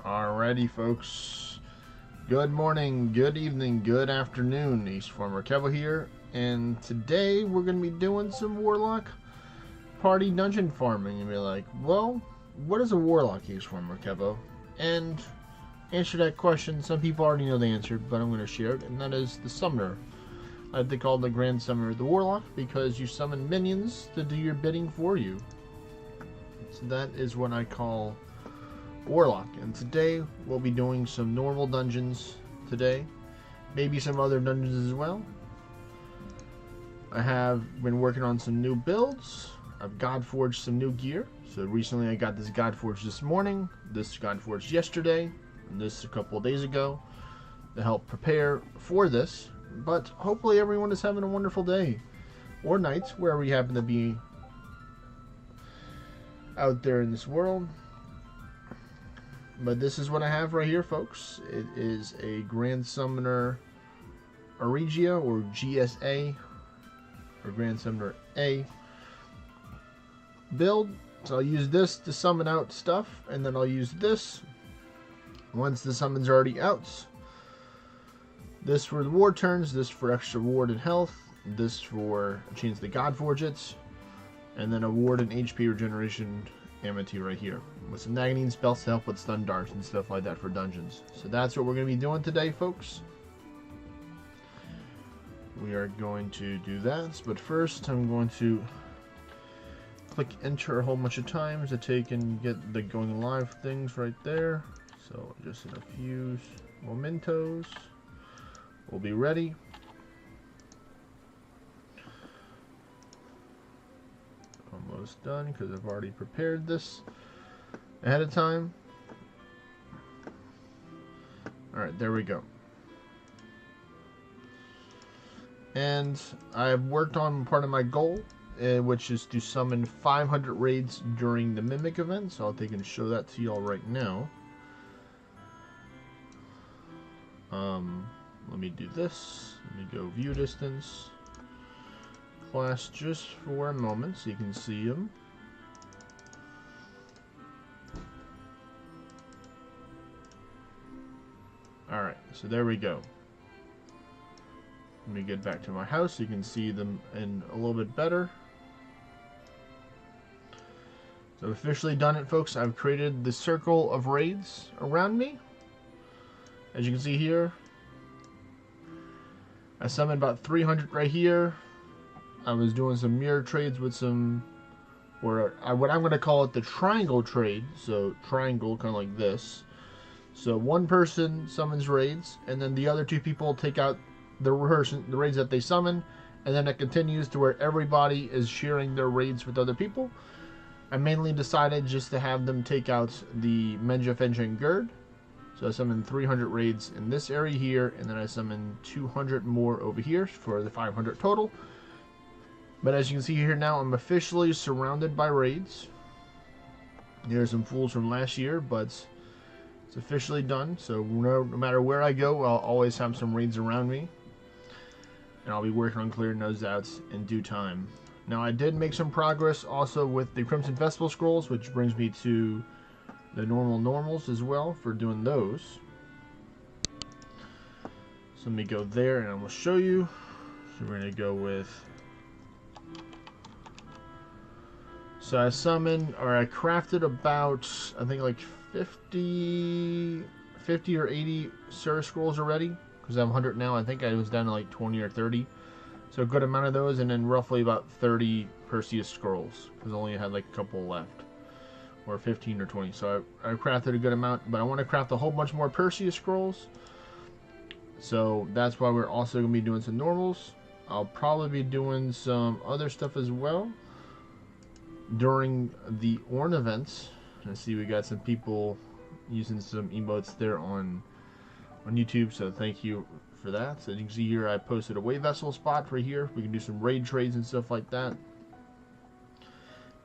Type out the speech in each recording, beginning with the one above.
Alrighty, folks. Good morning, good evening, good afternoon. East Farmer Kevo here, and today we're going to be doing some Warlock party dungeon farming. You'll be like, well, what is a Warlock, East Farmer Kevo? And answer that question. Some people already know the answer, but I'm going to share it, and that is the Summoner. I like to call the Grand Summoner the Warlock because you summon minions to do your bidding for you. So that is what I call Warlock, and today we'll be doing some normal dungeons today, maybe some other dungeons as well. I have been working on some new builds. I've Godforged some new gear. So recently I got this Godforged this morning, this Godforged yesterday, and this a couple of days ago to help prepare for this. But hopefully everyone is having a wonderful day or night wherever you happen to be out there in this world. But this is what I have right here, folks. It is a Grand Summoner Regia, or GSA, or Grand Summoner A build. So I'll use this to summon out stuff, and then I'll use this once the summon's already out. This for the ward turns, this for extra ward and health, this for a chance to Godforge it, and then a ward and HP regeneration amity right here, with some nagging spells to help with stun darts and stuff like that for dungeons. So that's what we're going to be doing today, folks. We are going to do that, but first I'm going to click enter a whole bunch of times to take and get the going live things right there. So just in a few momentos we'll be ready. Almost done because I've already prepared this ahead of time. Alright, there we go. And I've worked on part of my goal, which is to summon 500 raids during the Mimic event. So I'll take and show that to y'all right now. Let me do this. Let me go view distance. Class just for a moment so you can see them. Alright, so there we go. Let me get back to my house so you can see them in a little bit better. So I've officially done it, folks. I've created the circle of raids around me. As you can see here, I summoned about 300 right here. I was doing some mirror trades with some, or what I'm going to call it the triangle trade. So triangle, kind of like this. So one person summons raids, and then the other two people take out the raids that they summon, and then it continues to where everybody is sharing their raids with other people. I mainly decided just to have them take out the Menja Fenchen Gerd. So I summoned 300 raids in this area here, and then I summoned 200 more over here for the 500 total. But as you can see here now, I'm officially surrounded by raids. There's some fools from last year, but it's officially done. So no matter where I go, I'll always have some raids around me. And I'll be working on clearing those out in due time. Now I did make some progress also with the Crimson Festival Scrolls, which brings me to the normals as well for doing those. So let me go there and I will show you. So we're going to go with... So I summoned, or I crafted about, I think like 50 or 80 Sir Scrolls already. Because I have 100 now. I think I was down to like 20 or 30. So a good amount of those, and then roughly about 30 Perseus Scrolls. Because I only had like a couple left. Or 15 or 20. So I crafted a good amount. But I want to craft a whole bunch more Perseus Scrolls. So that's why we're also going to be doing some normals. I'll probably be doing some other stuff as well during the Orna events. I see we got some people using some emotes there on YouTube, so thank you for that. So you can see here I posted a way vessel spot right here. We can do some raid trades and stuff like that.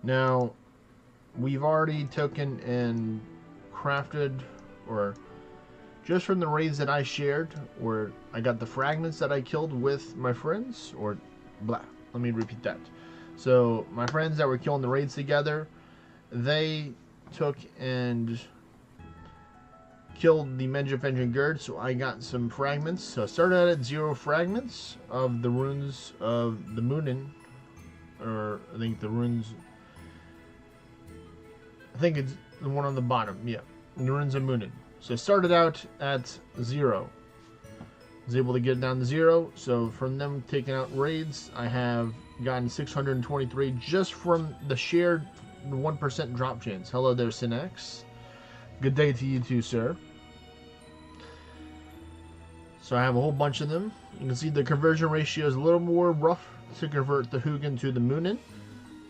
Now we've already taken and crafted, or just from the raids that I shared, where I got the fragments that I killed with my friends, or blah, let me repeat that. So my friends that were killing the raids together, they took and killed the Medjif engine gird, so I got some fragments. So I started out at 0 fragments of the runes of the Moonin, or I think the runes. I think it's the one on the bottom. Yeah, the runes of Moonin. So I started out at 0. Was able to get it down to 0. So from them taking out raids, I have gotten 623 just from the shared 1% drop chance. Hello there, Synex. Good day to you too, sir. So I have a whole bunch of them. You can see the conversion ratio is a little more rough to convert the Hugin to the Moonin.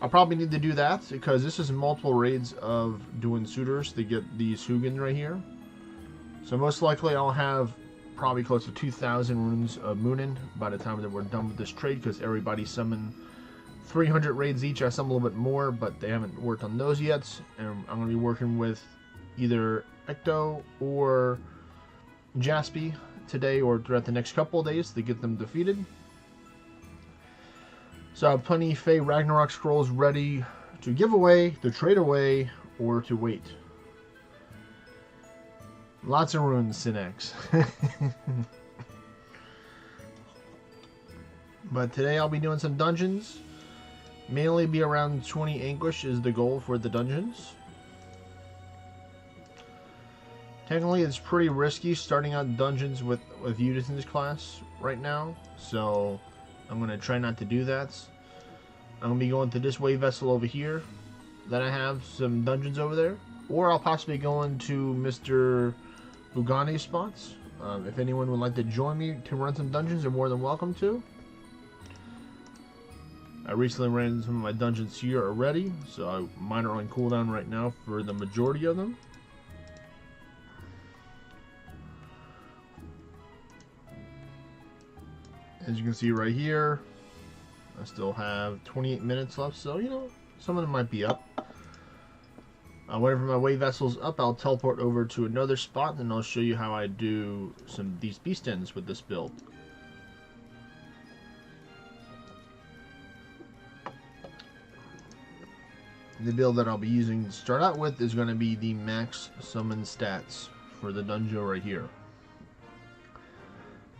I'll probably need to do that because this is multiple raids of doing suitors to get these Hugin right here. So most likely I'll have probably close to 2,000 runes of Moonin by the time that we're done with this trade, because everybody summoned 300 raids each. I summoned a little bit more, but they haven't worked on those yet. And I'm going to be working with either Ecto or Jaspy today or throughout the next couple of days to get them defeated. So I have plenty of Fae Ragnarok scrolls ready to give away, to trade away, or to wait. Lots of runes, Synex. But today I'll be doing some dungeons. Mainly be around 20 Anguish is the goal for the dungeons. Technically it's pretty risky starting out dungeons with Udis in this class right now. So I'm going to try not to do that. I'm going to be going to this wave vessel over here. Then I have some dungeons over there. Or I'll possibly go into Mr. Bugani's spots. If anyone would like to join me to run some dungeons, they're more than welcome to. I recently ran some of my dungeons here already, so mine are on cooldown right now for the majority of them. As you can see right here, I still have 28 minutes left, so you know, some of them might be up. Whenever my wave vessel's up, I'll teleport over to another spot, and I'll show you how I do these beast ends with this build. The build that I'll be using to start out with is going to be the max summon stats for the dungeon right here.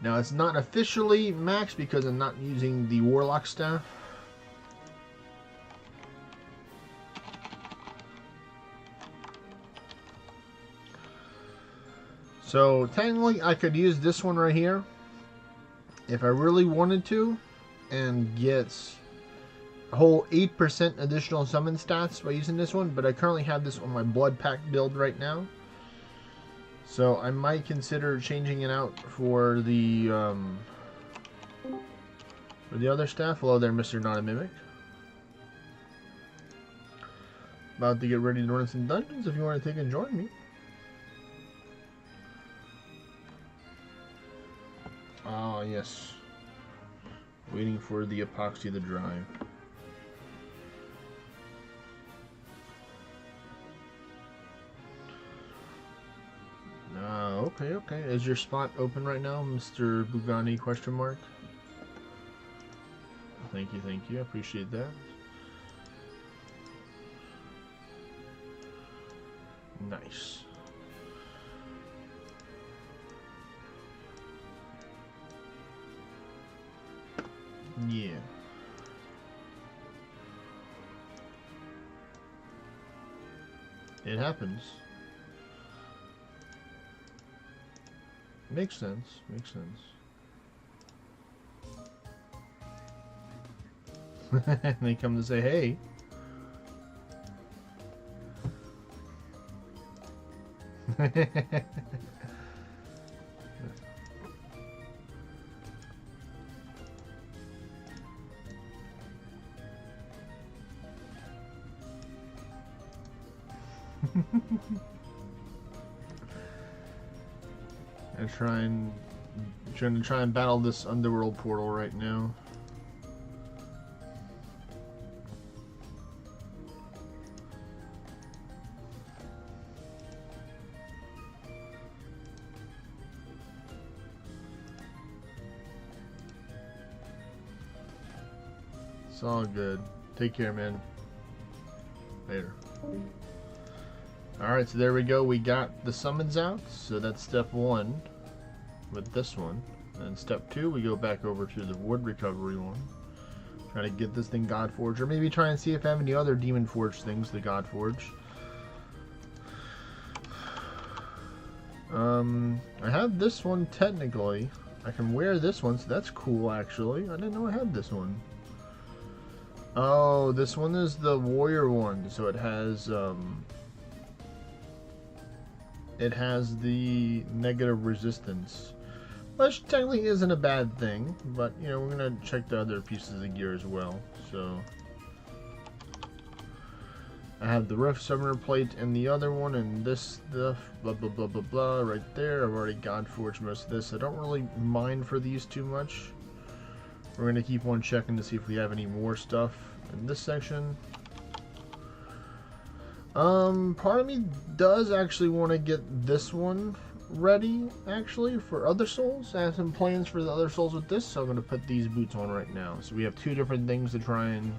Now it's not officially max because I'm not using the Warlock staff. So technically I could use this one right here if I really wanted to and get a whole 8% additional summon stats by using this one, but I currently have this on my blood pack build right now. So I might consider changing it out for the other staff. Hello there, Mr. Not a Mimic. About to get ready to run some dungeons if you want to take and join me. Ah, yes. Waiting for the epoxy to dry. Okay. Is your spot open right now, Mr. Bugani, question mark? Thank you. I appreciate that. Nice. Yeah. It happens. Makes sense. They come to say, hey. I'm trying to try and battle this underworld portal right now. It's all good. Take care, man. Later. Alright, so there we go. We got the summons out. So that's step 1 with this one. And step 2, we go back over to the wood recovery one. Try to get this thing Godforged, or maybe try and see if I have any other Demon Forge things to Godforge. I have this one technically. I can wear this one, so that's cool actually. I didn't know I had this one. Oh, this one is the warrior one, so it has the negative resistance. Which technically isn't a bad thing, but you know, we're gonna check the other pieces of gear as well. So I have the Rift Summoner plate and the other one, and this stuff, blah blah blah blah blah, right there. I've already Godforged most of this. I don't really mind for these too much. We're gonna keep on checking to see if we have any more stuff in this section. Part of me does actually want to get this one ready, actually, for other souls. I have some plans for the other souls with this, so I'm going to put these boots on right now. So we have 2 different things to try and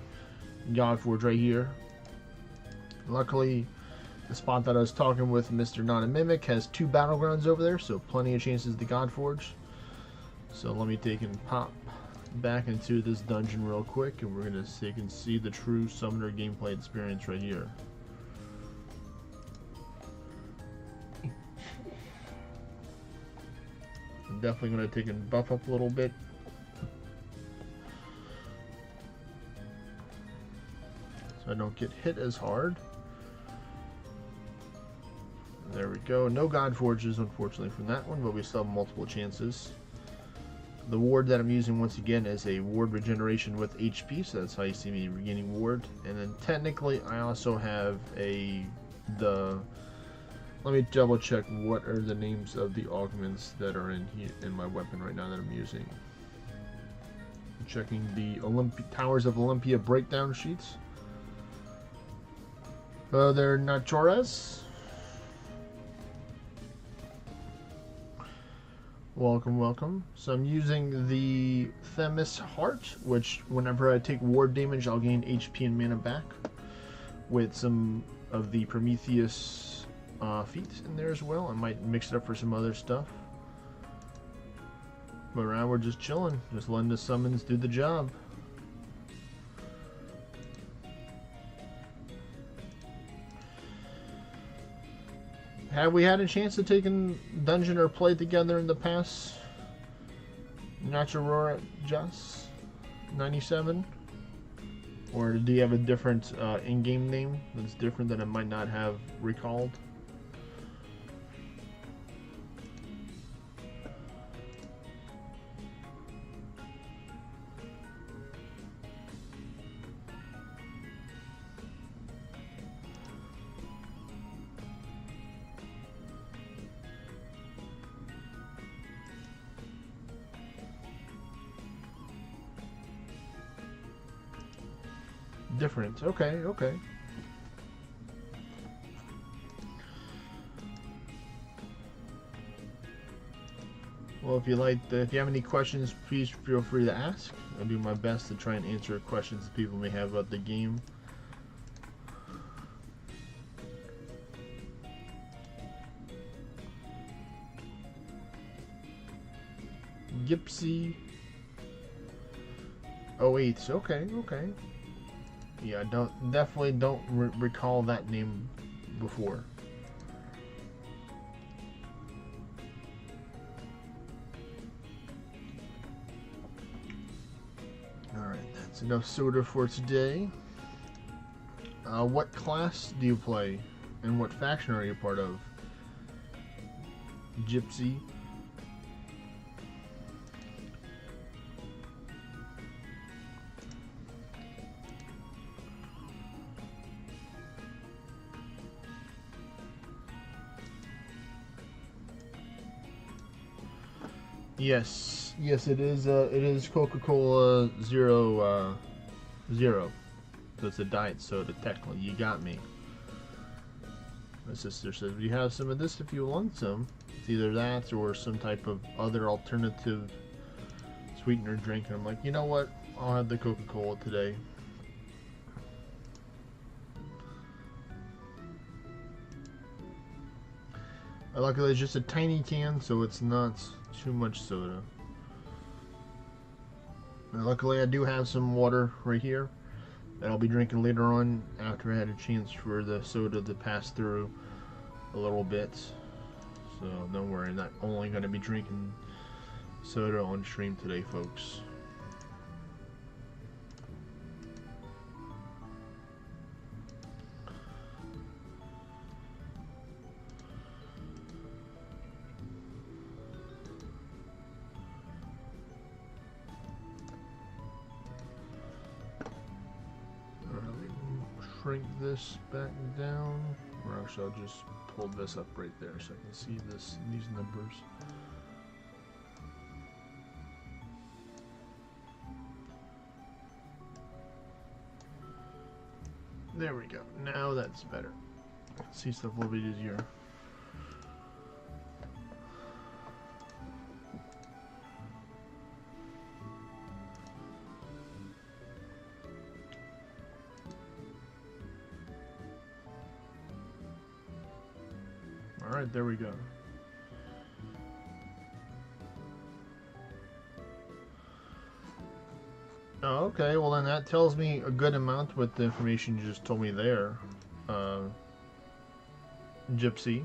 Godforge right here. Luckily, the spot that I was talking with Mr. Not a Mimic has 2 battlegrounds over there, so plenty of chances to Godforge. So let me take and pop back into this dungeon real quick, and we're going to so you can see the true summoner gameplay experience right here. I'm definitely going to take and buff up a little bit. So I don't get hit as hard. There we go. No Godforges, unfortunately, from that one, but we still have multiple chances. The ward that I'm using, once again, is a ward regeneration with HP, so that's how you see me regaining ward. And then technically, I also have let me double check what are the names of the augments that are in here in my weapon right now that I'm using. I'm checking the Towers of Olympia breakdown sheets. They're Nachores. Welcome, welcome. So I'm using the Themis Heart, which whenever I take ward damage, I'll gain HP and mana back, with some of the Prometheus feats in there as well. I might mix it up for some other stuff. But right now we're just chilling, just letting the summons do the job. Have we had a chance to take a dungeon or play together in the past? Nachorora Just 97? Or do you have a different in-game name that's different that I might not have recalled? Different. Okay, okay. Well, if you have any questions, please feel free to ask. I'll do my best to try and answer questions that people may have about the game. Gypsy 08. Okay, okay. Yeah, definitely don't recall that name before. Alright, that's enough soda for today. What class do you play? And what faction are you part of? Gypsy. Yes, yes, it is. It is Coca-Cola Zero. So it's a diet soda. Technically, you got me. My sister says we have some of this if you want some. It's either that or some type of other alternative sweetener drink. And I'm like, you know what? I'll have the Coca-Cola today. Luckily, it's just a tiny can, so it's not too much soda. And luckily, I do have some water right here that I'll be drinking later on after I had a chance for the soda to pass through a little bit. So don't worry, I'm not only going to be drinking soda on stream today, folks. Shrink this back down, or actually I'll just pull this up right there so I can see these numbers. There we go. Now that's better. See stuff a little bit easier. Alright, there we go. Oh, okay, well then that tells me a good amount with the information you just told me there, Gypsy.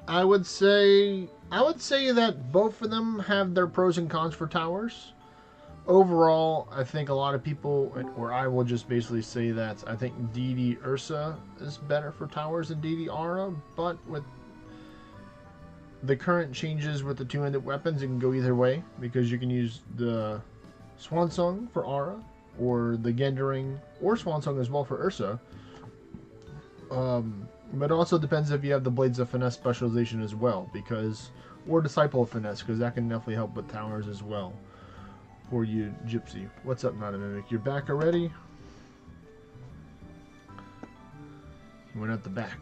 I would say that both of them have their pros and cons for towers. Overall, I think a lot of people, or I will just basically say that I think DD Ursa is better for towers than DD Aura, but with the current changes with the two-handed weapons, it can go either way, because you can use the Swan Song for Aura, or the Gendering, or Swan Song as well for Ursa. But it also depends if you have the Blades of Finesse specialization as well, or Disciple of Finesse, because that can definitely help with towers as well. For you, Gypsy. What's up, Not a Mimic? You're back already? You went out the back.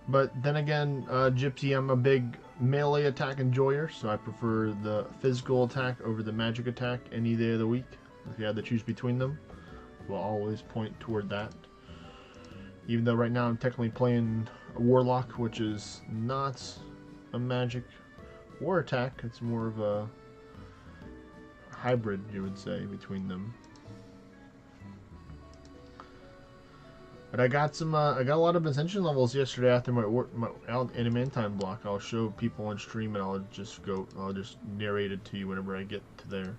But then again, Gypsy, I'm a big melee attack enjoyer, so I prefer the physical attack over the magic attack any day of the week. If you had to choose between them, will always point toward that. Even though right now I'm technically playing a Warlock, which is not a magic war attack, it's more of a hybrid, you would say, between them. But I got a lot of ascension levels yesterday after my adamantine block. I'll show people on stream and I'll just narrate it to you whenever I get to there.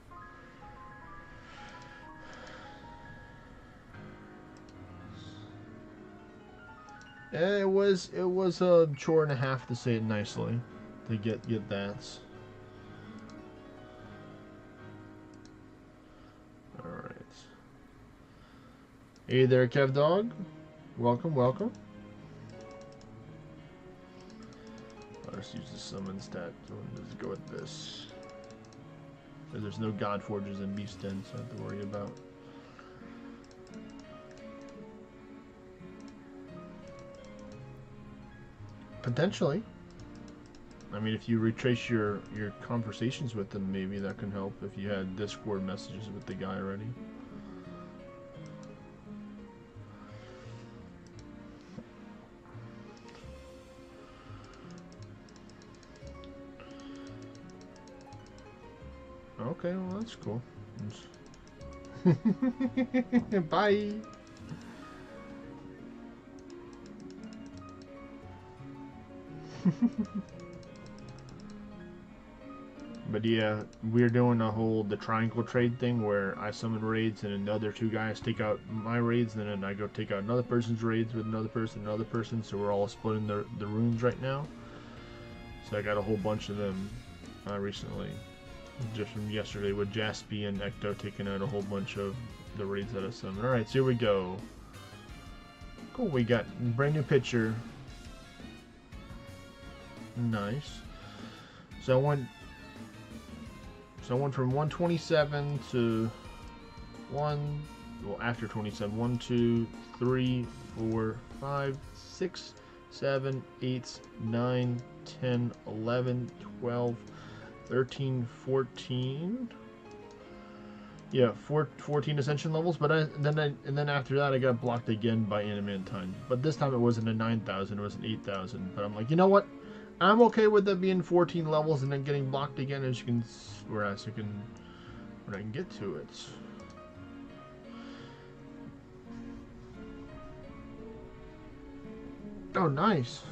It was a chore and a half, to say it nicely, to get that. All right. Hey there, Kev Dog. Welcome, welcome. Let's use the summon stat. Let's go with this. There's no God Forges in Beast Den, so I don't have to worry about. Potentially. I mean, if you retrace your conversations with them, maybe that can help if you had Discord messages with the guy already. Okay, well that's cool. Bye! But yeah, we're doing the triangle trade thing where I summon raids and then the other two guys take out my raids, and then I go take out another person's raids with another person, so we're all splitting the runes right now. So I got a whole bunch of them recently, just from yesterday with Jaspy and Ecto taking out a whole bunch of the raids that I summoned. Alright, so here we go. Cool, we got a brand new picture. Nice. So I went from 127 to after 27. 1, 2, 3, 4, 5, 6, 7, 8, 9, 10, 11, 12, 13, 14. Yeah, 14 ascension levels, but then after that I got blocked again by Animantine. But this time it wasn't a 9,000, it was an 8,000. But I'm like, you know what? I'm okay with that being 14 levels and then getting blocked again, as you can, when I can get to it. Oh, nice.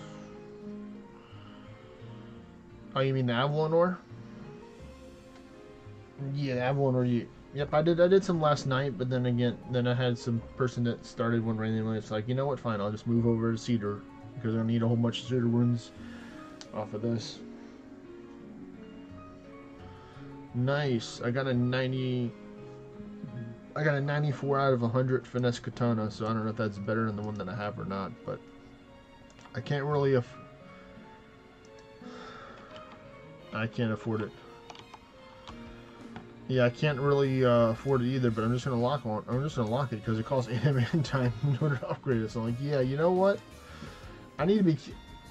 Oh, you mean the Avalon ore? Yeah, the Avalon ore. Yep, I did some last night, but then again, I had some person that started one randomly. It's like, you know what? Fine, I'll just move over to Cedar because I need a whole bunch of Cedar runes off of this. Nice. I got a 94 out of 100 finesse katana, so I don't know if that's better than the one that I have or not, but I can't really I can't afford it. Yeah, I can't really afford it either, but I'm just gonna lock it because it costs Animantine in order to upgrade it. So I'm like, yeah, you know what? I need to be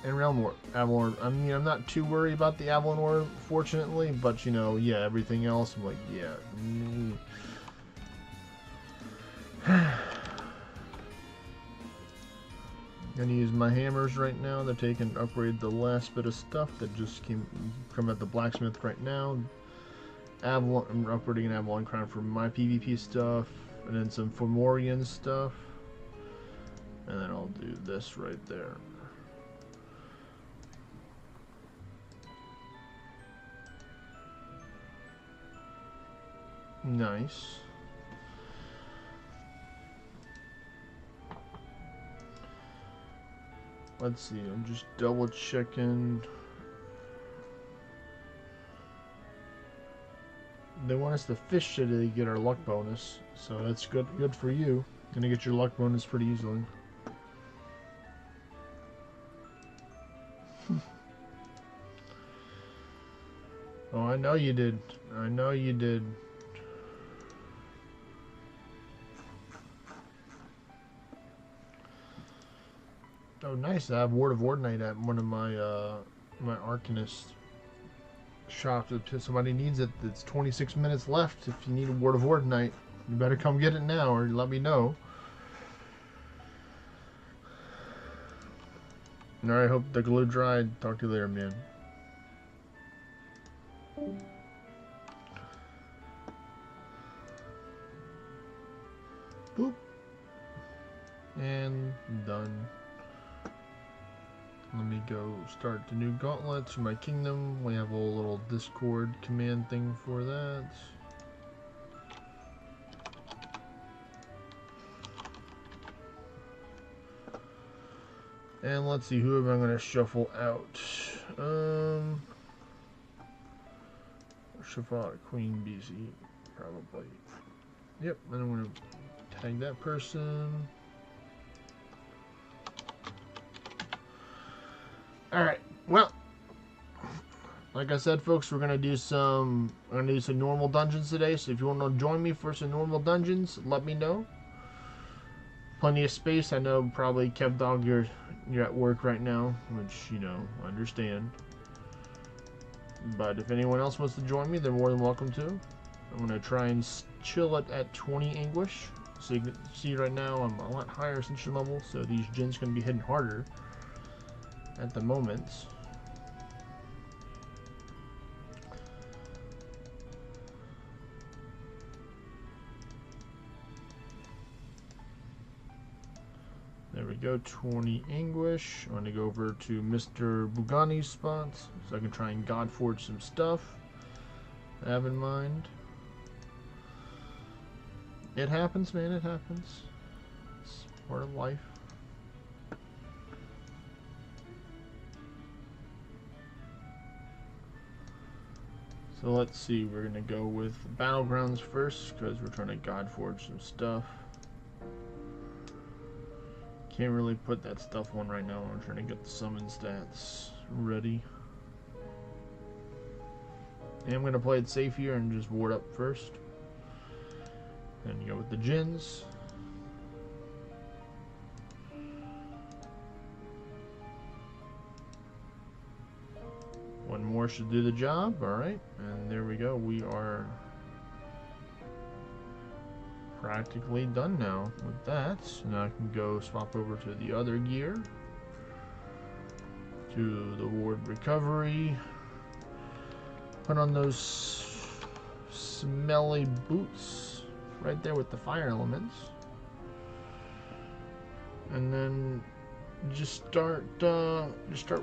in Realm Avalon. I mean, I'm not too worried about the Avalon ore, fortunately, but you know, yeah, everything else, I'm like, yeah. Gonna use my hammers right now. They're taking upgrade the last bit of stuff that just come at the blacksmith right now. Avalon, I'm upgrading an Avalon crown for my PvP stuff, and then some Fomorian stuff, and then I'll do this right there. Nice. Let's see, I'm just double checking. They want us to fish today to get our luck bonus, so that's good for you. Gonna get your luck bonus pretty easily. Oh, I know you did. I know you did. Oh, nice. I have Word of Ordinate at one of my my Arcanist shops. If somebody needs it, it's 26 minutes left. If you need a Word of Ordinate, you better come get it now or let me know. Alright, hope the glue dried. Talk to you later, man. Boop. And done. Let me go start the new gauntlets for my kingdom. We have a little Discord command thing for that. And let's see, who am I going to shuffle out? Shuffle out Queen BC, probably. Yep, and I'm going to tag that person. Alright, well, like I said, folks, we're gonna do some normal dungeons today. So if you want to join me for some normal dungeons, let me know. Plenty of space. I know probably Kev Dog, you're at work right now, which, you know, I understand. But if anyone else wants to join me, they're more than welcome to. I'm gonna try and chill it at 20 Anguish. So you can see right now I'm a lot higher ascension level, so these gens gonna be hitting harder at the moment. There we go, 20 Anguish. I'm going to go over to Mr. Bugani's spot so I can try and Godforge some stuff I have in mind. It happens, man, it happens. It's part of life. So let's see, we're going to go with Battlegrounds first because we're trying to Godforge some stuff. Can't really put that stuff on right now. I'm trying to get the summon stats ready. And I'm going to play it safe here and just ward up first. And go with the gens. One more should do the job. Alright, and there we go. We are practically done now with that. So now I can go swap over to the other gear. To the ward recovery. Put on those smelly boots right there with the fire elements. And then just start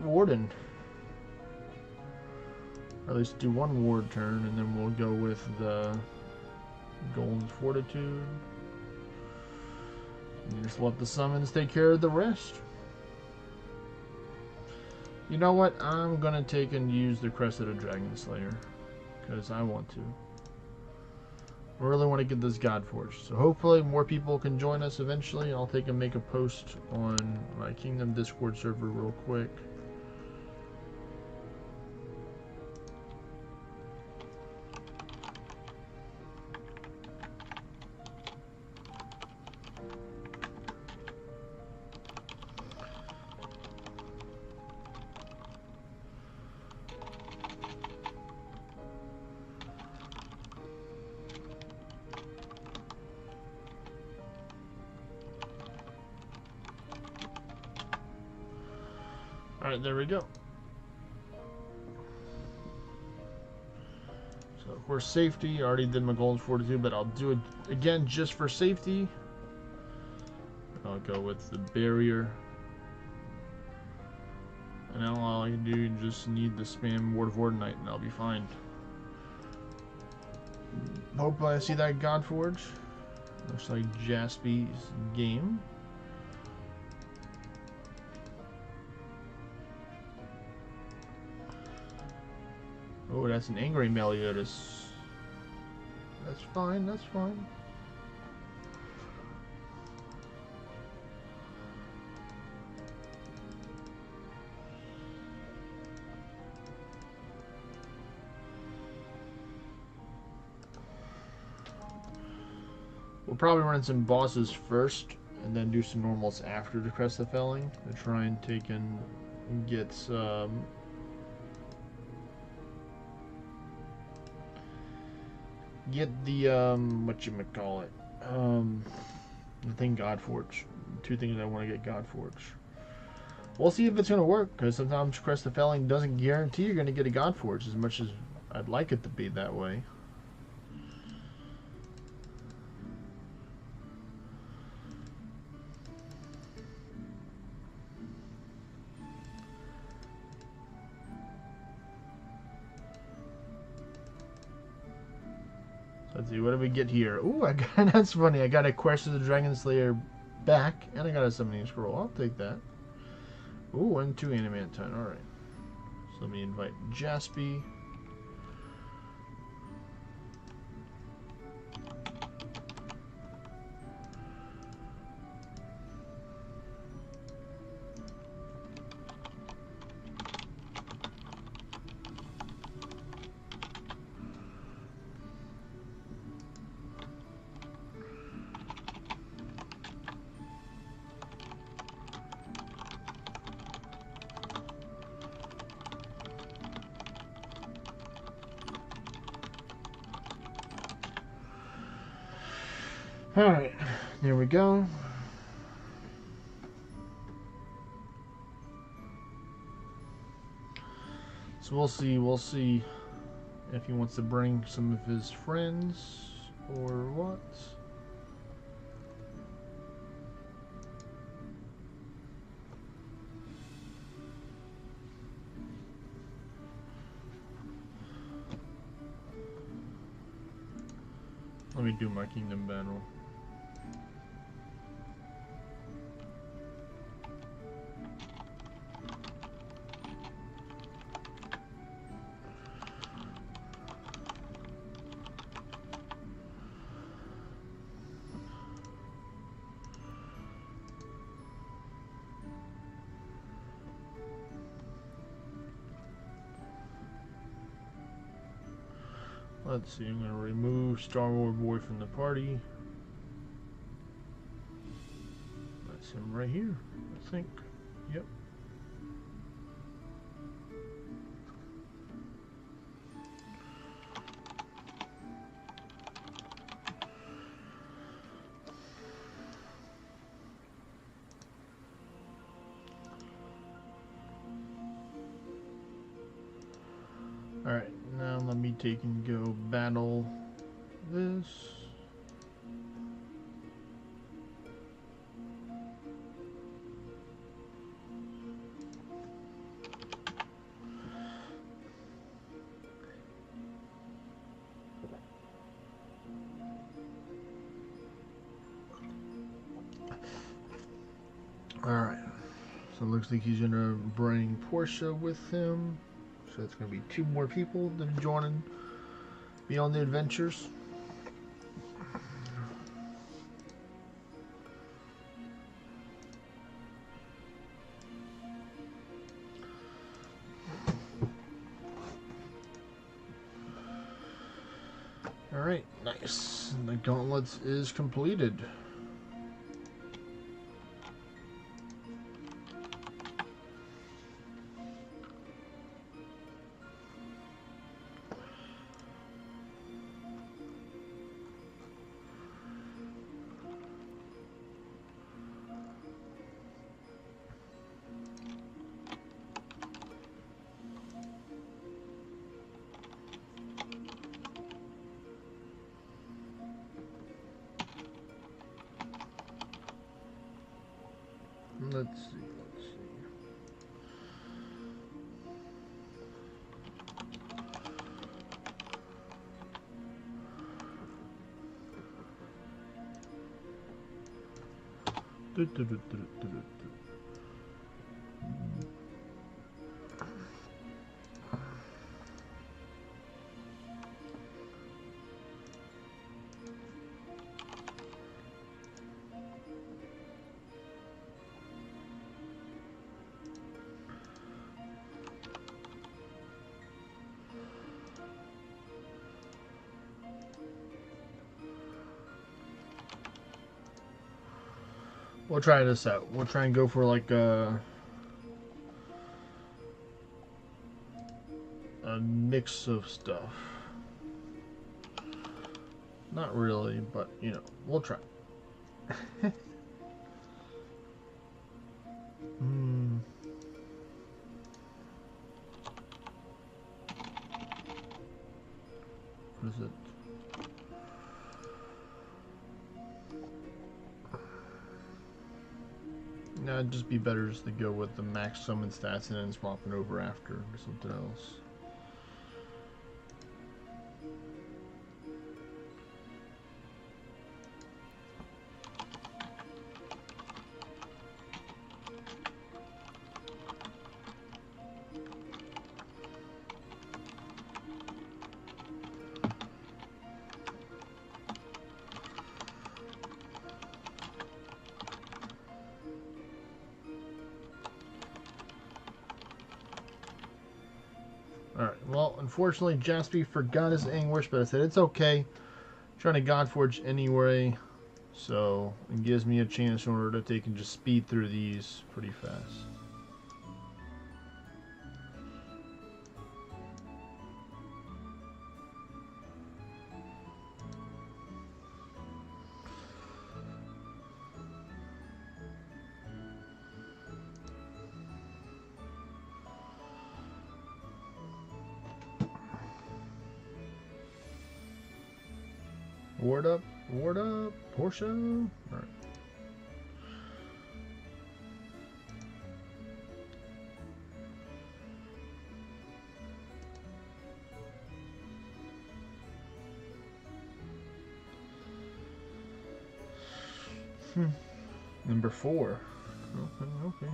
warding. Or at least do one ward turn, and then we'll go with the Golden Fortitude. And just let the summons take care of the rest. You know what? I'm gonna take and use the Crest of the Dragon Slayer, because I want to. I really want to get this Godforged. So hopefully more people can join us eventually. I'll take and make a post on my Kingdom Discord server real quick. Alright, there we go. So for safety, I already did my Golden Fortitude, but I'll do it again just for safety. I'll go with the barrier. And now all I can do is just need to spam Ward of Ordinite and I'll be fine. Hopefully I see that Godforge. Looks like Jaspy's game. Oh, that's an angry Meliodas. That's fine, that's fine. We'll probably run some bosses first, and then do some normals after the Crest of Felling to try and take and get some... Get the, whatchamacallit, the thing Godforge. Two things I want to get Godforge. We'll see if it's going to work, because sometimes Crest of Felling doesn't guarantee you're going to get a Godforge as much as I'd like it to be that way. Let's see, what do we get here? Ooh, I got, that's funny. I got a Quest of the Dragon Slayer back, and I got a summoning scroll. I'll take that. Ooh, and 2 Animanton. Alright. So let me invite Jaspy. Alright, there we go. So we'll see if he wants to bring some of his friends or what. Let me do my kingdom battle. Let's see, I'm going to remove Star Wars Boy from the party. That's him right here, I think. Yep. Alright, now let me take and go battle this. Alright, so it looks like he's gonna bring Portia with him. So it's gonna be 2 more people that are joining me on the adventures. Alright, nice. The gauntlets is completed. Let's see. We'll try this out. We'll try and go for like a mix of stuff. Not really, but you know, we'll try. What is it? Nah, it'd just be better just to go with the max summon stats and then swapping over after or something else. Alright, well, unfortunately, Jaspy forgot his anguish, but I said it's okay. I'm trying to Godforge anyway, so it gives me a chance in order to take and just speed through these pretty fast. Ward up, Portia. All right. Number 4. Okay.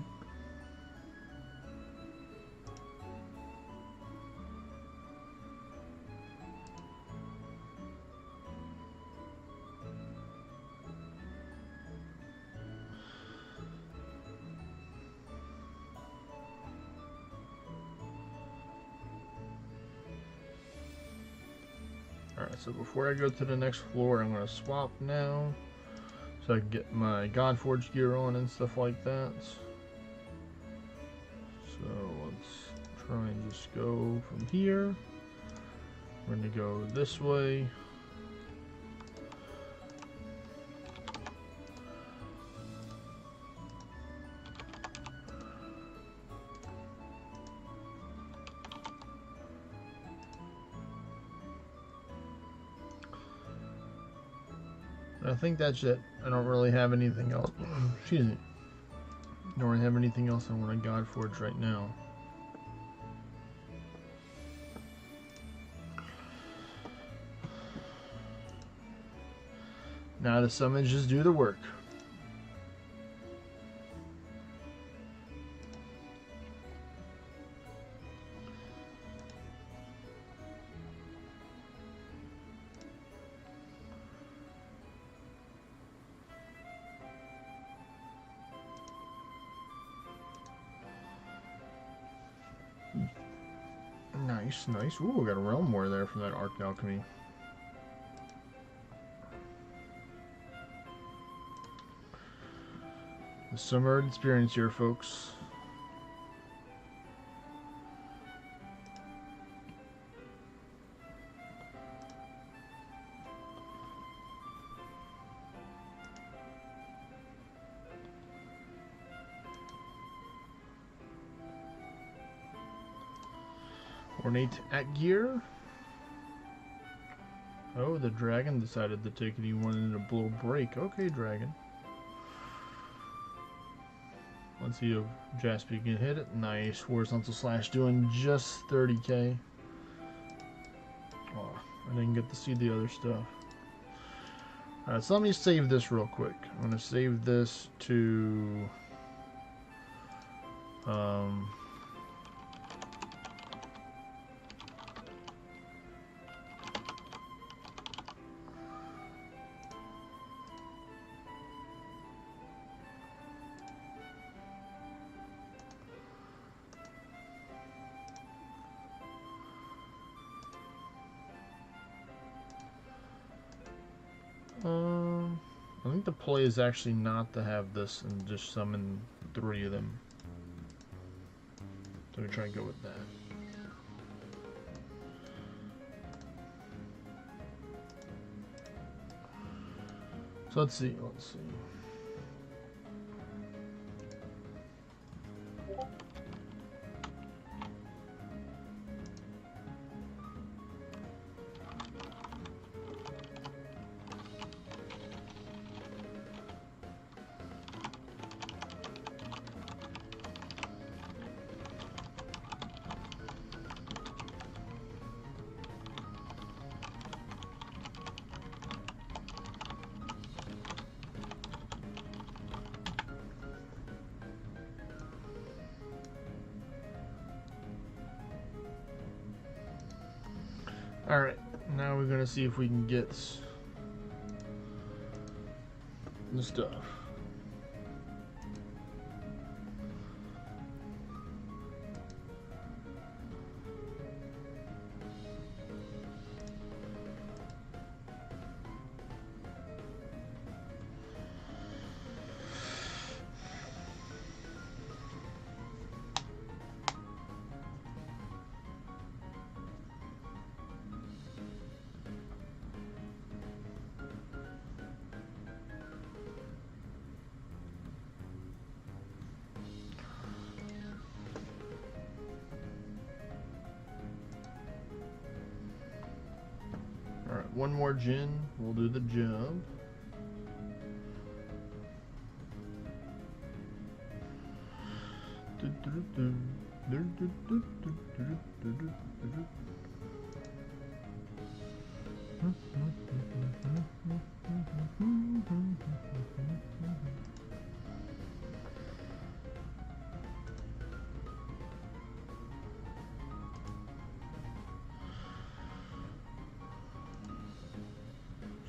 Alright, so before I go to the next floor, I'm going to swap now so I can get my Godforge gear on and stuff like that. So let's try and just go from here. We're going to go this way. I think that's it. I don't really have anything else. Excuse me. Don't really have anything else I want to God Forge right now. Now the summons just do the work. Nice, nice. Ooh, we got a realm more there from that Arc Alchemy. The summer experience here, folks. Ornate at gear. Oh, the dragon decided to take it. He wanted to blow break. Okay, dragon. Let's see if Jasper can hit it. Nice. Horizontal slash doing just 30k. Oh, I didn't get to see the other stuff. Alright, so let me save this real quick. I'm going to save this to... I think the play is actually not to have this and just summon 3 of them. So we try and go with that. So let's see. Alright, now we're gonna see if we can get the stuff. Alright, one more gin, we'll do the jump.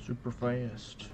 Super fast.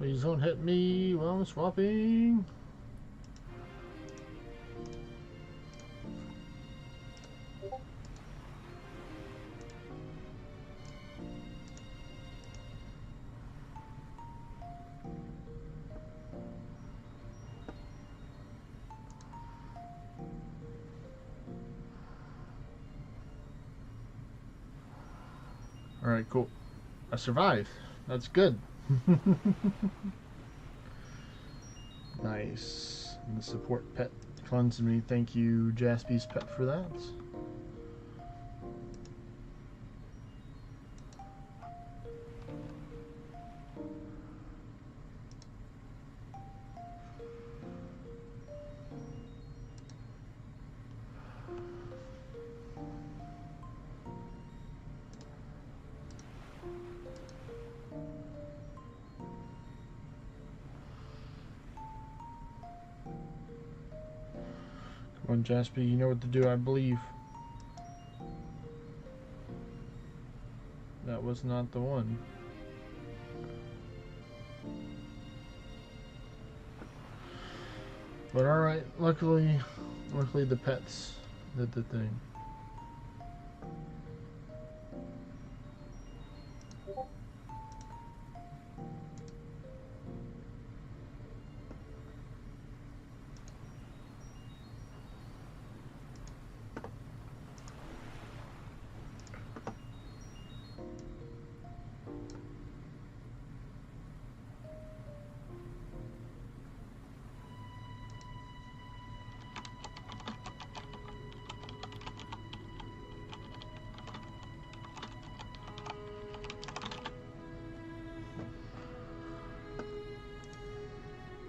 Please don't hit me while I'm swapping. Alright, cool. I survived. That's good. Nice. And the support pet cleansed me. Thank you, Jaspy's pet, for that. Come on, Jaspy, you know what to do, I believe. That was not the one. But alright, luckily the pets did the thing.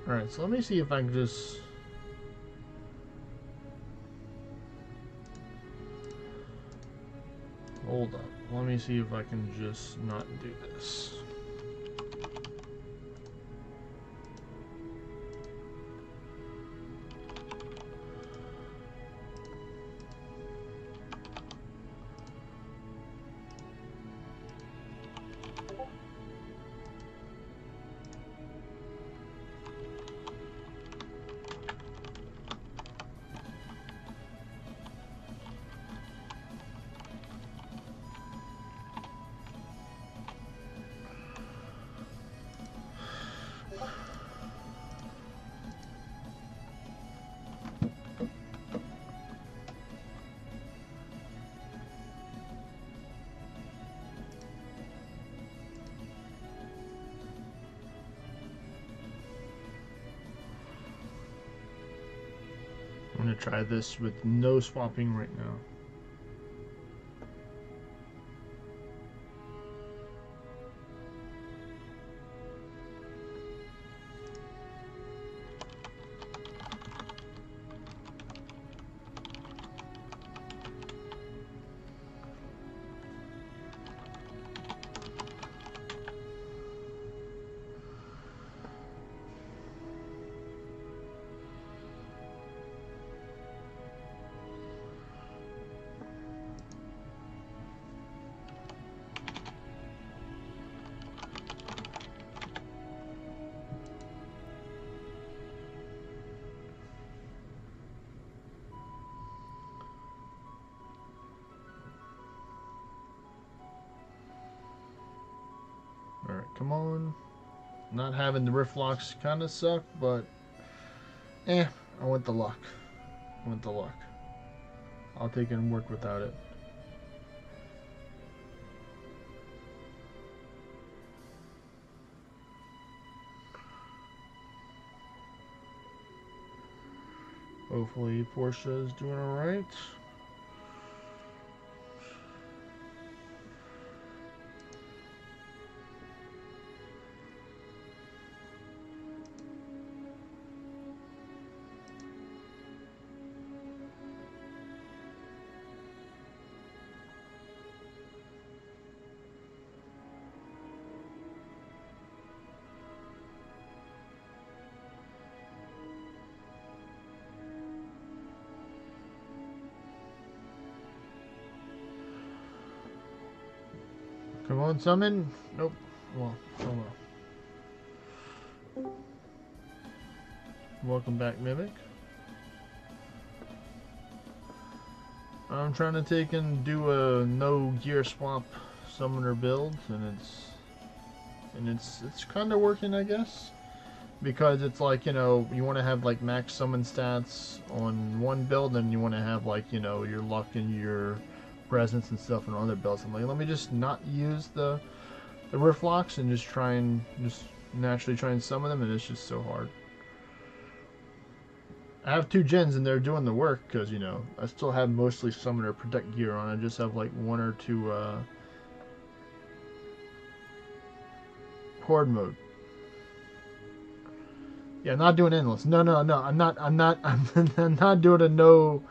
Alright, so let me see if I can just... Hold up. Let me see if I can just not do this. I'm going to try this with no swapping right now. Alright, come on. Not having the rift locks kind of suck, but I want the luck. I want the luck. I'll take it and work without it. Hopefully Portia is doing alright. Come on, summon. Nope. Well, oh well. Welcome back, Mimic. I'm trying to take and do a no gear swap summoner build, and it's kind of working, I guess, because it's like, you know, you want to have like max summon stats on one build, and you want to have like, you know, your luck and your presence and stuff on other builds. I'm like, let me just not use the Rift and just try and just naturally try and summon them, and it's just so hard. I have 2 gens and they're doing the work because, you know, I still have mostly summoner protect gear on. I just have like 1 or 2 horde mode. Yeah, not doing endless. No, I'm not I'm not doing a no.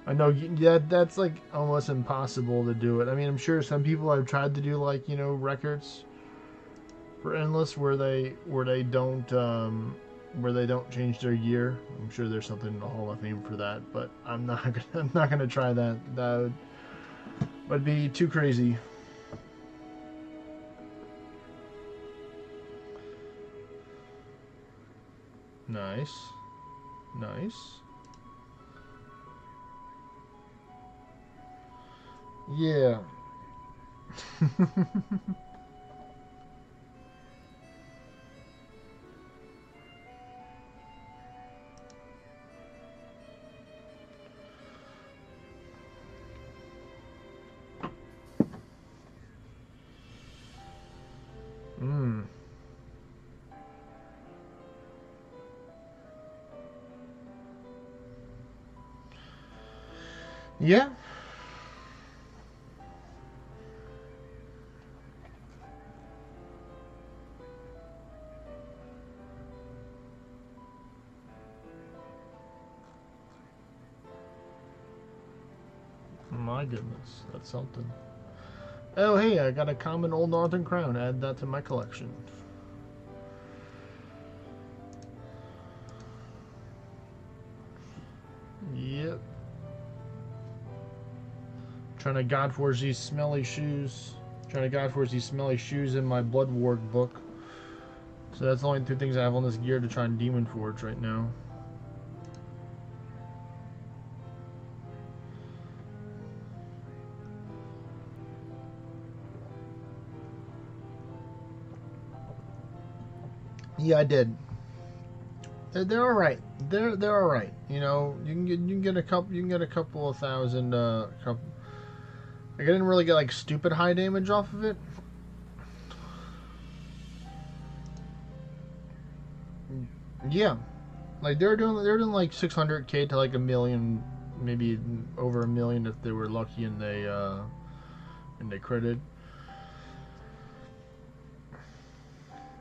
I know, yeah, that's like almost impossible to do it. I mean, I'm sure some people have tried to do like, you know, records for endless where they don't change their gear. I'm sure there's something in the Hall of Fame for that, but I'm not gonna try that. That would be too crazy. Nice. Yeah. Yeah. My goodness, that's something. Oh, hey, I got a common old northern crown. Add that to my collection. Yep. Trying to Godforge these smelly shoes. Trying to Godforge these smelly shoes in my Blood Ward book. So that's the only 2 things I have on this gear to try and Demon Forge right now. Yeah, I did. They're all right. They're all right. You know, you can get a couple of thousand. Couple. I didn't really get like stupid high damage off of it. Yeah, like they're doing like 600k to like a million, maybe over a million if they were lucky and they critted.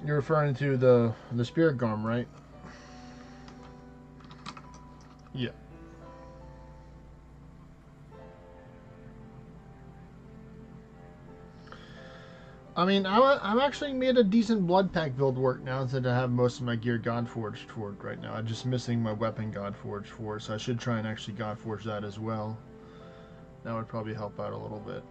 You're referring to the Spirit Garm, right? Yeah. I mean, I'm actually made a decent blood pack build work now since I have most of my gear Godforged for it right now. I'm just missing my weapon Godforged for it, so I should try and actually Godforge that as well. That would probably help out a little bit.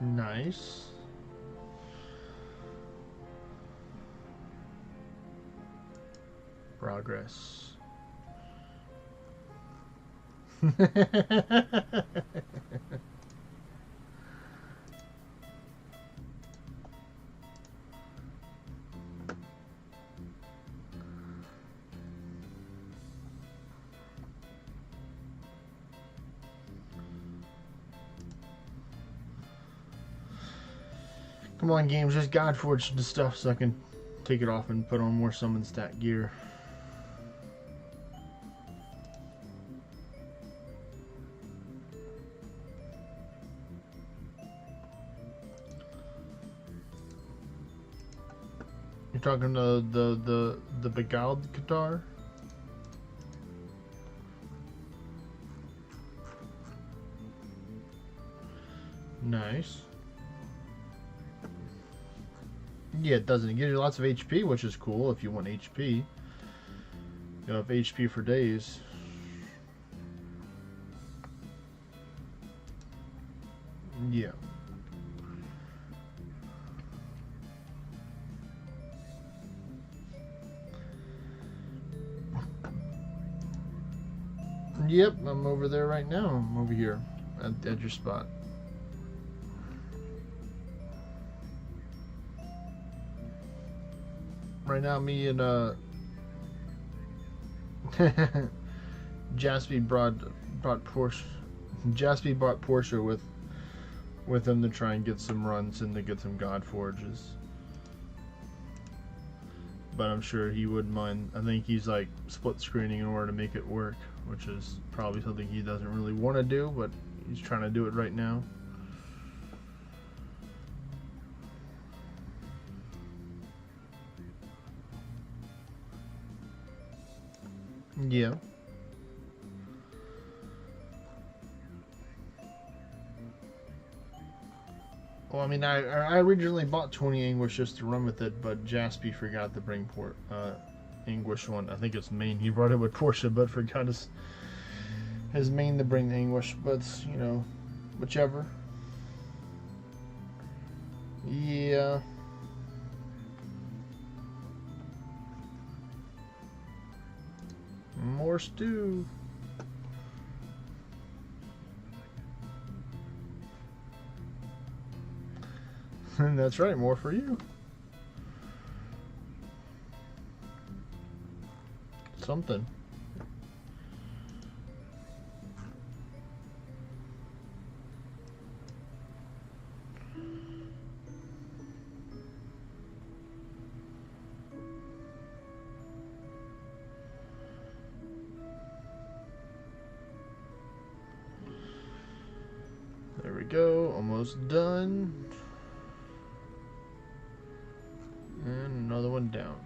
Nice. Progress. Come on, games, just Godforge the stuff so I can take it off and put on more summon stat gear. You're talking the beguiled guitar? Nice. Yeah, it doesn't. It gives you lots of HP, which is cool if you want HP. You have HP for days. Yeah. Yep, I'm over there right now. I'm over here at your spot. Right now, me and Jaspy brought Porsche. Jaspy brought Porsche with him to try and get some runs and to get some God Forges. But I'm sure he wouldn't mind. I think he's like split screening in order to make it work, which is probably something he doesn't really want to do, but he's trying to do it right now. Yeah. Well, I mean, I originally bought 20 Anguish just to run with it, but Jaspy forgot to bring Anguish one. I think it's main. He brought it with Porsche, but forgot his main to bring the Anguish. But you know, whichever. Yeah. More stew. That's right, more for you. Something. There we go, almost done. And another one down.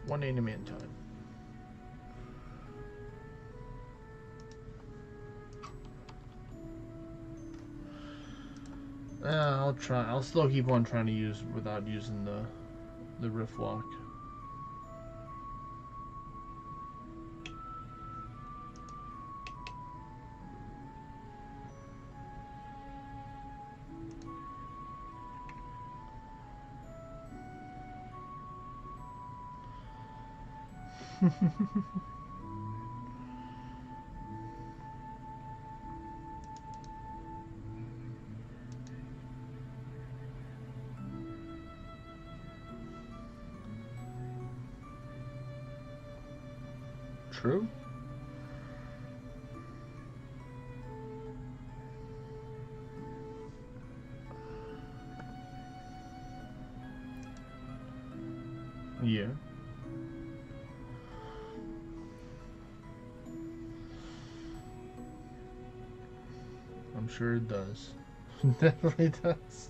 180 man time. I'll try. I'll still keep on trying to use without using the rift lock. True. Yeah. I'm sure it does. Definitely does.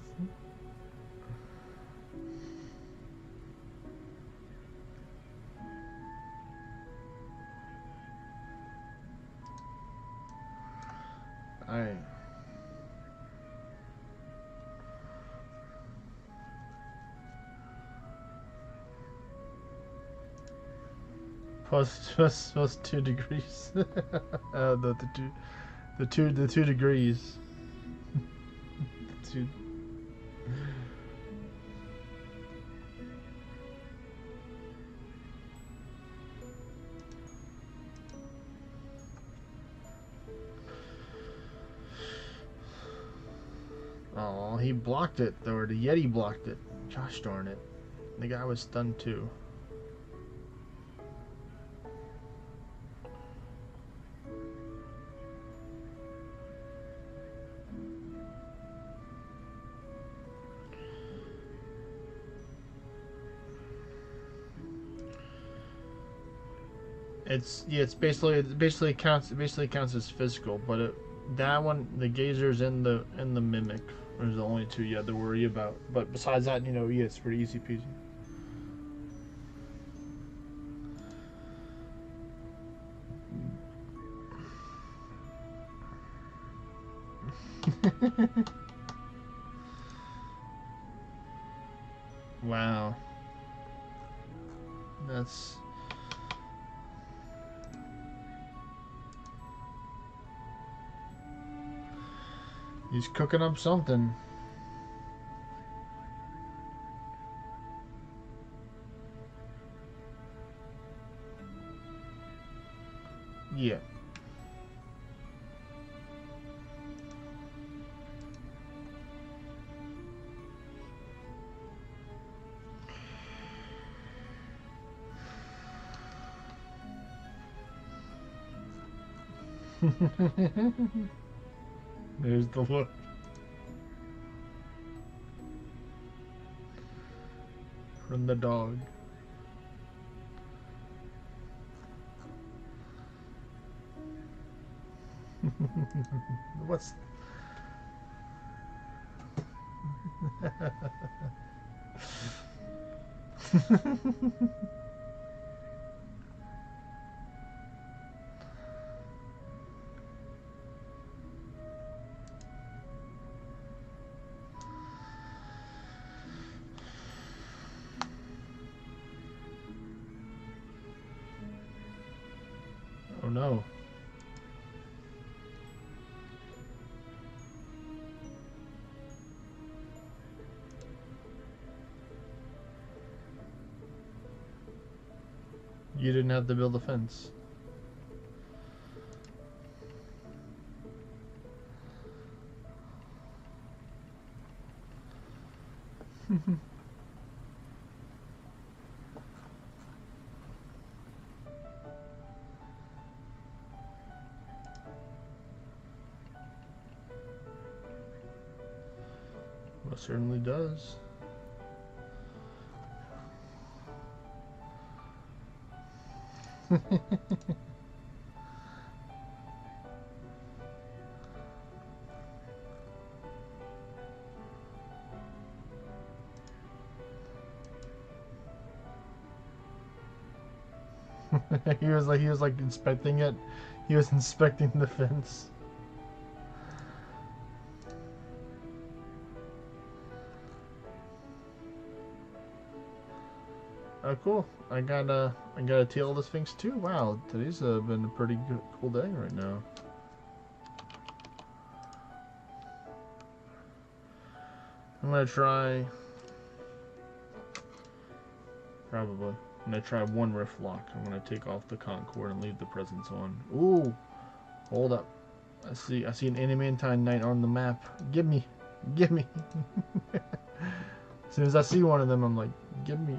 Plus 2 degrees. The 2 degrees. The 2. Oh, he blocked it, or the Yeti blocked it. Gosh darn it. The guy was stunned too. It's basically counts as physical, but that one, the gazers and the mimic are the only two you have to worry about. But besides that, yeah, it's pretty easy peasy. Wow. That's... He's cooking up something. Yeah. There's the look. From the dog. What's... Oh no. You didn't have to build a fence. Well, it certainly does. he was like inspecting it. He was inspecting the fence. Oh, cool. I got a tail of the Sphinx too. Wow, today's been a pretty good, cool day right now. I'm gonna try. Probably. I'm gonna try one rift lock. I'm gonna take off the Concord and leave the presents on. Ooh, hold up. I see an adamantine knight on the map. Give me. As soon as I see one of them, I'm like, give me.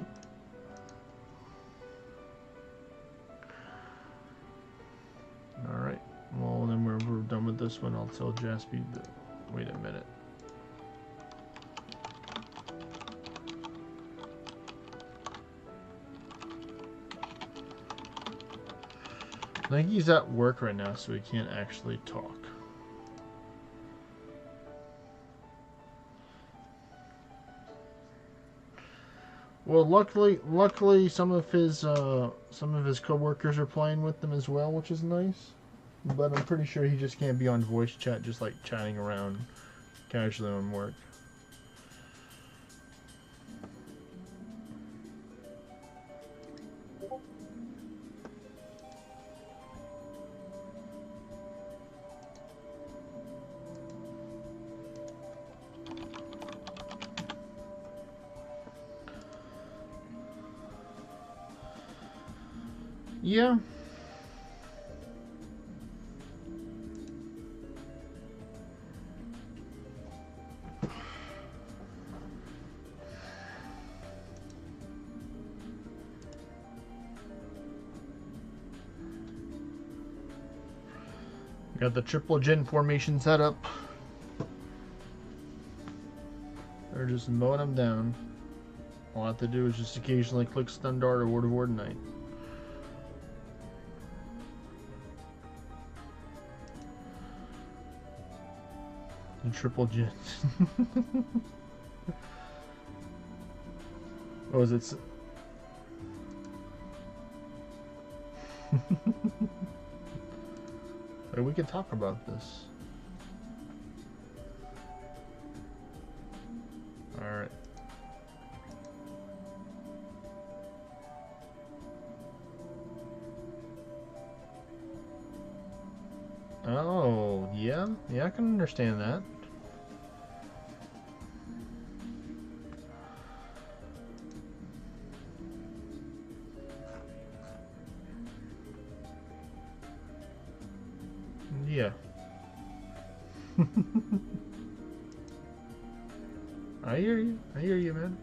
Alright, well then we're done with this one. I'll tell Jaspy that, wait a minute. I think he's at work right now, so he can't actually talk. Well, luckily, some of his coworkers are playing with them as well, which is nice. But I'm pretty sure he just can't be on voice chat, just like chatting around casually on work. Yeah. Got the triple gin formation set up. They're just mowing them down. All I have to do is just occasionally click Stun Dart or Word of Ordinate. And triple gin. What was it? We can talk about this. Alright. Oh, yeah. Yeah, I can understand that. Yeah. I hear you. I hear you, man.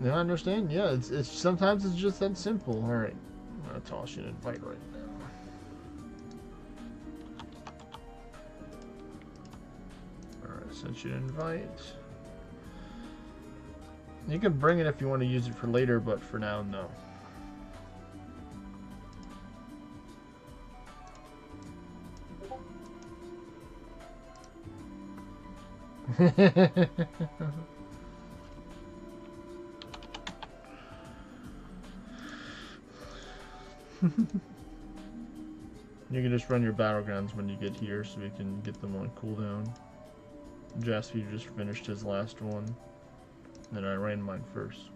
Yeah, I understand. Yeah, it's sometimes it's just that simple. All right, I'm gonna toss you an invite right now. All right, sent you an invite. You can bring it if you want to use it for later, but for now, no. You can just run your battlegrounds when you get here so we can get them on cooldown. Jasper just finished his last one. Then I ran mine first.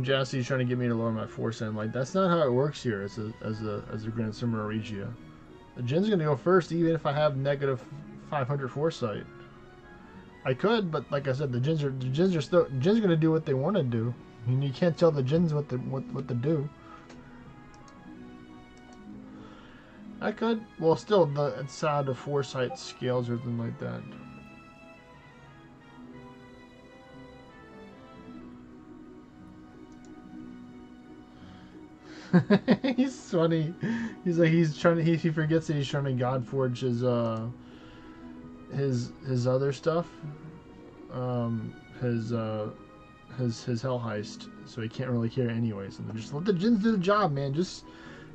Jassy's trying to get me to lower my force end. Like, that's not how it works here as a Grand Summoner Regia. The Jin's gonna go first even if I have negative 500 foresight. I could, but like I said, the Jin's gonna do what they want to do. I mean, you can't tell the Jinns what to do. I could. Well, still, it's how the foresight scales or something like that. He's funny. He's like he's trying to. He forgets that he's trying to Godforge his other stuff. His Hell Heist, so he can't really hear it anyways. And just let the Jinns do the job, man. Just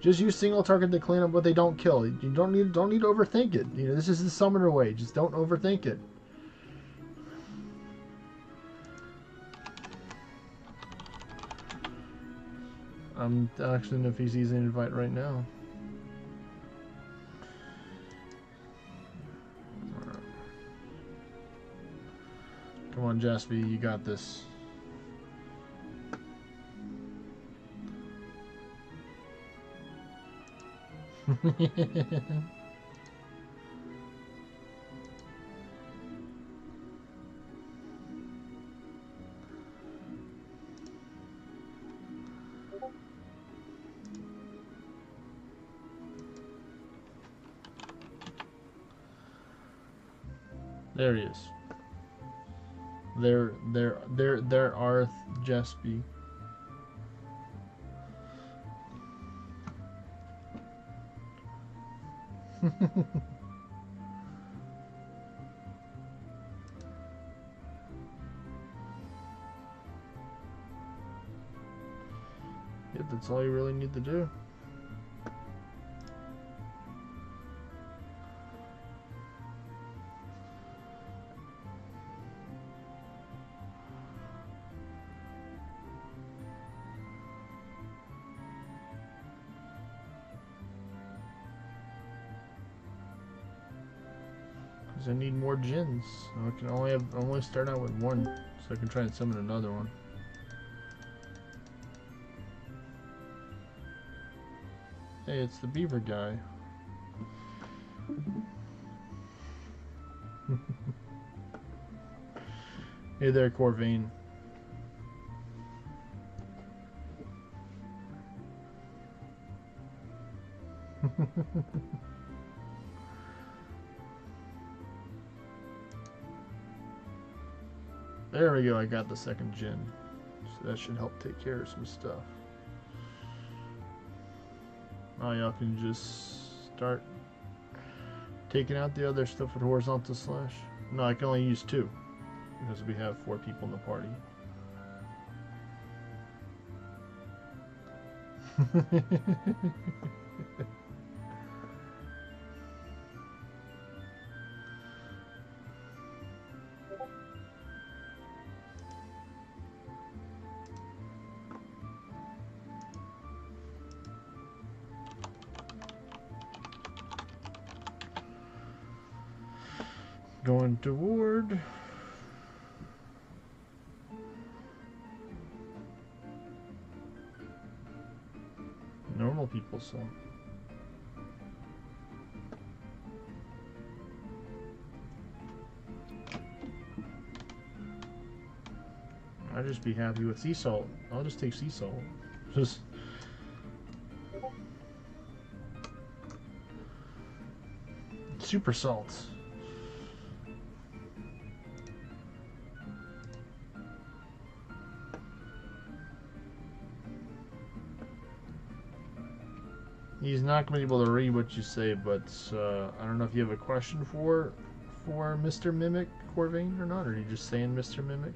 use single target to clean up what they don't kill. You don't need to overthink it. You know, this is the summoner way. Just don't overthink it. I'm asking if he's using an invite right now. Right. Come on, Jasper, you got this. There he is. There are Jasper. Yep, that's all you really need to do. I need more Jinns. I can only start out with one, so I can try and summon another one. Hey, it's the beaver guy. Hey there, Corvain. There we go, I got the second Jinn. So that should help take care of some stuff. Now y'all can just start taking out the other stuff with horizontal slash. No, I can only use 2 because we have 4 people in the party. Going toward normal people, so I'd just be happy with sea salt. I'll just take sea salt. Just super salts. He's not going to be able to read what you say, but I don't know if you have a question for Mr. Mimic Corvain or not, or are you just saying Mr. Mimic?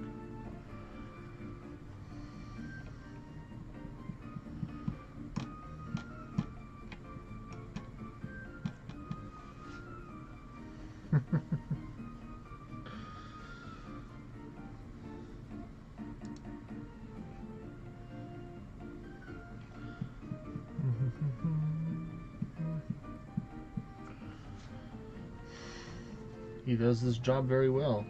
He does this job very well.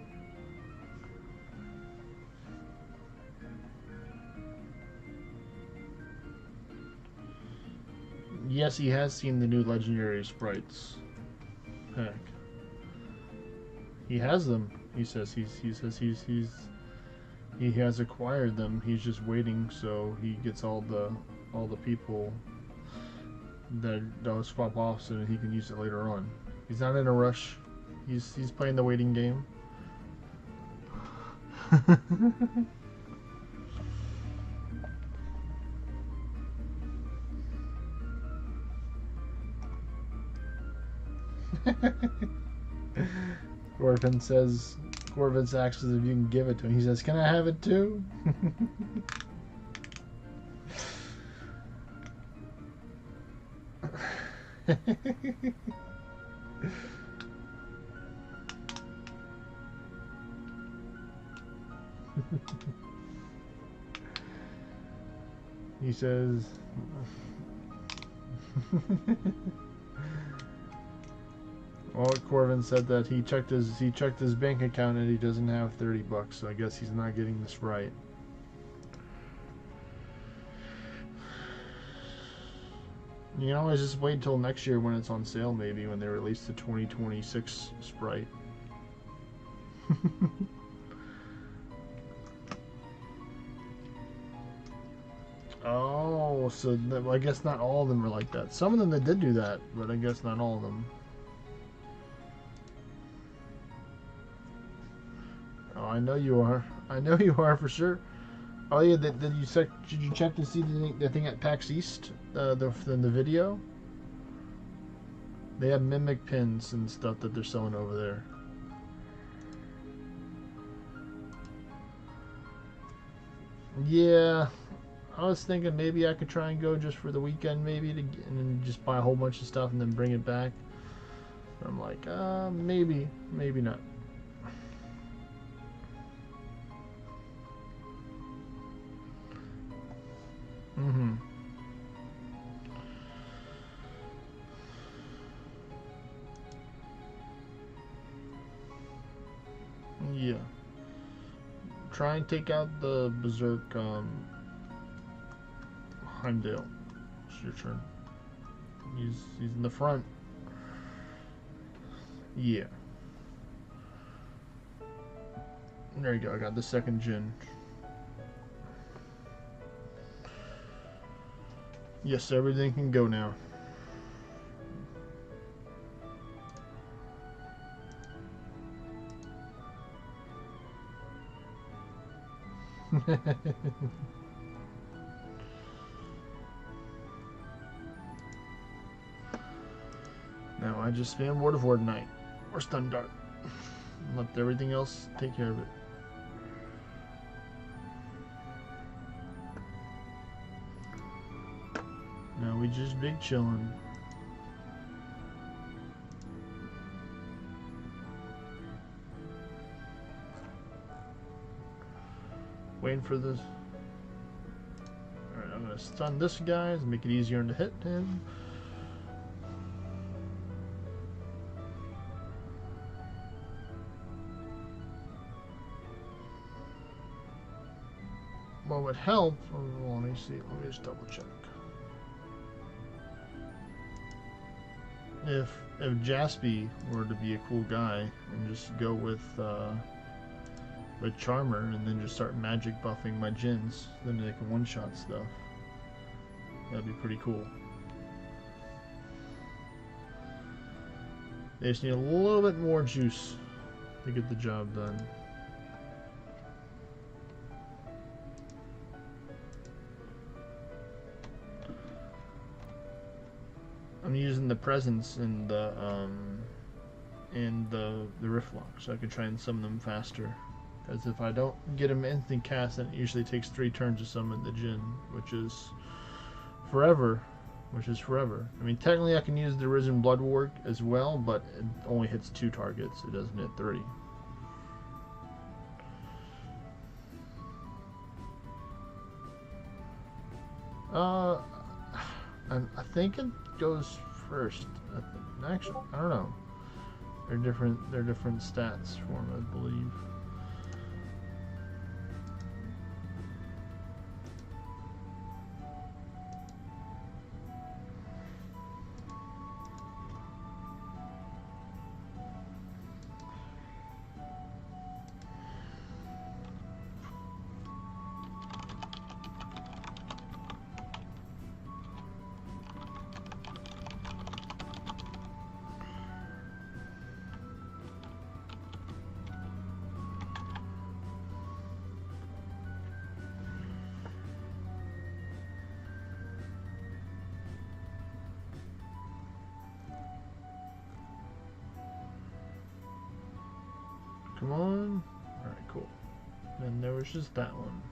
Yes, he has seen the new legendary sprites. Heck, he has them. He says he has acquired them. He's just waiting so he gets all the people that those swap off so that he can use it later on. He's not in a rush. He's playing the waiting game. Corvin asks if you can give it to him. He says, "Can I have it too?" He says well, Corvin said that he checked his bank account and he doesn't have 30 bucks, so I guess he's not getting this right. You can always just wait until next year when it's on sale, maybe when they release the 2026 Sprite. Oh, so I guess not all of them are like that. Some of them that did do that, but I guess not all of them. Oh, I know you are. I know you are for sure. Oh yeah, did you check to see the thing at PAX East? In the video? They have mimic pins and stuff that they're selling over there. Yeah, I was thinking maybe I could try and go just for the weekend, maybe, and then just buy a whole bunch of stuff and then bring it back. I'm like, maybe not. Mm-hmm. Yeah. Try and take out the Berserk Heimdall. It's your turn. He's in the front. Yeah. There you go. I got the second gen. Yes, everything can go now. Now I just spam Word of Word Knight or Stun Dart. Let everything else take care of it. Now we just big chillin'. Waiting for this. Alright, I'm gonna stun this guy to make it easier to hit him. what would help, well, let me see, let me just double check. If Jaspy were to be a cool guy and just go with Charmer and then just start magic buffing my Jins, then they can one-shot stuff. That'd be pretty cool. They just need a little bit more juice to get the job done. I'm using the presence in the Riftlock, so I can try and summon them faster. Because if I don't get them instant cast, then it usually takes 3 turns to summon the Jin, which is forever. I mean, technically I can use the Risen Bloodwork as well, but it only hits 2 targets. It doesn't hit 3. I think it goes first. Actually, I don't know. They're different stats for them, I believe. Come on. Alright, cool. And there was just that one.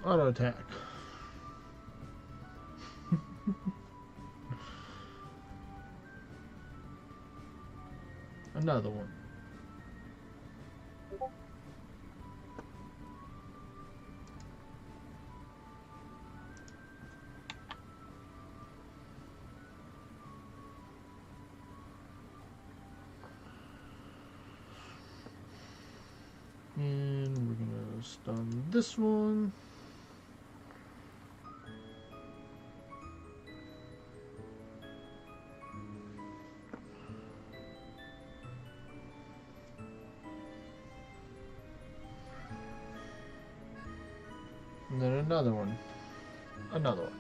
Auto attack. Another one. And we're gonna stun this one. And then another one. Another one.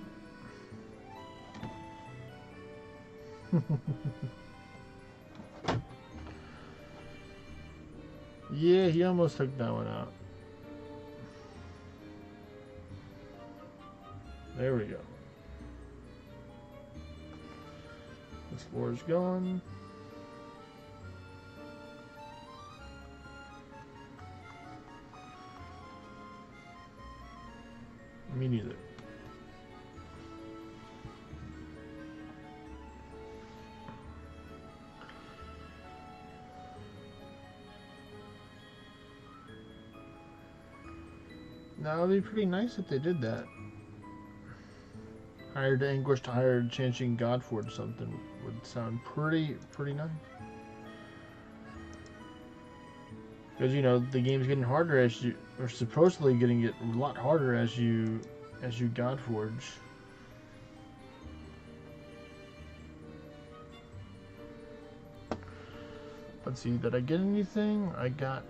Yeah, he almost took that one out. There we go. This floor is gone. Me neither. That would be pretty nice if they did that. Hired Anguish to hired Chanting Godford or something would sound pretty nice. Because, you know, the game's getting harder as you, or supposedly getting it a lot harder as you Godforge. Let's see, did I get anything? I got,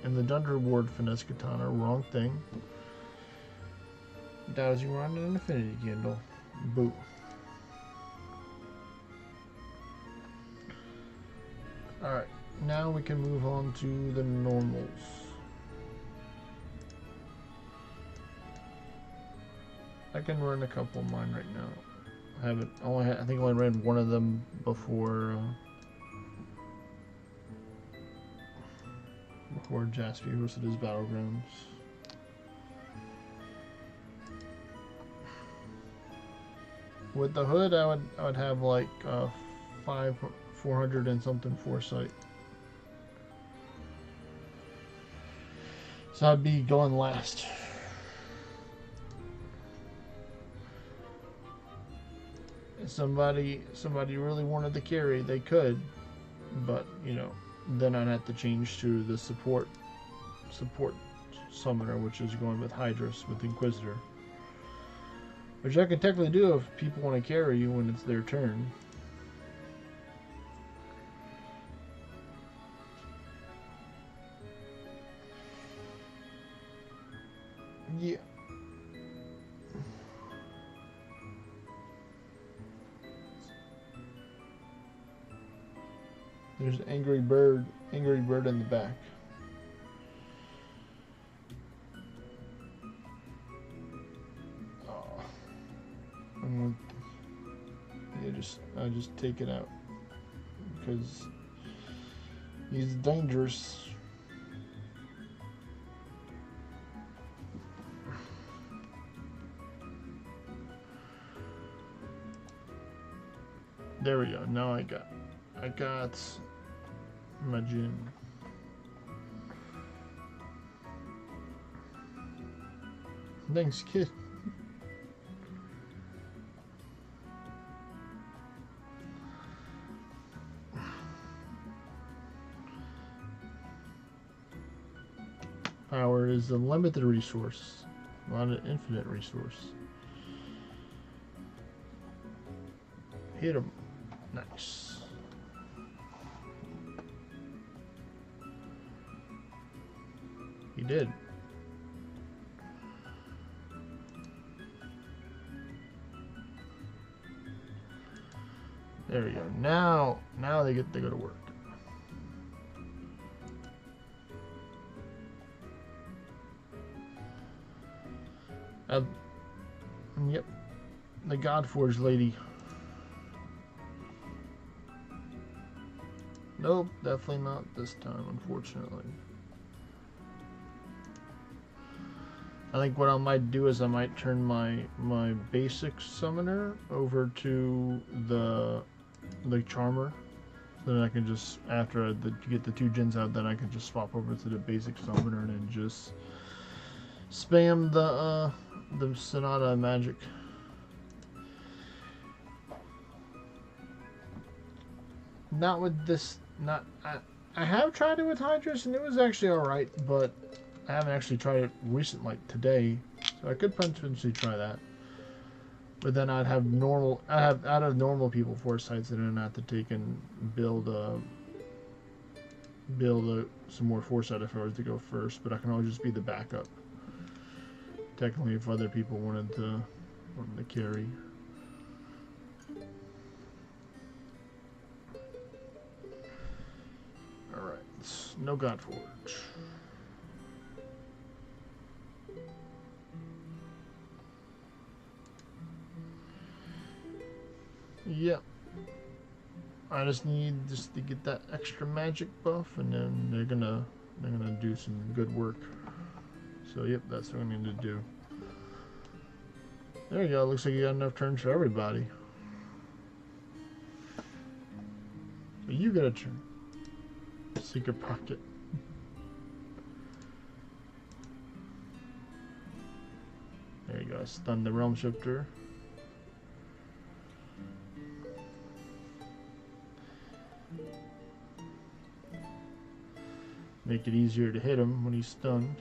in the Dunder Ward Finesse Katana, wrong thing. Dowsing Rod and an Affinity Candle. Boo. Alright, now we can move on to the normals. I can run a couple of mine right now. I think I only ran one of them before for Jasper hosted his battlegrounds. With the hood, I would have like 400 and something foresight. So I'd be going last. If somebody really wanted to carry, they could, but you know, then I'd have to change to the support summoner, which is going with Hydrus with Inquisitor. Which I can technically do if people want to carry you when it's their turn. Yeah. There's an angry bird in the back. I just take it out because he's dangerous. There we go. Now I got my gym. Thanks, kid. Power is a limited resource, not an infinite resource. Hit him. Nice. He did. There we go. Now they go to work. Yep, the Godforged lady. Nope, definitely not this time, unfortunately. I think what I might do is I might turn my basic summoner over to the charmer, so then I can just, after I get the 2 gens out, then I can just swap over to the basic summoner and then just spam the Sonata magic. Not with this. I have tried it with Hydrus and it was actually alright, but I haven't actually tried it recent, like today. So I could potentially try that. But then I'd have normal people foresights, and then I'd have to take and build some more foresight if I was to go first. But I can always just be the backup. Technically, if other people wanted to carry. Alright, no Godforge. Yep. I just need to get that extra magic buff, and then they're gonna do some good work. So yep, that's what I need to do. There you go. Looks like you got enough turns for everybody. So you get a turn. Secret pocket. There you go. Stun the Realm Shifter. Make it easier to hit him when he's stunned.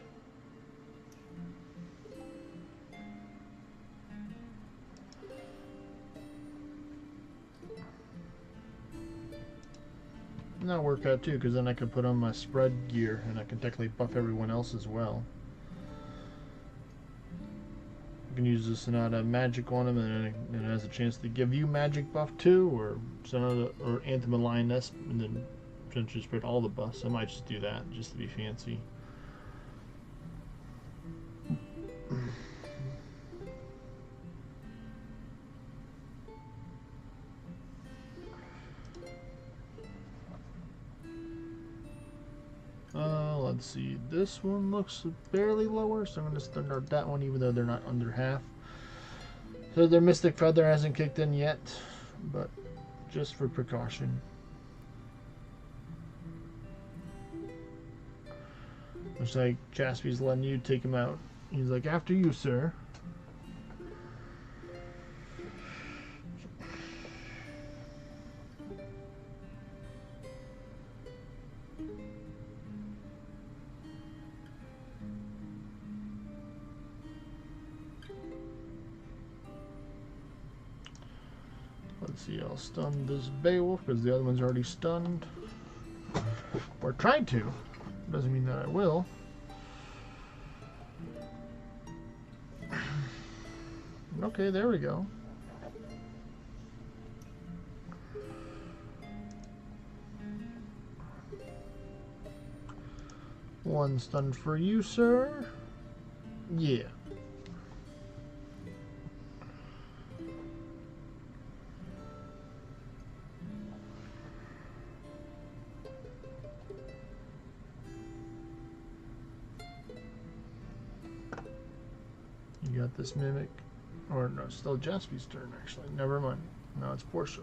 And that'll work out too, because then I can put on my spread gear and I can technically buff everyone else as well. I can use the Sonata magic on him, and then it has a chance to give you magic buff too, or Sonata or Anthem and Lioness, and then potentially spread all the buffs. I might just do that just to be fancy. Let's see, this one looks barely lower, so I'm going to start that one even though they're not under half. So their Mystic Feather hasn't kicked in yet, but just for precaution. Looks like Jaspy's letting you take him out. He's like, after you, sir. Let's see, I'll stun this Beowulf because the other one's already stunned. Or tried to. Doesn't mean that I will. Okay, there we go. One stun for you, sir. Yeah. You got this Mimic. Or no, still Jaspy's turn actually. Never mind. Now it's Portia.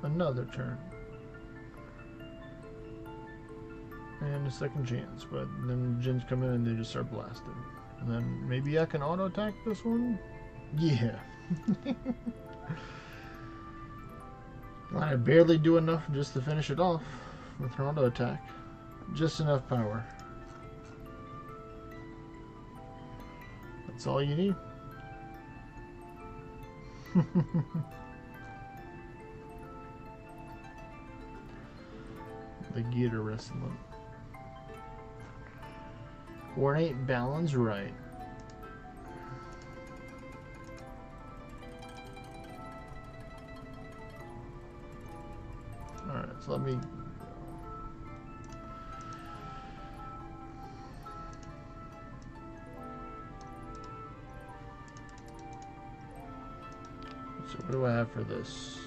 Another turn. And a second chance, but then Jins come in and they just start blasting. And then maybe I can auto attack this one? Yeah. I barely do enough just to finish it off with her auto attack. Just enough power. That's all you need. The Gator Wrestling. Coordinate, balance, right. Alright, so let me... So what do I have for this?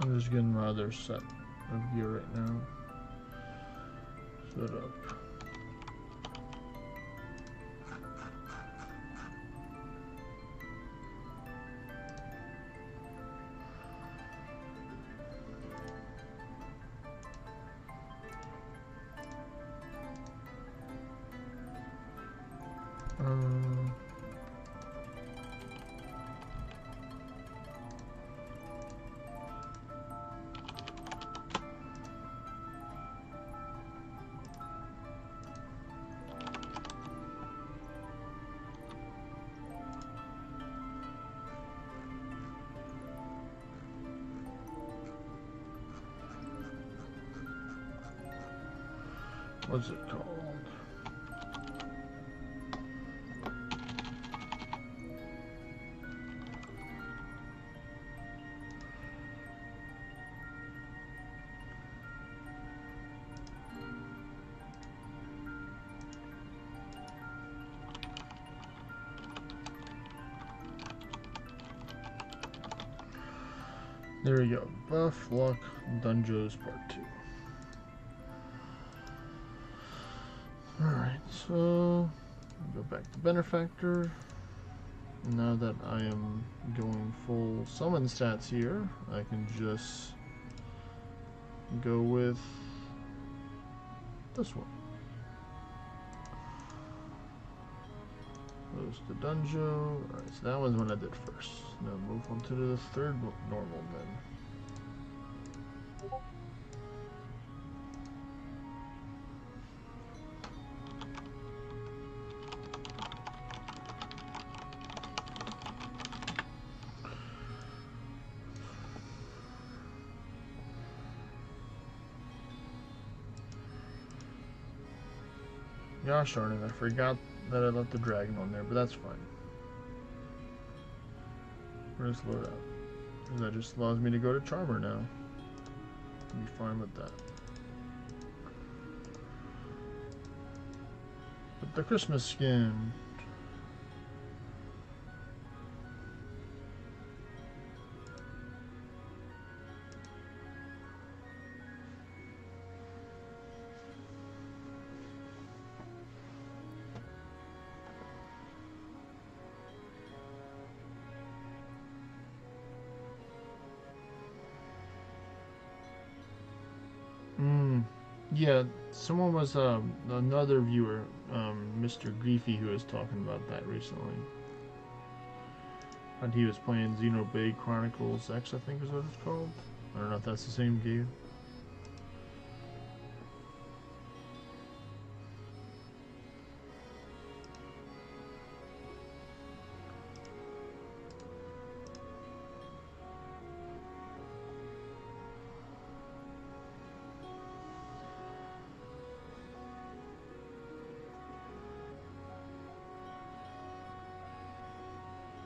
I'm just getting my other set of gear right now. Set up. What's it called? There we go. Buff, Luck, Dungeons Part 2. Alright, so go back to Benefactor. Now that I am going full summon stats here, I can just go with this one. Goes to Dunjo. Alright, so that one's what I did first. Now move on to the third normal then. Gosh darn it, I forgot that I left the dragon on there, but that's fine. We'll just load up. And that just allows me to go to Charmer now. I'll be fine with that. But the Christmas skin. Yeah, someone was another viewer, Mr. Griefy, who was talking about that recently. And he was playing Xenoblade Chronicles X, I think is what it's called. I don't know if that's the same game.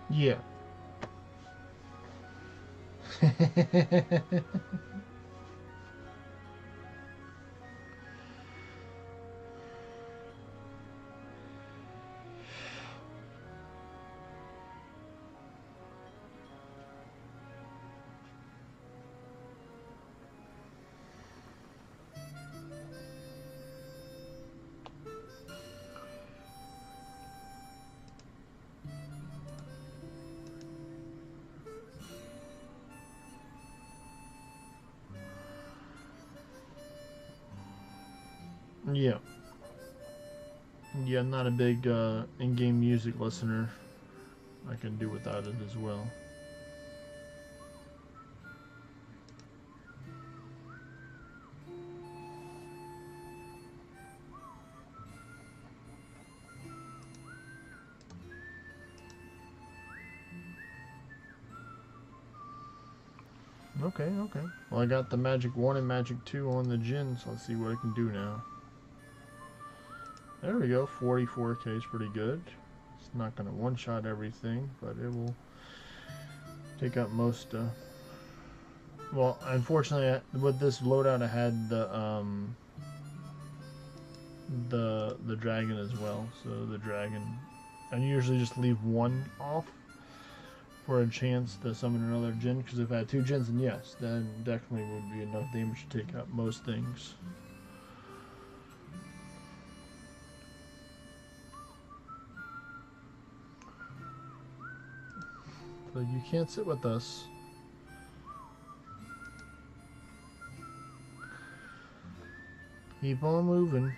Yeah. Yeah. Yeah, I'm not a big in-game music listener. I can do without it as well. Okay, okay. Well, I got the Magic 1 and Magic 2 on the Jinn, so let's see what I can do now. There we go, 44k is pretty good. It's not going to one-shot everything, but it will take up most... well, unfortunately, with this loadout, I had the dragon as well, so the dragon... I usually just leave one off for a chance to summon another Jinn, because if I had 2 Jinns, then yes, then definitely would be enough damage to take out most things. So you can't sit with us. Keep on moving.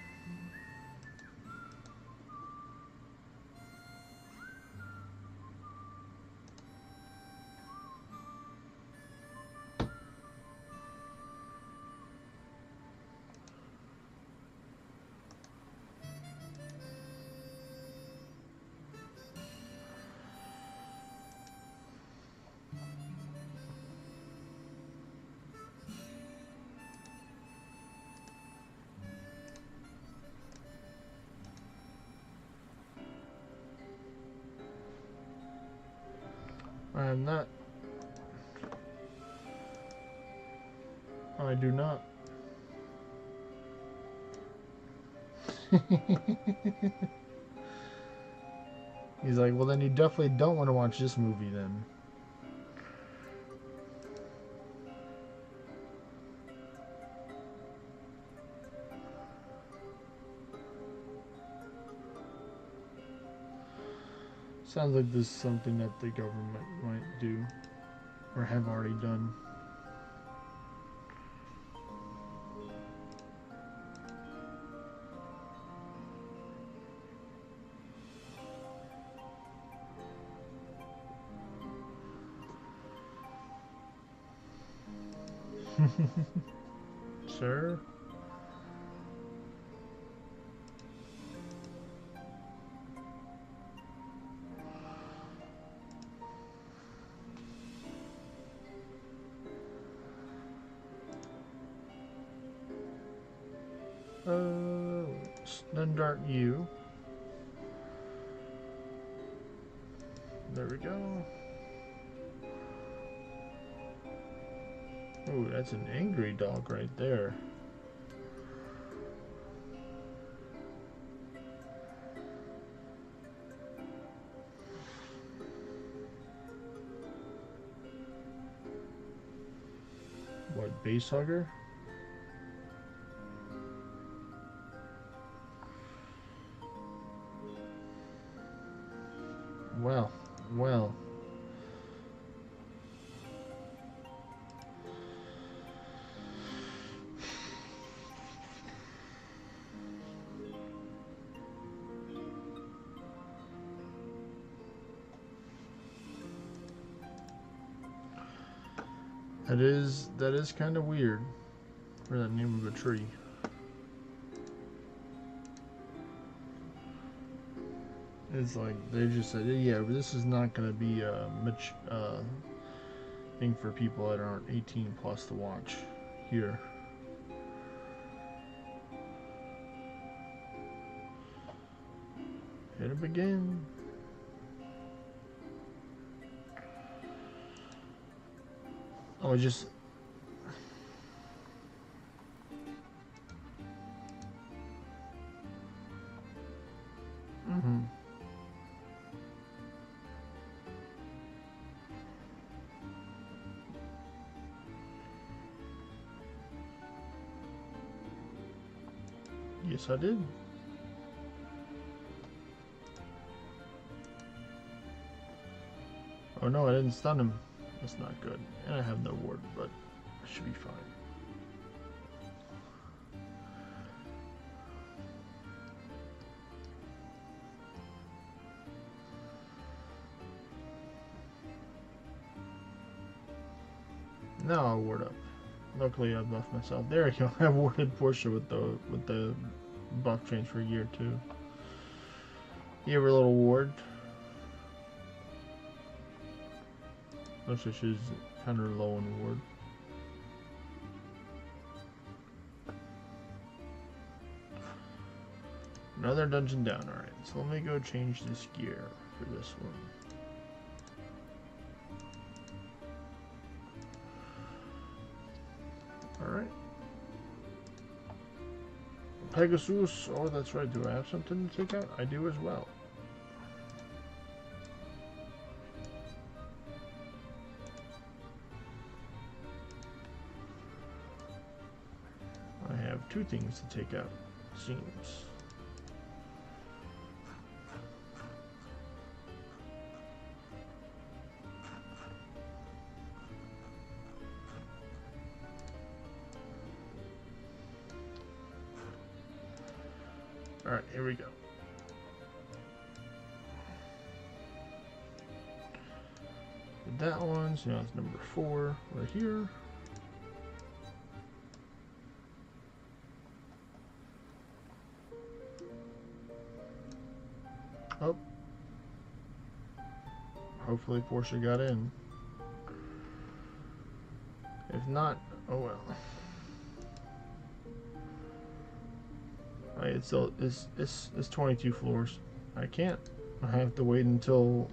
I am not. I do not. He's like, well, then you definitely don't want to watch this movie then. Sounds like this is something that the government might do, or have already done. Sir? Then dart you. There we go. Ooh, that's an angry dog right there. What, base hugger? Well, well. That is kind of weird for that name of a tree. It's like they just said, yeah, this is not going to be a much thing for people that aren't 18 plus to watch here. Hit him again. Oh, I just... Mm-hmm. Yes, I did. Oh no, I didn't stun him. That's not good. And I have no ward, but I should be fine. Now I'll ward up. Luckily I buffed myself. There I go. I warded Portia with the buff transfer gear too. Give her a little ward. Looks like she's kind of low in ward. Another dungeon down. Alright, so let me go change this gear for this one. Alright. Pegasus. Oh, that's right. Do I have something to take out? I do as well. I have two things to take out, seems. Alright, here we go. With that one, so now it's number 4 right here. Oh. Hopefully Portia got in. If not, oh well. It's still it's 22 floors. I can't. I have to wait until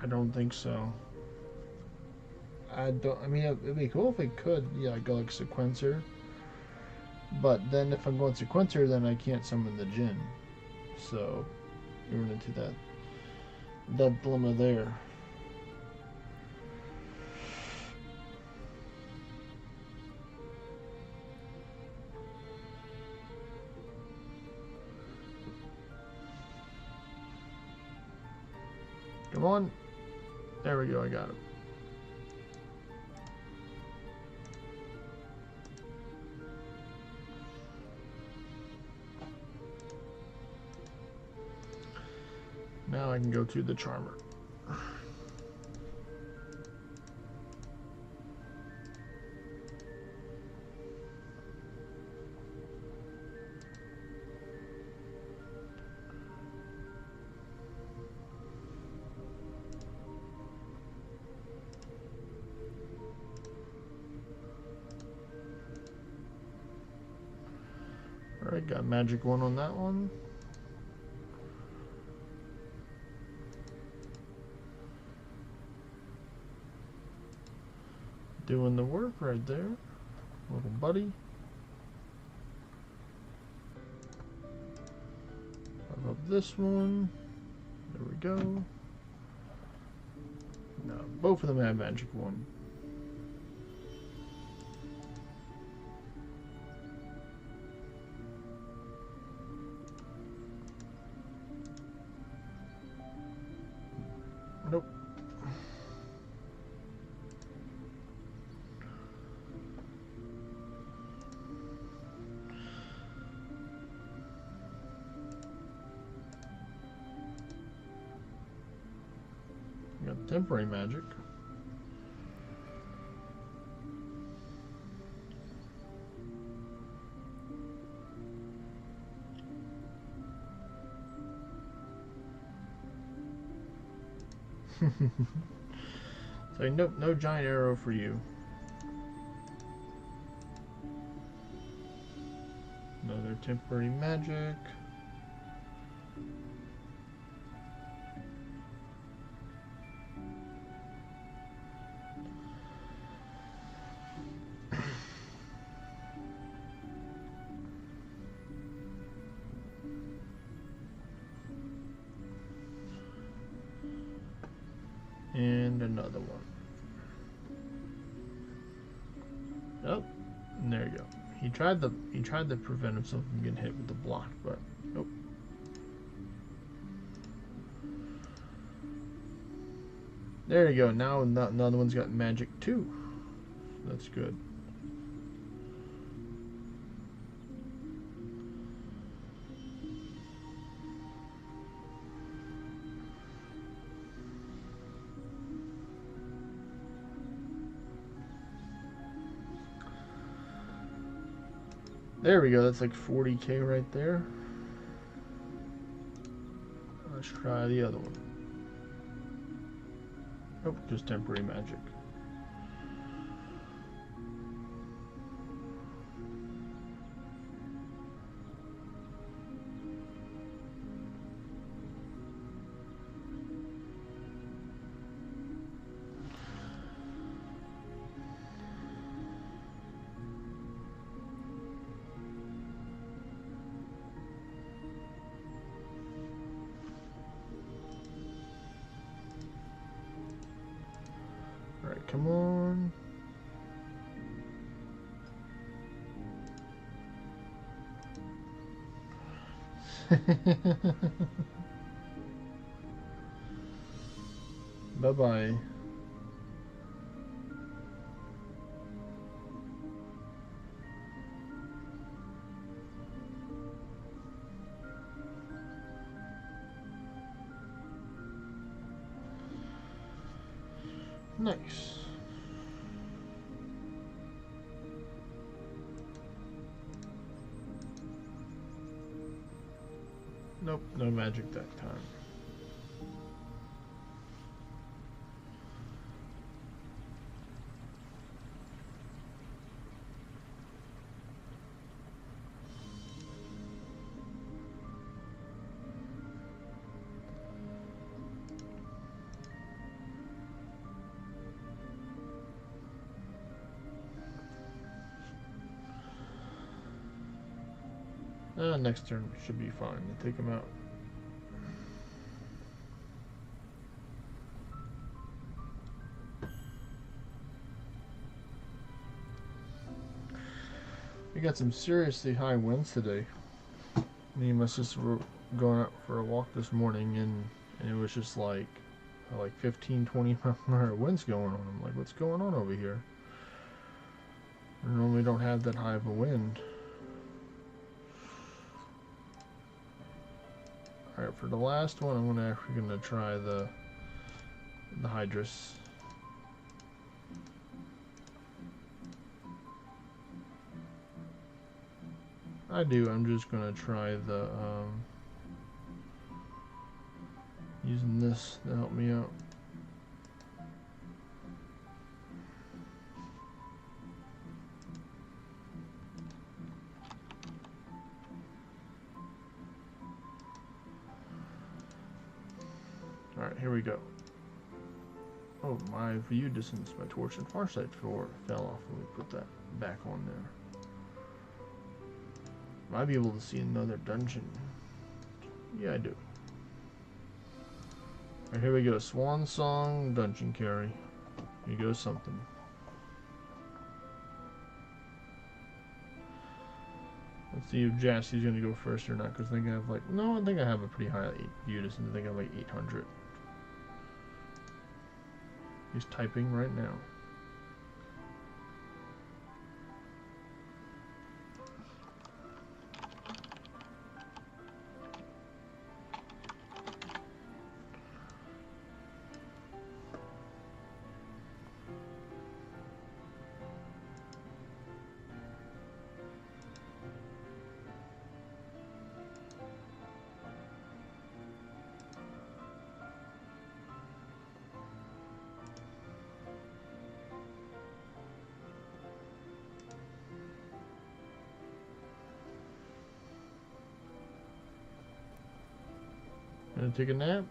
I don't think so. I mean, it'd be cool if it could. Yeah, go like sequencer. But then if I'm going sequencer, then I can't summon the Jinn. So you run into that dilemma there. Come on. There we go, I got him. Now I can go to the Charmer. Alright, got magic 1 on that one. Doing the work right there, little buddy. I've up this one. There we go. Now both of them have magic 1. Nope. Got temporary magic. So nope, no giant arrow for you. Another temporary magic. And another one. Oh, and there you go. He tried to prevent himself from getting hit with the block, but nope. There you go. Now another one's got magic too. That's good. There we go, that's like 40k right there. Let's try the other one. Nope, just temporary magic. Alright, come on. Bye-bye. Nice. Nope, no magic that time. Next turn should be fine to take him out. We got some seriously high winds today. Me and my sister were going out for a walk this morning, and it was just like 15, 20 mile an hour winds going on. I'm like, what's going on over here? We normally don't have that high of a wind. Alright, for the last one, I'm actually gonna try the Hydrus. I'm just gonna try the using this to help me out. Alright, here we go. Oh, my view distance, my torch and farsight fell off. Let me put that back on there. Might be able to see another dungeon. Yeah, I do. Alright, here we go. Swan Song, Dungeon Carry. Here goes something. Let's see if Jassie's gonna go first or not, because I think I have like... No, I think I have a pretty high view distance. I think I have like 800. He's typing right now. Gonna take a nap?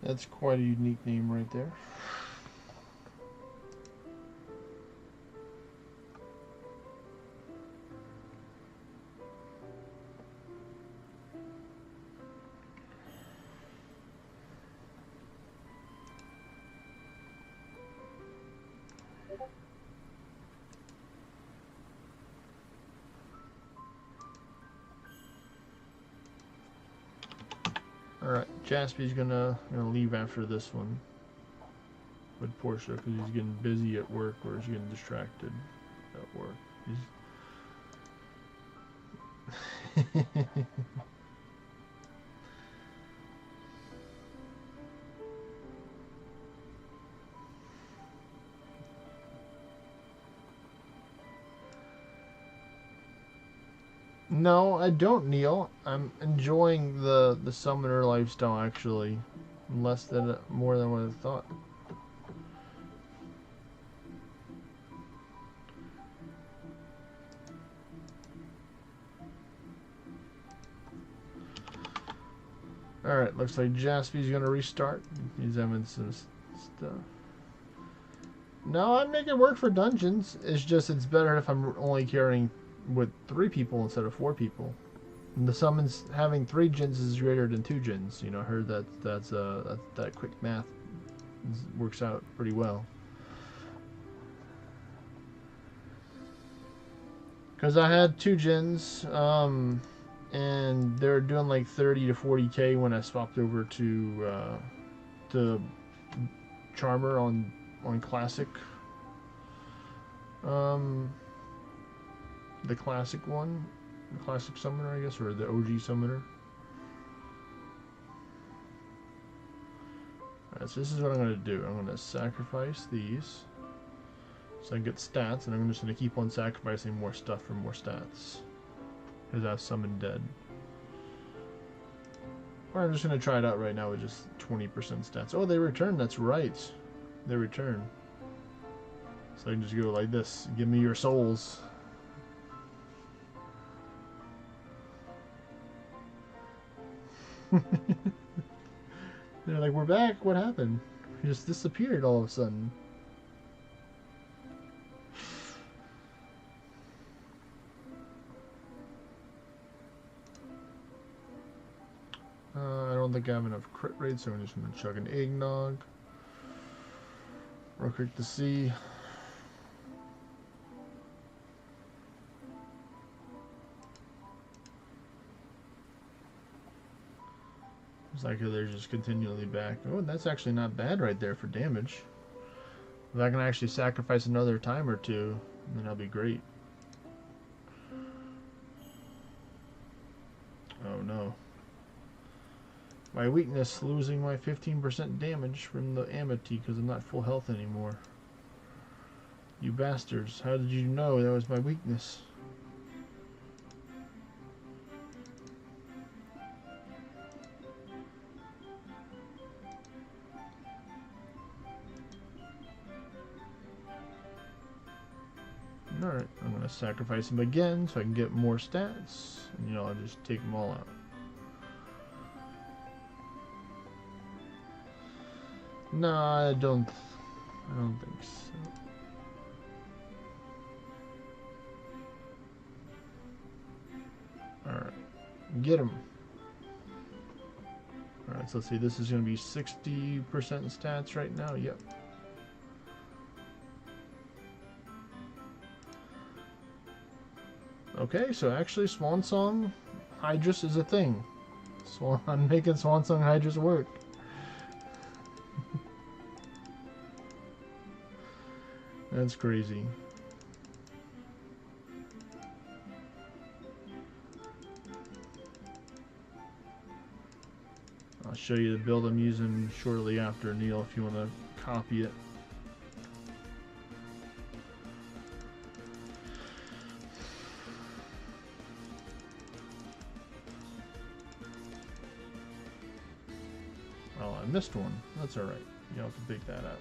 That's quite a unique name right there. Alright, Jaspie's gonna leave after this one with Portia because he's getting busy at work, or he's getting distracted at work. No, I don't, Neil. I'm enjoying the summoner lifestyle, actually. More than what I thought. Alright, looks like Jaspie's gonna restart. He's having some stuff. No, I make it work for dungeons. It's just it's better if I'm only carrying with 3 people instead of 4 people. And the summons having 3 gens is greater than 2 gens. You know, I heard that quick math works out pretty well. Because I had 2 gens, and they're doing like 30 to 40k when I swapped over to Charmer on Classic. The classic one, the classic summoner, I guess, or the OG summoner. Alright, so this is what I'm going to do. I'm going to sacrifice these so I can get stats, and I'm just going to keep on sacrificing more stuff for more stats because I've summoned dead. Or I'm just going to try it out right now with just 20% stats. Oh, they return, that's right. They return. So I can just go like this. Give me your souls. They're like, we're back. What happened? We just disappeared all of a sudden. I don't think I have enough crit rate, so I'm just going to chug an eggnog. Real quick to see. It's like they're just continually back. Oh, that's actually not bad right there for damage. If I can actually sacrifice another time or two, then that'll be great. Oh no. My weakness, losing my 15% damage from the Amity because I'm not full health anymore. You bastards, how did you know that was my weakness? Alright, I'm going to sacrifice him again so I can get more stats. And, you know, I'll just take them all out. No, I don't think so. Alright, get him. Alright, so let's see, this is going to be 60% stats right now. Yep. Okay, so actually Swan Song Hydrus is a thing. I'm making Swan Song Hydrus work. That's crazy. I'll show you the build I'm using shortly after, Neil, if you want to copy it. Oh, I missed one. That's alright. You'll have to pick that up.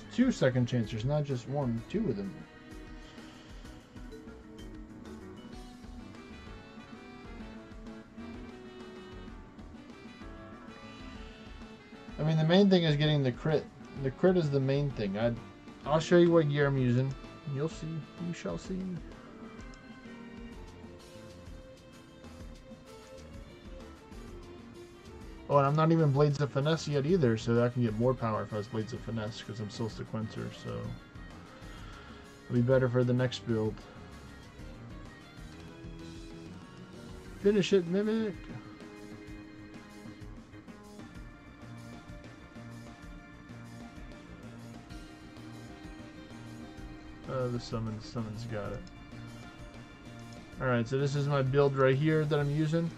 It's 2 second chancers, not just one, 2 of them. I mean, the main thing is getting the crit. The crit is the main thing. I'll show you what gear I'm using. You'll see. You shall see. Oh, and I'm not even Blades of Finesse yet either, so I can get more power if I was Blades of Finesse, because I'm still Sequencer, so it'll be better for the next build. Finish it, Mimic! The summon's got it. Alright, so this is my build right here that I'm using.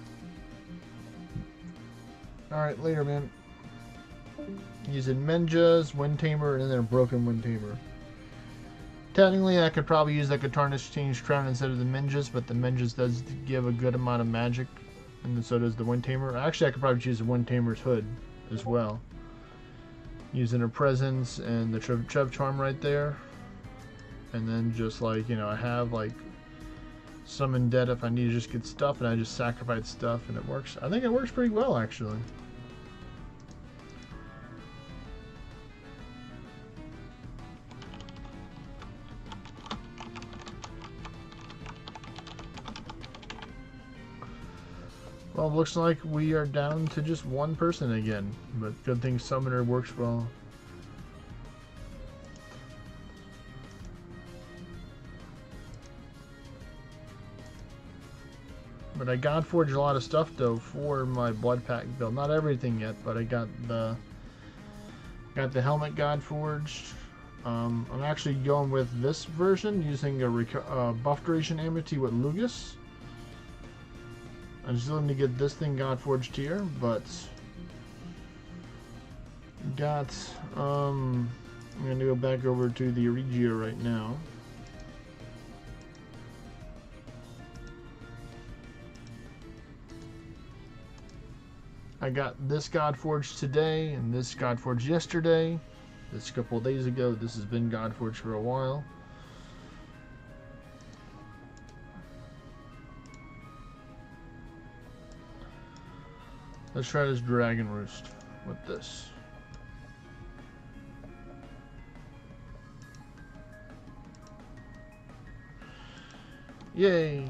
Alright, later, man. Using Menjas, Wind Tamer, and then a Broken Wind Tamer. Technically, I could probably use like a Tarnished Change Crown instead of the Menjas, but the Menjas does give a good amount of magic, and so does the Wind Tamer. Actually, I could probably choose the Wind Tamer's Hood as well. Using a Presence and the Trev Charm right there. And then just like, you know, I have like Summon Dead if I need to just get stuff, and I just sacrifice stuff, and it works. I think it works pretty well, actually. Well, it looks like we are down to just one person again, but good thing Summoner works well. But I Godforged a lot of stuff though for my Blood Pack build. Not everything yet, but I got the helmet Godforged. I'm actually going with this version using a buff duration amity with Lugus. I'm still going to get this thing Godforged here, but I'm going to go back over to the Regia right now. I got this Godforged today and this Godforged yesterday. This a couple of days ago. This has been Godforged for a while. Let's try this Dragon Roost with this. Yay!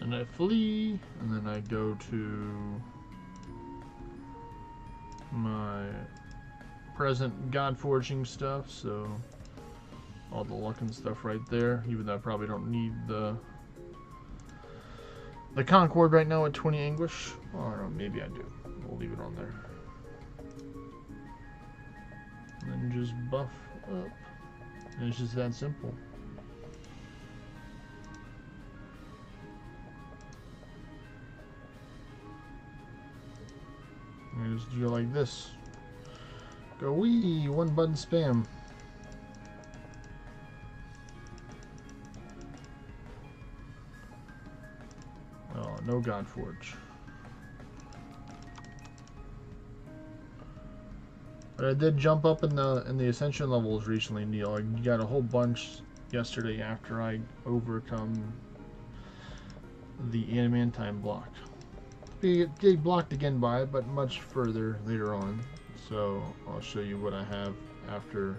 And I flee, and then I go to my present Godforging stuff, so all the luck and stuff right there, even though I probably don't need the Concord right now at 20 Anguish. Oh, I don't know, maybe I do. We'll leave it on there. And then just buff up. And it's just that simple. I just do it like this. Go wee, one button spam. Oh, no Godforge. But I did jump up in the ascension levels recently, Neil. I got a whole bunch yesterday after I overcome the adamantine block. Get blocked again by it, but much further later on. So I'll show you what I have after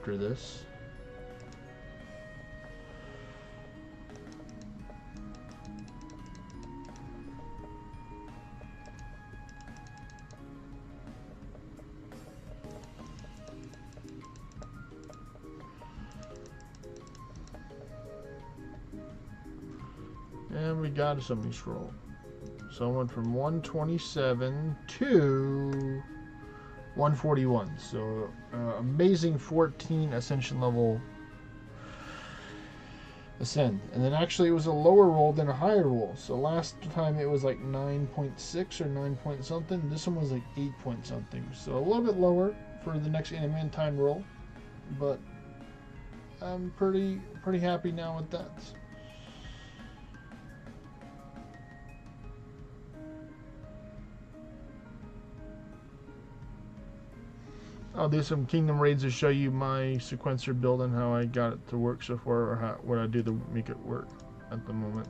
this. And we got a summoning scroll. So I went from 127 to 141. So amazing 14 ascension level ascend. And then actually it was a lower roll than a higher roll. So last time it was like 9.6 or 9 point something. This one was like 8 point something. So a little bit lower for the next adamantine roll. But I'm pretty happy now with that. I'll do some kingdom raids to show you my sequencer build and how I got it to work so far, or what I do to make it work at the moment.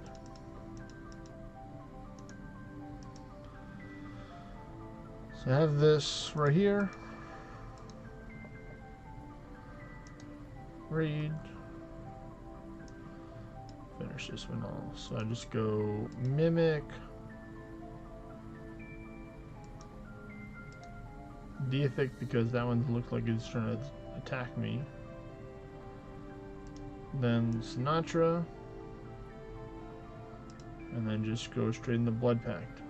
So I have this right here. Raid. Finish this one all. So I just go mimic. Deithic, because that one looks like it's trying to attack me. Then Sinatra. And then just go straight in the Blood Pact.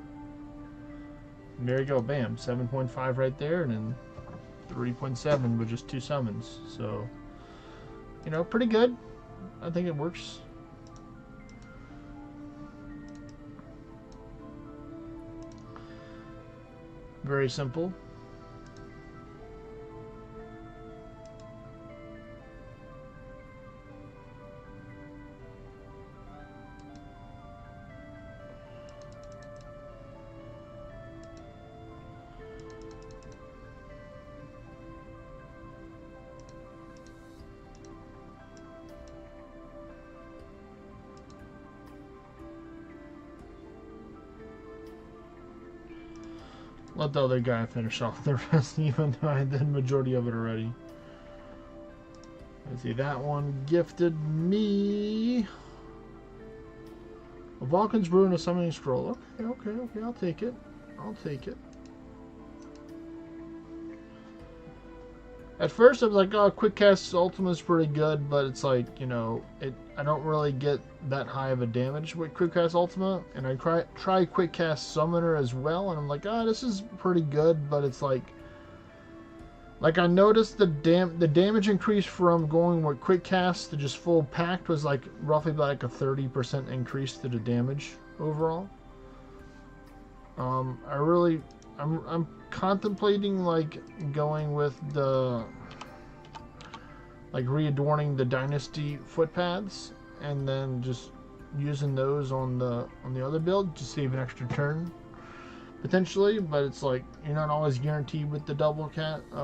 And there you go, bam. 7.5 right there, and then 3.7 with just 2 summons. So, you know, pretty good. I think it works. Very simple. Let the other guy finish off the rest, even though I did the majority of it already. Let's see, that one gifted me a Vulcan's Brew and a Summoning Scroll. Okay, I'll take it. I'll take it. At first I was like, oh, Quick Cast Ultimate's pretty good, but it's like, you know, I don't really get that high of a damage with Quick Cast Ultima, and I try Quick Cast Summoner as well, and I'm like, oh, this is pretty good, but it's like I noticed the damage increase from going with Quick Cast to just full pact was like roughly like a 30% increase to the damage overall. I'm contemplating like going with the readorning the Dynasty footpads and then just using those on the other build to save an extra turn potentially, but it's like you're not always guaranteed with the double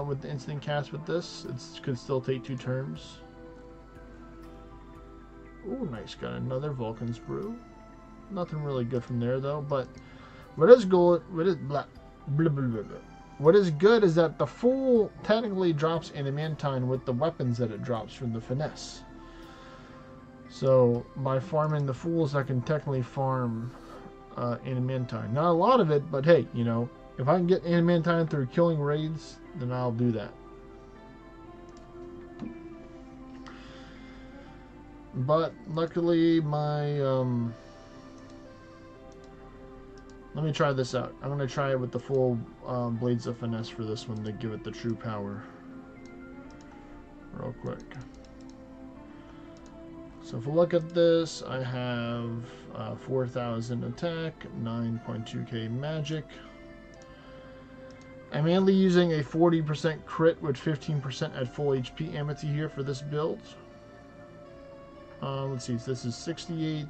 with the instant cast with this. It could still take 2 turns. Oh, nice, got another Vulcan's Brew. Nothing really good from there though, but what is good is that the Fool technically drops adamantine with the weapons that it drops from the finesse. So by farming the Fools, I can technically farm adamantine. Not a lot of it, but hey, you know, if I can get adamantine through killing raids, then I'll do that. But luckily my let me try this out. I'm going to try it with the full Blades of Finesse for this one to give it the true power. Real quick. So if we look at this, I have 4,000 attack, 9.2k magic, I'm mainly using a 40% crit with 15% at full HP amity here for this build. Let's see, so this is 68,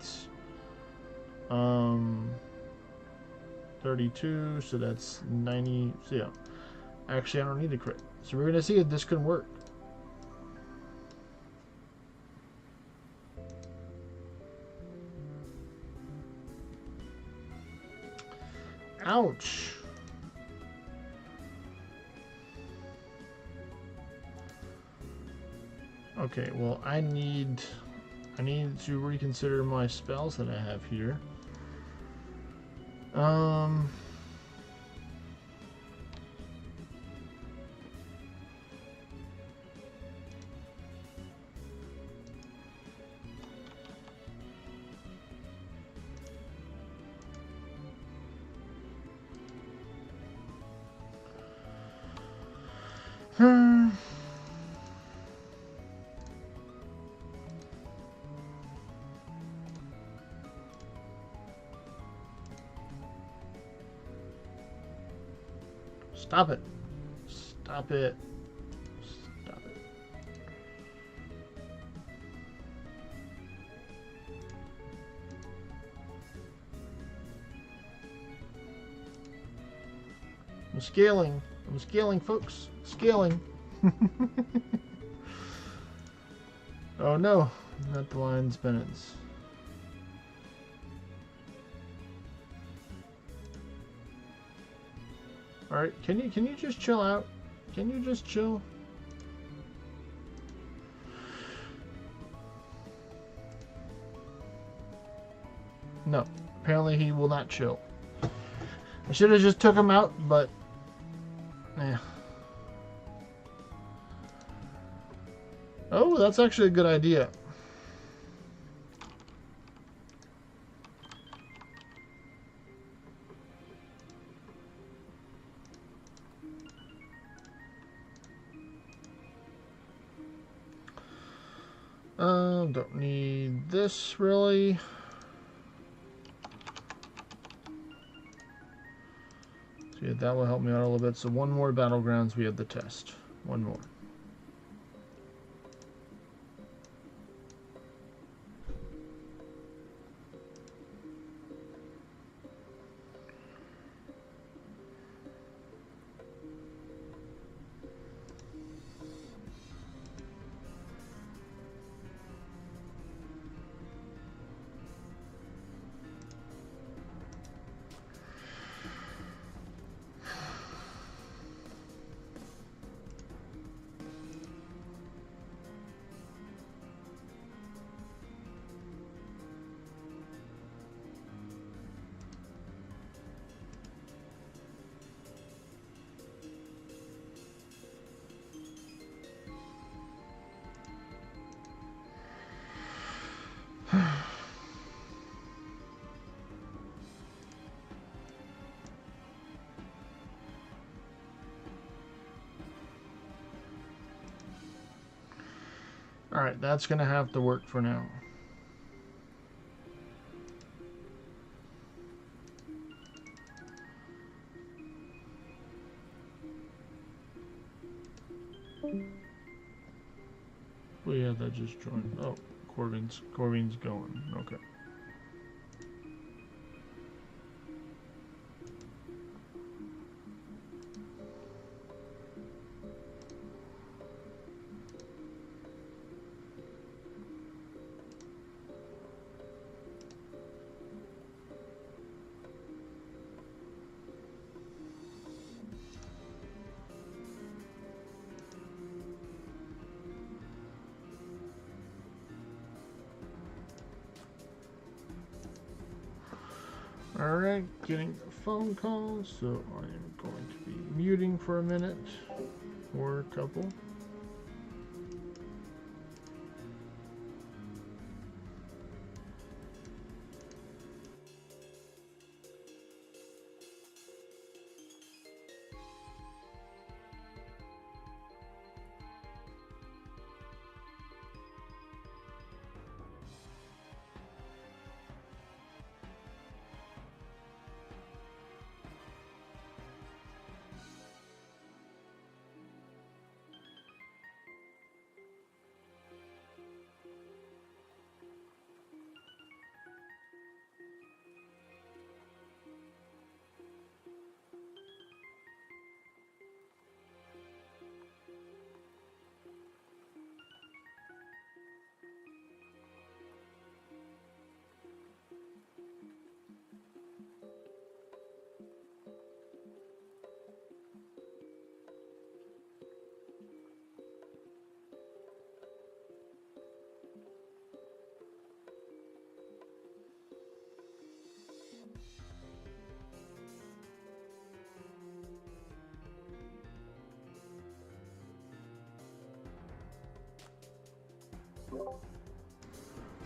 32, so that's 90, so yeah. Actually, I don't need a crit. So we're going to see if this can work. Ouch. Okay, well, I need to reconsider my spells that I have here. Stop it. Stop it. Stop it. I'm scaling. I'm scaling, folks. Scaling. Oh no, not the lion's penance. Alright, can you just chill out? Can you just chill? No, apparently he will not chill. I should have just took him out, but yeah. Oh, that's actually a good idea. Don't need this really. So yeah, that will help me out a little bit. So one more battlegrounds, we have the test. One more. Alright, that's going to have to work for now. Oh yeah, that just joined. Oh, Corvin's going. Okay. Alright, getting a phone call, so I am going to be muting for a minute, or a couple.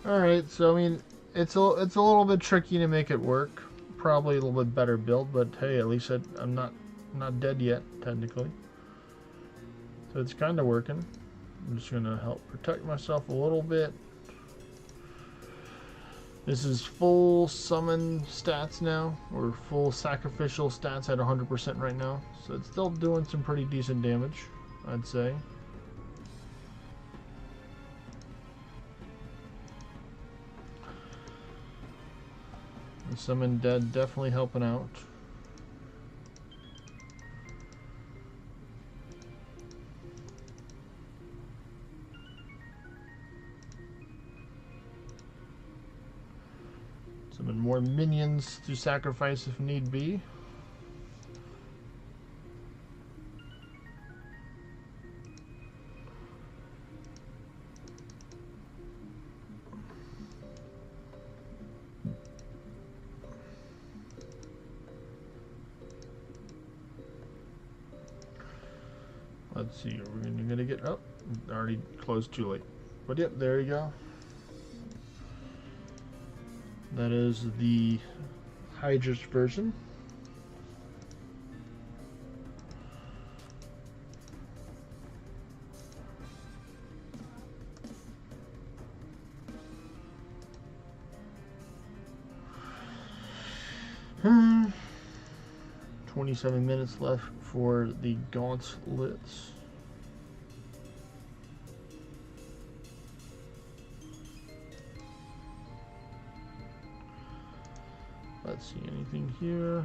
Alright, so I mean, it's a little bit tricky to make it work. Probably a little bit better build, but hey, at least I'm not dead yet, technically. So it's kind of working. I'm just gonna help protect myself a little bit. This is full summon stats now, or full sacrificial stats at 100% right now. So it's still doing some pretty decent damage, I'd say. The summon dead definitely helping out. Summon more minions to sacrifice if need be. Let's see, we're gonna get, oh, already closed too late. But yep, there you go. That is the Hydra's version. Hmm. 27 minutes left for the gauntlets. Let's see, anything here?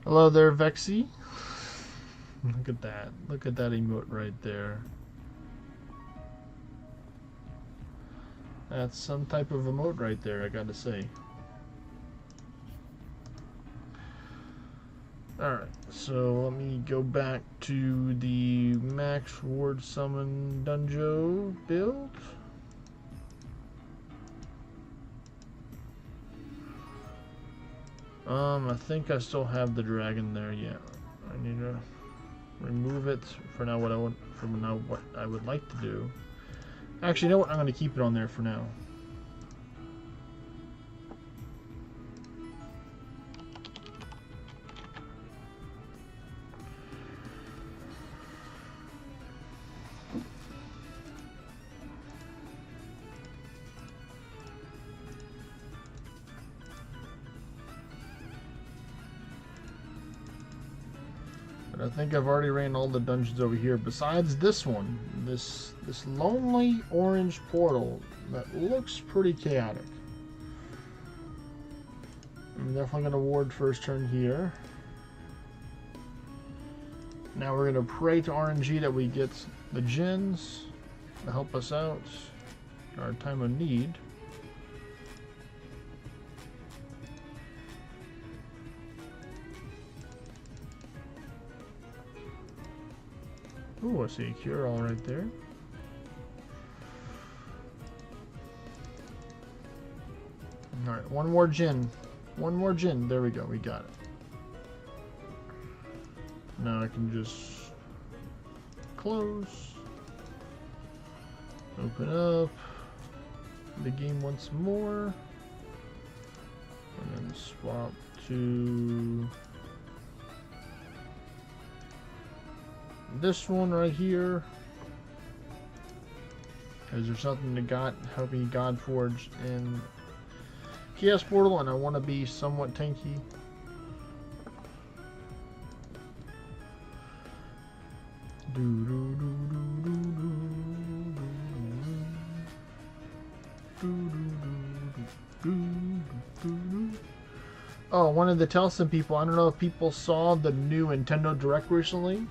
Hello there, Vexy. Look at that. Look at that emote right there. That's some type of emote right there, I gotta say. Alright, so let me go back to the max ward summon dungeon build. I think I still have the dragon there. Yeah, I need to remove it for now. What I would like to do. Actually, you know what? I'm going to keep it on there for now. I think I've already ran all the dungeons over here besides this one, this lonely orange portal that looks pretty chaotic. I'm definitely going to ward first turn here. Now we're going to pray to RNG that we get the gens to help us out in our time of need. Ooh, I see a cure all right there. Alright, one more gin. One more gin. There we go, we got it. Now I can just close. Open up the game once more. And then swap to this one right here. Is there something to God, helping God Forge in Chaos Portal, and I want to be somewhat tanky. Oh, I wanted to tell some people, I don't know if people saw the new Nintendo Direct recently.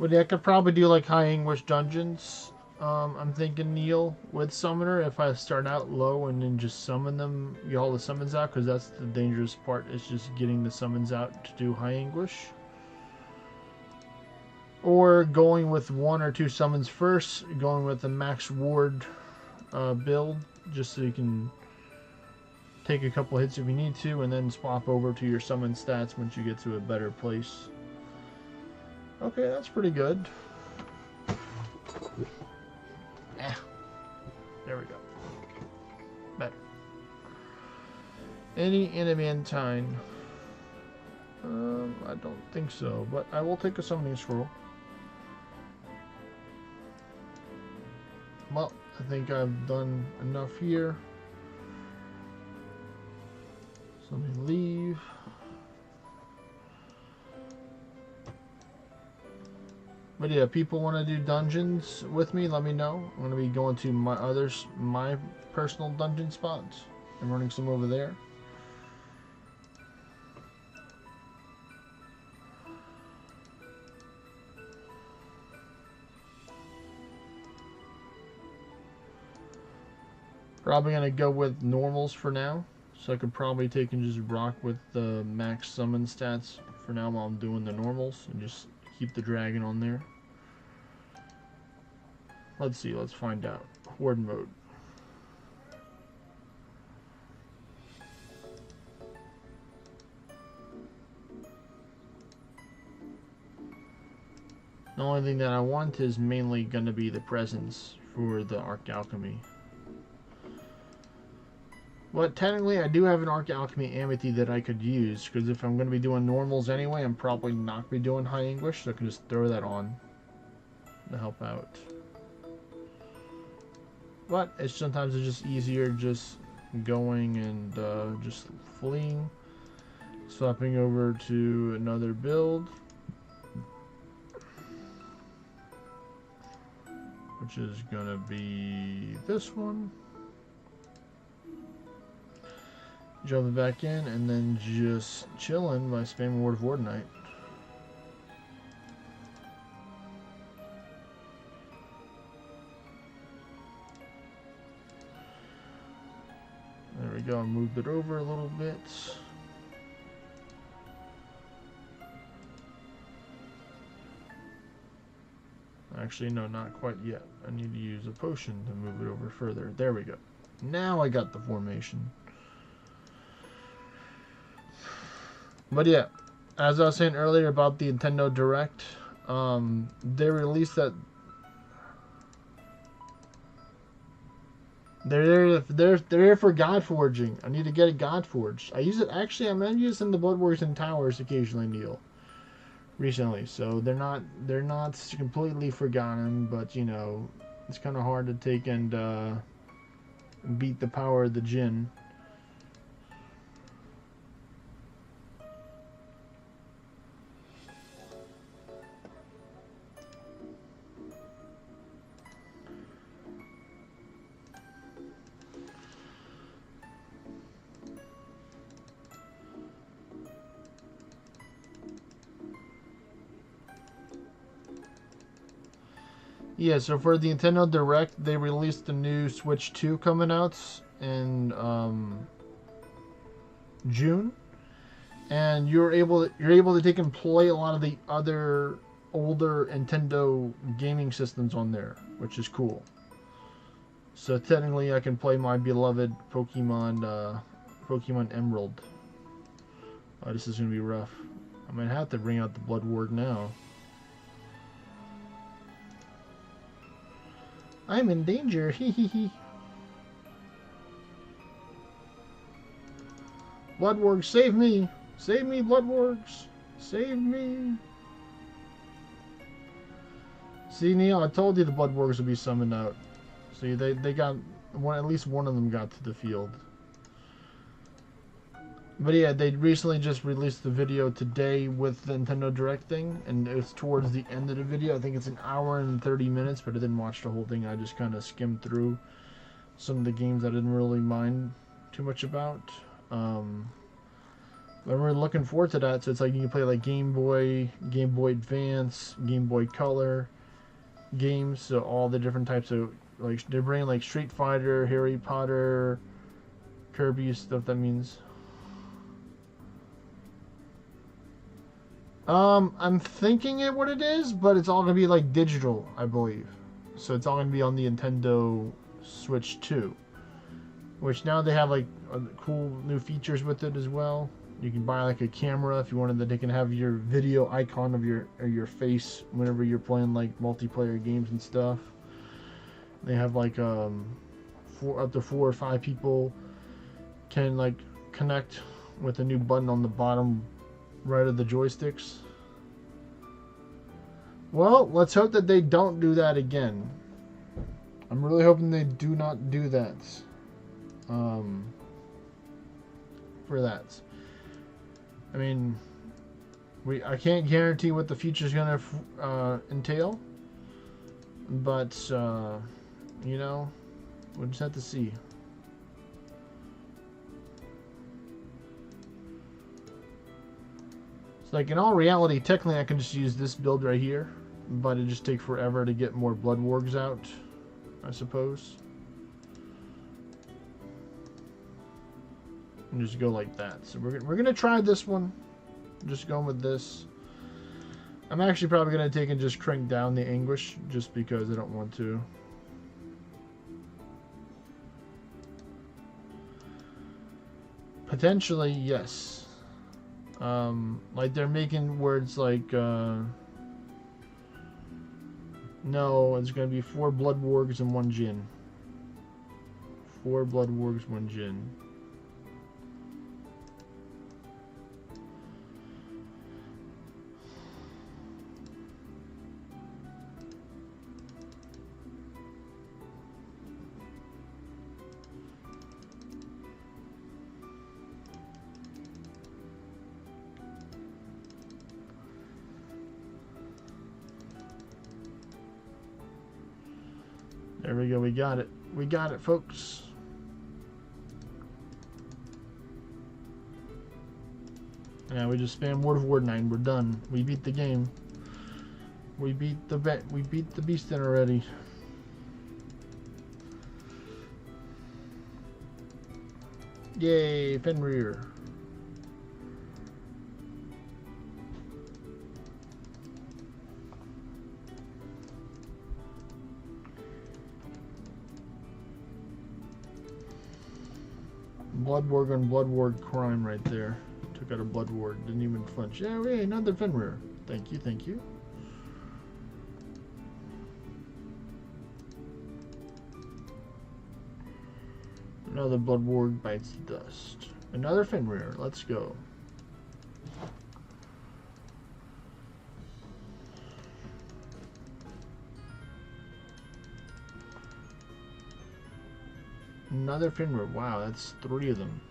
But yeah, I could probably do like high English dungeons. I'm thinking Neil with Summoner if I start out low and then just summon them, get all the summons out, because that's the dangerous part, is just getting the summons out to do high English. Or going with 1 or 2 summons first, going with the max ward build, just so you can take a couple hits if you need to, and then swap over to your summon stats once you get to a better place. Okay, that's pretty good. There we go. Better. Any adamantine? I don't think so, but I will take a summoning scroll. Well, I think I've done enough here. So let me leave. But yeah, people want to do dungeons with me, let me know. I'm going to be going to my personal dungeon spots and running some over there. Probably going to go with normals for now. So I could probably take and just rock with the max summon stats for now while I'm doing the normals. And just keep the dragon on there. Let's see, let's find out. Horde mode. The only thing that I want is mainly going to be the presence for the Arc Alchemy. But technically I do have an Arc Alchemy Amity that I could use, because if I'm going to be doing normals anyway, I'm probably not going to be doing high English, so I can just throw that on to help out. But sometimes it's just easier just going and just fleeing, swapping over to another build, which is gonna be this one. Jumping back in and then just chilling by spamming Word of Wardenite. There we go, I moved it over a little bit. Actually, no, not quite yet. I need to use a potion to move it over further. There we go. Now I got the formation. But yeah, as I was saying earlier about the Nintendo Direct, they released that... They're there for God forging. I need to get a God forged. I use it actually. I'm using the Bloodworks and Towers occasionally, Neil. Recently, so they're not completely forgotten, but you know, it's kind of hard to take and beat the power of the Jinn. Yeah, so for the Nintendo Direct, they released the new Switch 2 coming out in June, and you're able to take and play a lot of the other older Nintendo gaming systems on there, which is cool. So technically, I can play my beloved Pokemon Emerald. Oh, this is gonna be rough. I might have to bring out the Blood Ward now. I'm in danger, hee hee hee. Bloodworks, save me! Save me, Bloodworks! Save me! See, Neil, I told you the Bloodworks would be summoned out. See, they got one, at least one of them got to the field. But yeah, they recently just released the video today with the Nintendo Direct thing, and it's towards the end of the video. I think it's an hour and 30 minutes, but I didn't watch the whole thing. I just kind of skimmed through some of the games I didn't really mind too much about. I'm really looking forward to that. So it's like you can play like Game Boy Advance, Game Boy Color games. So all the different types of, like, they're bringing like Street Fighter, Harry Potter, Kirby stuff. That means. I'm thinking it what it is, but it's all gonna be like digital, I believe. So it's all gonna be on the Nintendo Switch 2, which now they have like cool new features with it as well. You can buy like a camera if you wanted, that they can have your video icon of your face whenever you're playing like multiplayer games and stuff. They have like up to 4 or 5 people can like connect with a new button on the bottom right of the joysticks. Well, let's hope that they don't do that again. I'm really hoping they do not do that. For that. I mean, I can't guarantee what the future's gonna entail, but you know, we'll just have to see. Like, in all reality, technically I can just use this build right here, but it just takes forever to get more Blood Wargs out, I suppose. And just go like that. So we're gonna try this one. Just going with this. I'm actually probably gonna take and just crank down the anguish, just because I don't want to. Potentially, yes. Like they're making words like, no, it's gonna be 4 Blood Wargs and 1 Jinn. 4 Blood Wargs, 1 Jinn. There we go, we got it. We got it, folks. Now we just spam Word of Ward 9. We're done. We beat the game. We beat the beast in already. Yay, Fenrir. Blood Ward and Blood Ward crime right there. Took out a Blood Ward. Didn't even flinch. Yeah, hey, another Fenrir. Thank you, thank you. Another blood ward bites the dust. Another Fenrir. Let's go. Another Fenrir. Wow, that's 3 of them.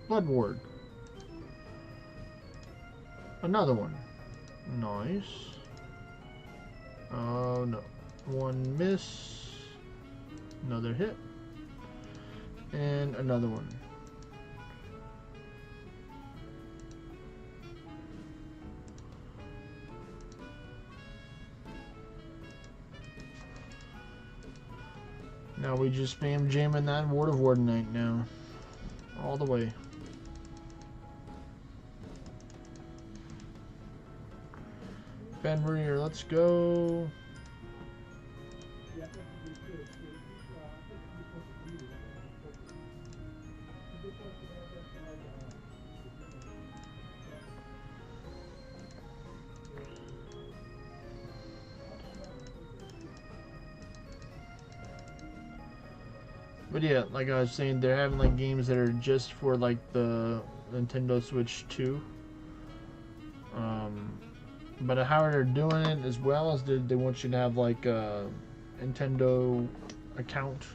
Blood ward. Another one. Nice. Oh no. 1 miss. Another hit. And another one. Now we just spam jamming that Ward of Wardenite now. All the way. Fenrir, let's go. But yeah, like I was saying, they're having like games that are just for like the Nintendo Switch 2. But how they're doing it as well as they want you to have like a Nintendo account,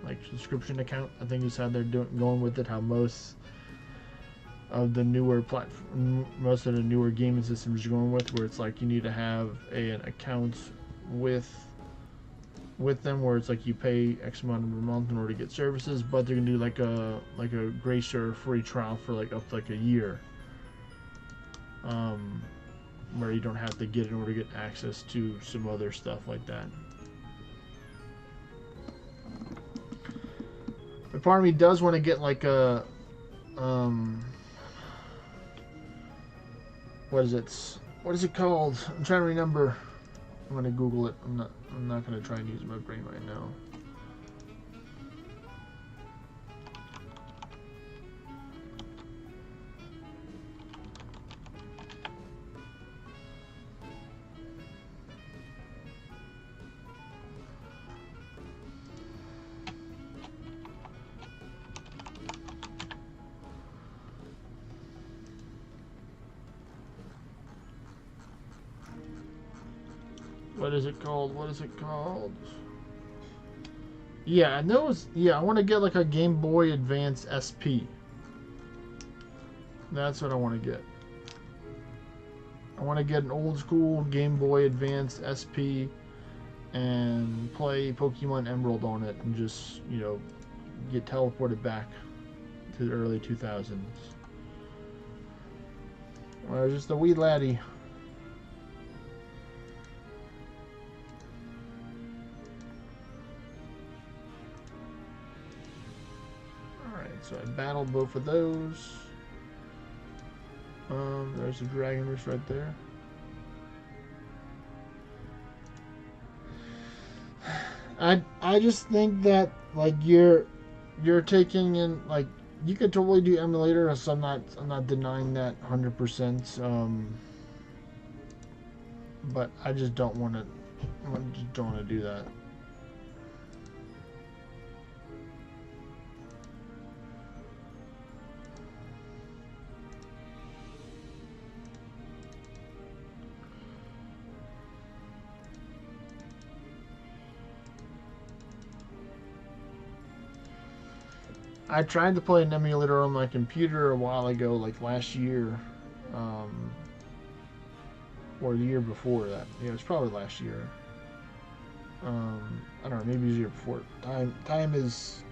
like subscription account. I think is how they're going with it. How most of the newer gaming systems are going with, where it's like you need to have an account with them, where it's like you pay X amount of a month in order to get services, but they're gonna do like a grace or free trial for like up to like a year. Where you don't have to get in order to get access to some other stuff like that. But part of me does want to get like a what is it called? I'm trying to remember. I'm gonna Google it. I'm not gonna try and use my brain right now. What is it called? What is it called? Yeah, I know it's... Yeah, I want to get like a Game Boy Advance SP. That's what I want to get. I want to get an old school Game Boy Advance SP and play Pokemon Emerald on it and just, you know, get teleported back to the early 2000s. When I was just a wee laddie. So I battled both of those. There's a dragon roost right there. I just think that like you're taking in, like, you could totally do emulator, so I'm not denying that 100%. But I just don't want to do that. I tried to play an emulator on my computer a while ago, like last year, or the year before that. Yeah, it was probably last year. I don't know, maybe it was the year before. Time is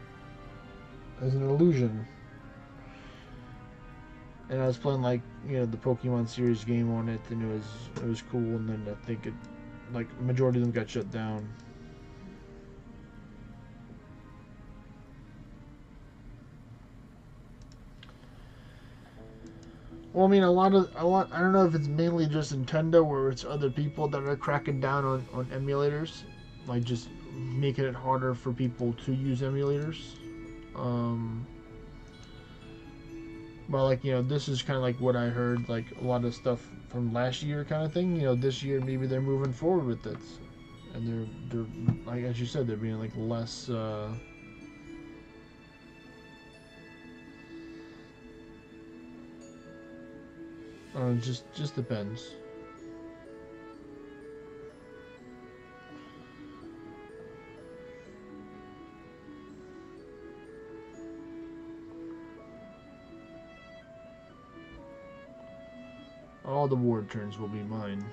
an illusion. And I was playing like, you know, the Pokemon series game on it, and it was cool. And then I think it, like, majority of them got shut down. Well, I mean, I don't know if it's mainly just Nintendo or it's other people that are cracking down on emulators, like just making it harder for people to use emulators. Well, like, you know, this is kind of like what I heard, like a lot of stuff from last year kind of thing. You know, this year maybe they're moving forward with it, and they're like, as you said, they're being like less. Just depends. All the ward turns will be mine.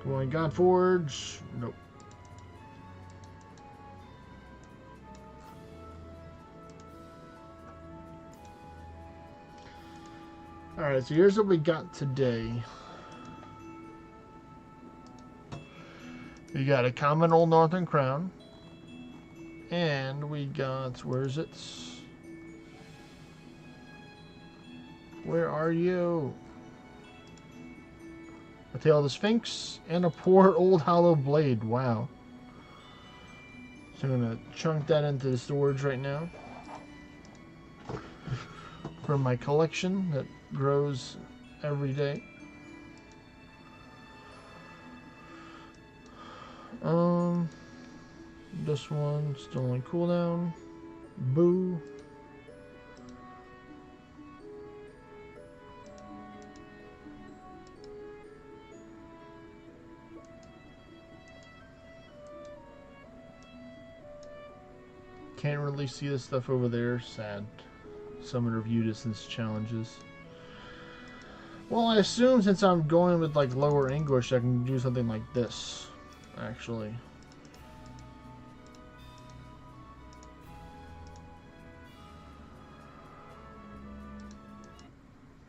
Come on, Godforge. Nope. Alright, so here's what we got today. We got a common old Northern Crown. And we got, where is it? Where are you? A Tail of the Sphinx and a poor old hollow blade. Wow. So I'm going to chunk that into the storage right now. For my collection that grows every day. This one still on cooldown. Boo. Can't really see this stuff over there. Sad. Summoner View Distance challenges. Well, I assume since I'm going with like lower English, I can do something like this, actually.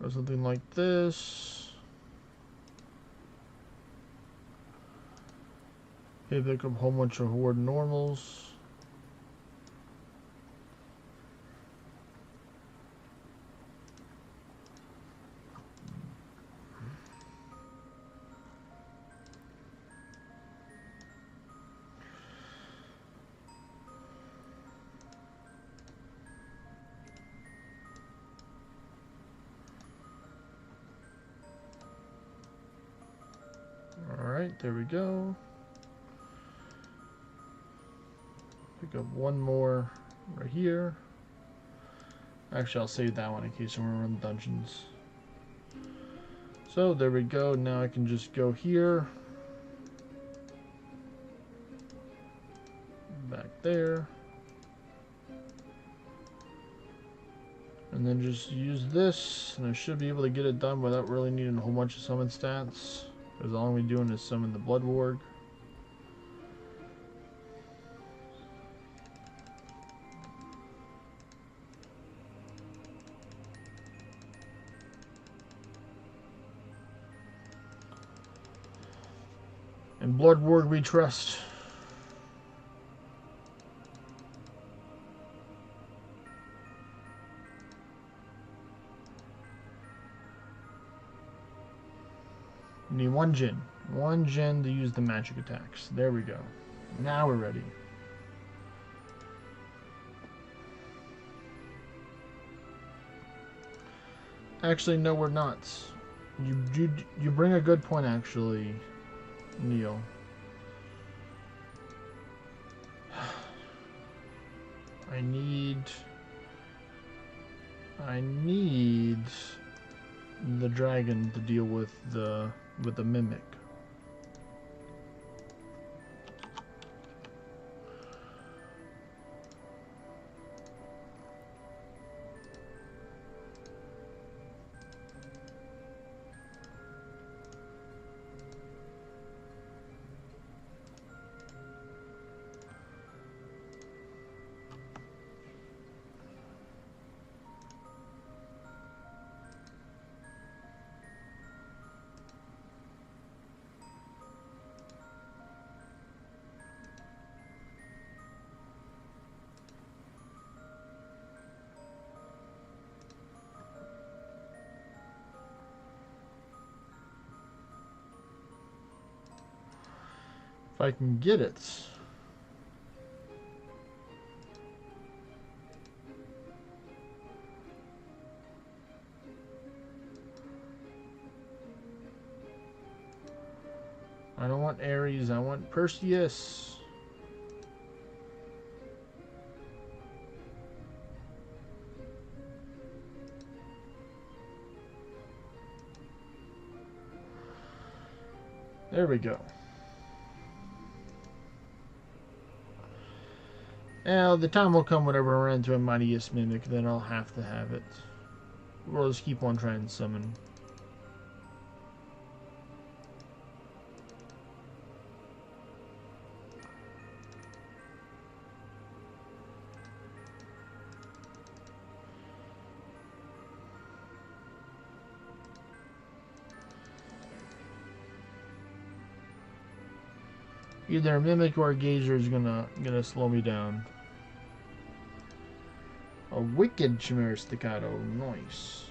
Or something like this. Okay, pick up a whole bunch of horde normals. Alright, there we go. Pick up one more right here. Actually, I'll save that one in case we're in dungeons. So, there we go. Now I can just go here. Back there. And then just use this, and I should be able to get it done without really needing a whole bunch of summon stats. Because all we're doing is summon the Blood Warg. And Blood Warg we trust. Need one Jin. One Jin to use the magic attacks. There we go. Now we're ready. Actually, no, we're not. You bring a good point, actually, Neil. I need the dragon to deal with the mimic. If I can get it. I don't want Ares, I want Perseus. There we go. Now, the time will come whenever I run into a Mightiest Mimic, then I'll have to have it. We'll just keep on trying to summon. Either a Mimic or a Geyser is gonna slow me down. A Wicked Chimera Staccato, nice.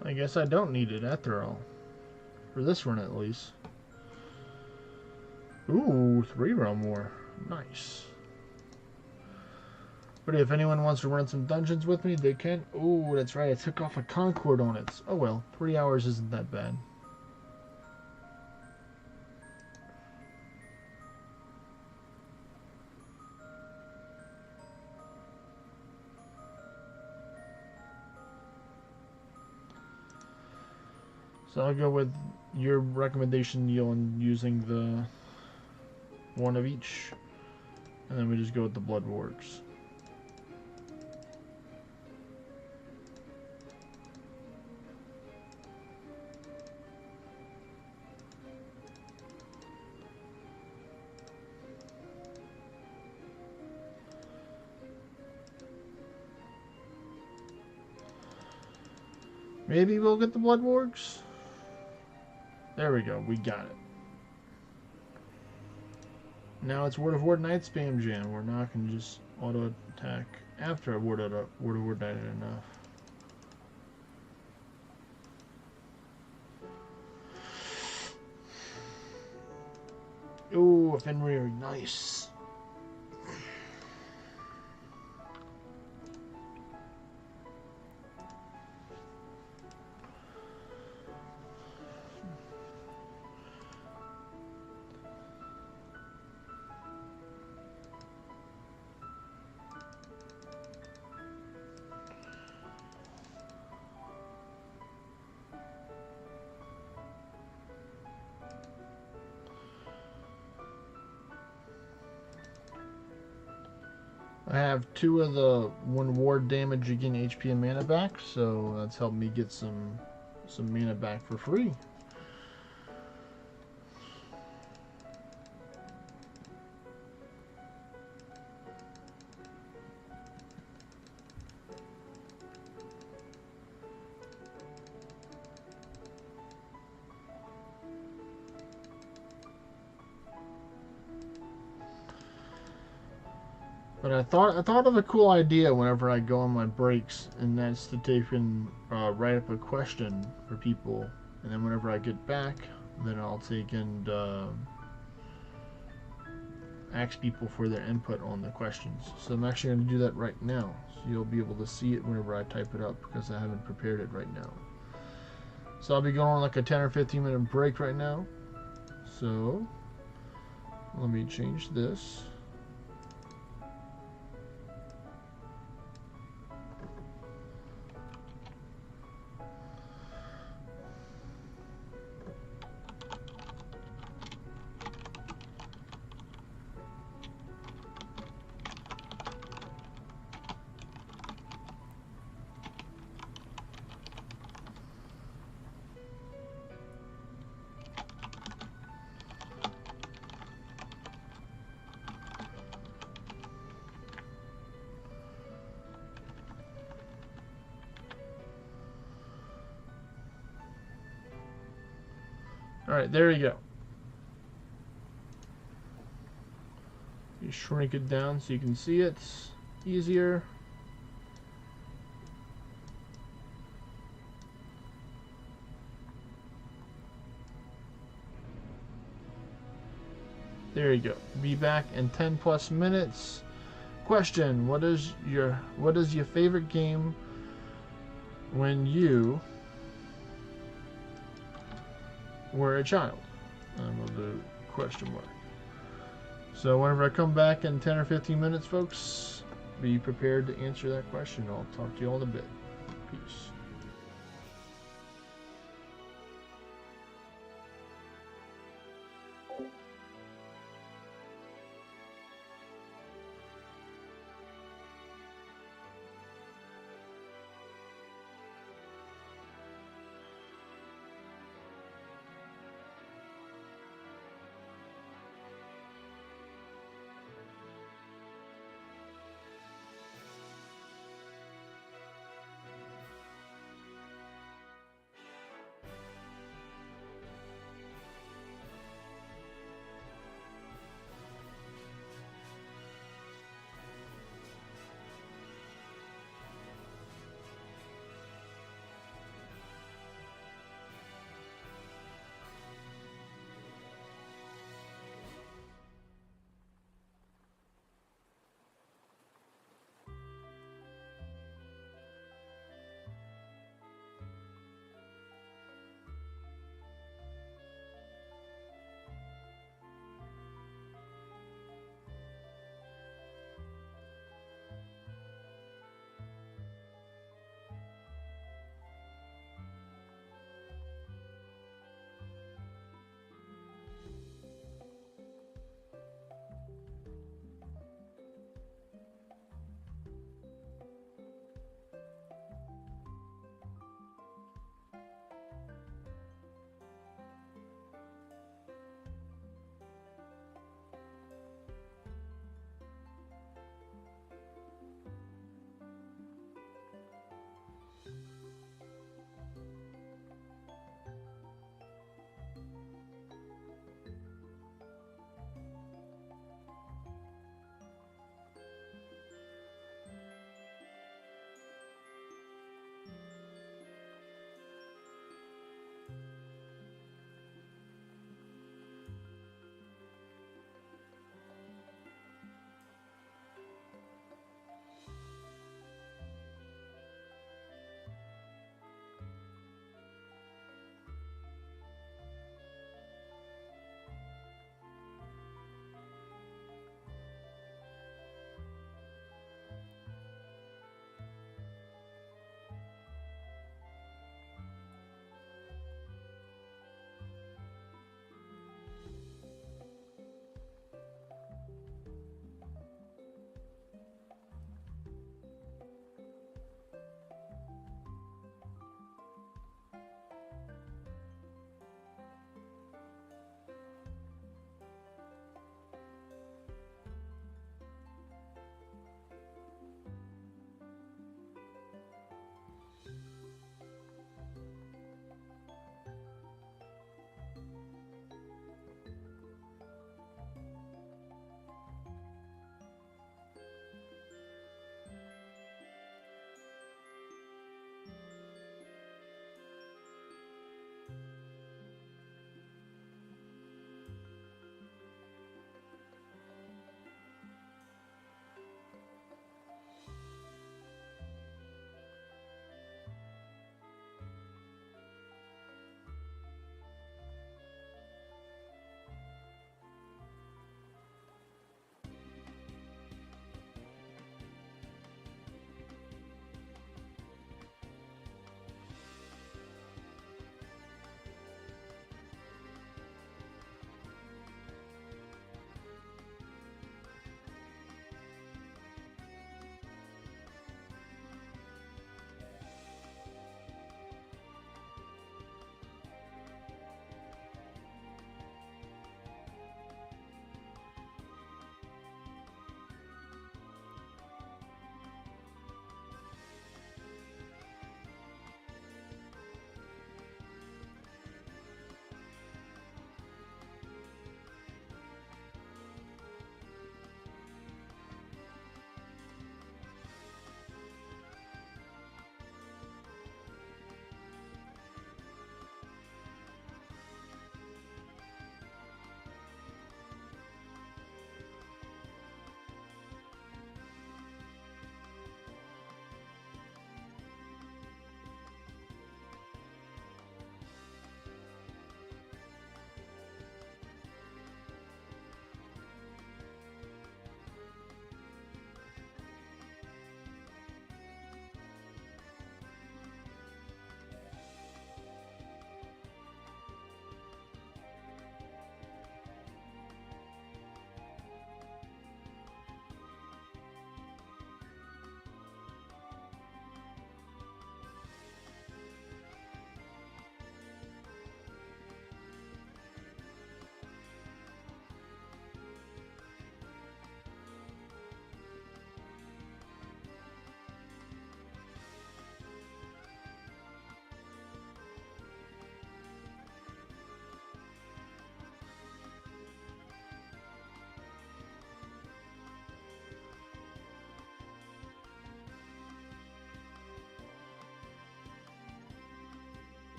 I guess I don't need it after all. For this one at least. Ooh, 3 realm war. Nice. But if anyone wants to run some dungeons with me, they can. Ooh, that's right, I took off a Concord on it. Oh well, 3 hours isn't that bad. So I'll go with your recommendation, Neil, on using the one of each. And then we just go with the Blood Wargs. Maybe we'll get the Blood Wargs? There we go, we got it. Now it's Word of Ward Night Spam Jam. We're not going to just auto attack after a Word of Word Night enough. Ooh, a Fenrir, nice. I have 2 of the 1 ward damage again HP and mana back, so that's helped me get some mana back for free. But I thought of a cool idea whenever I go on my breaks, and that's to take and write up a question for people, and then whenever I get back, then I'll take and ask people for their input on the questions. So I'm actually going to do that right now, so you'll be able to see it whenever I type it up, because I haven't prepared it right now. So I'll be going on like a 10 or 15 minute break right now. So let me change this. Alright, there you go. You shrink it down so you can see it easier. There you go. Be back in 10 plus minutes. Question: What is your favorite game when you were a child? And we'll do question mark. So whenever I come back in 10 or 15 minutes, folks, be prepared to answer that question. I'll talk to you all in a bit. Peace.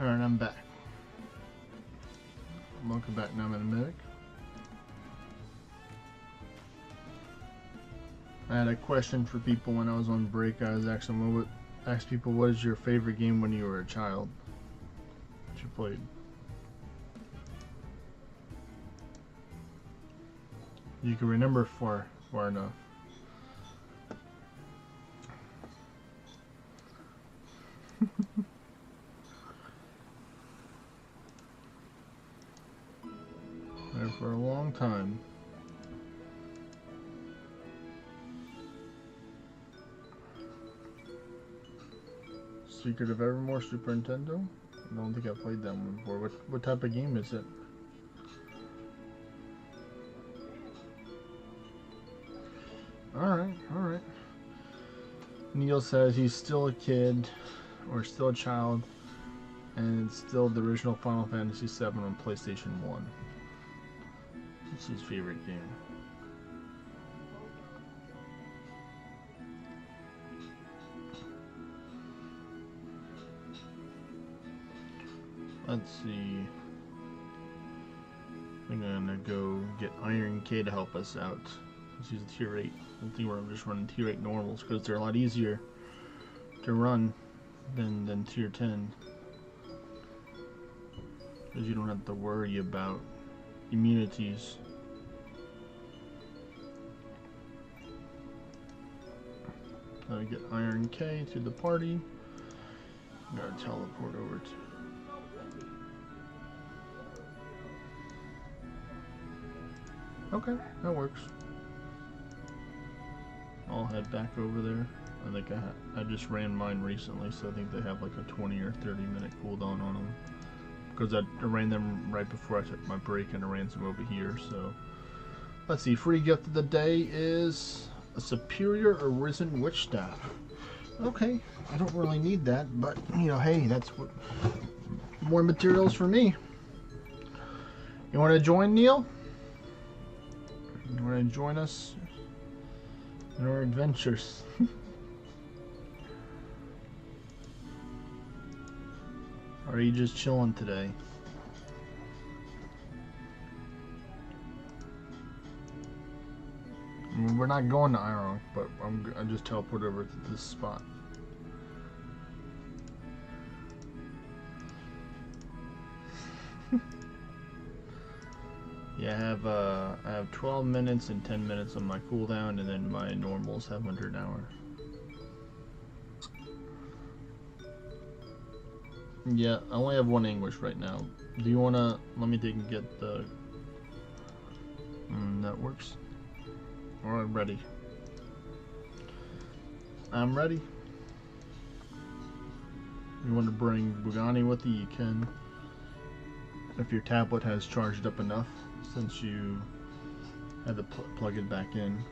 Alright, I'm back. Welcome back. Now I'm in a medic. I had a question for people when I was on break. I was asking people, what is your favorite game when you were a child that you played? You can remember far enough. For a long time. Secret of Evermore Super Nintendo. I don't think I've played that one before. What type of game is it? Alright, alright. Neil says he's still a kid, or still a child, and it's still the original Final Fantasy VII on PlayStation 1. It's his favorite game. Let's see. I'm gonna go get Iron K to help us out. Let's use the tier 8. I think I'm just running tier 8 normals because they're a lot easier to run than tier 10. Because you don't have to worry about immunities. Now we get Iron K to the party. Gotta teleport over to. Okay, that works. I'll head back over there. I think I just ran mine recently, so I think they have like a 20 or 30 minute cooldown on them. Because I ran them right before I took my break, and I ran some over here. So let's see. Free gift of the day is a superior arisen witch staff. Okay, I don't really need that, but you know, hey, that's what more materials for me. You want to join, Neil? You want to join us in our adventures? Or are you just chilling today? I mean, we're not going to Iron, but I just teleport over to this spot. Yeah, I have 12 minutes and 10 minutes on my cooldown, and then my normals have 100 an hour. Yeah, I only have one English right now. Do you wanna let me take and get the? That works. Alright, ready. I'm ready. You want to bring Bugani with you? You can. If your tablet has charged up enough, since you had to plug it back in.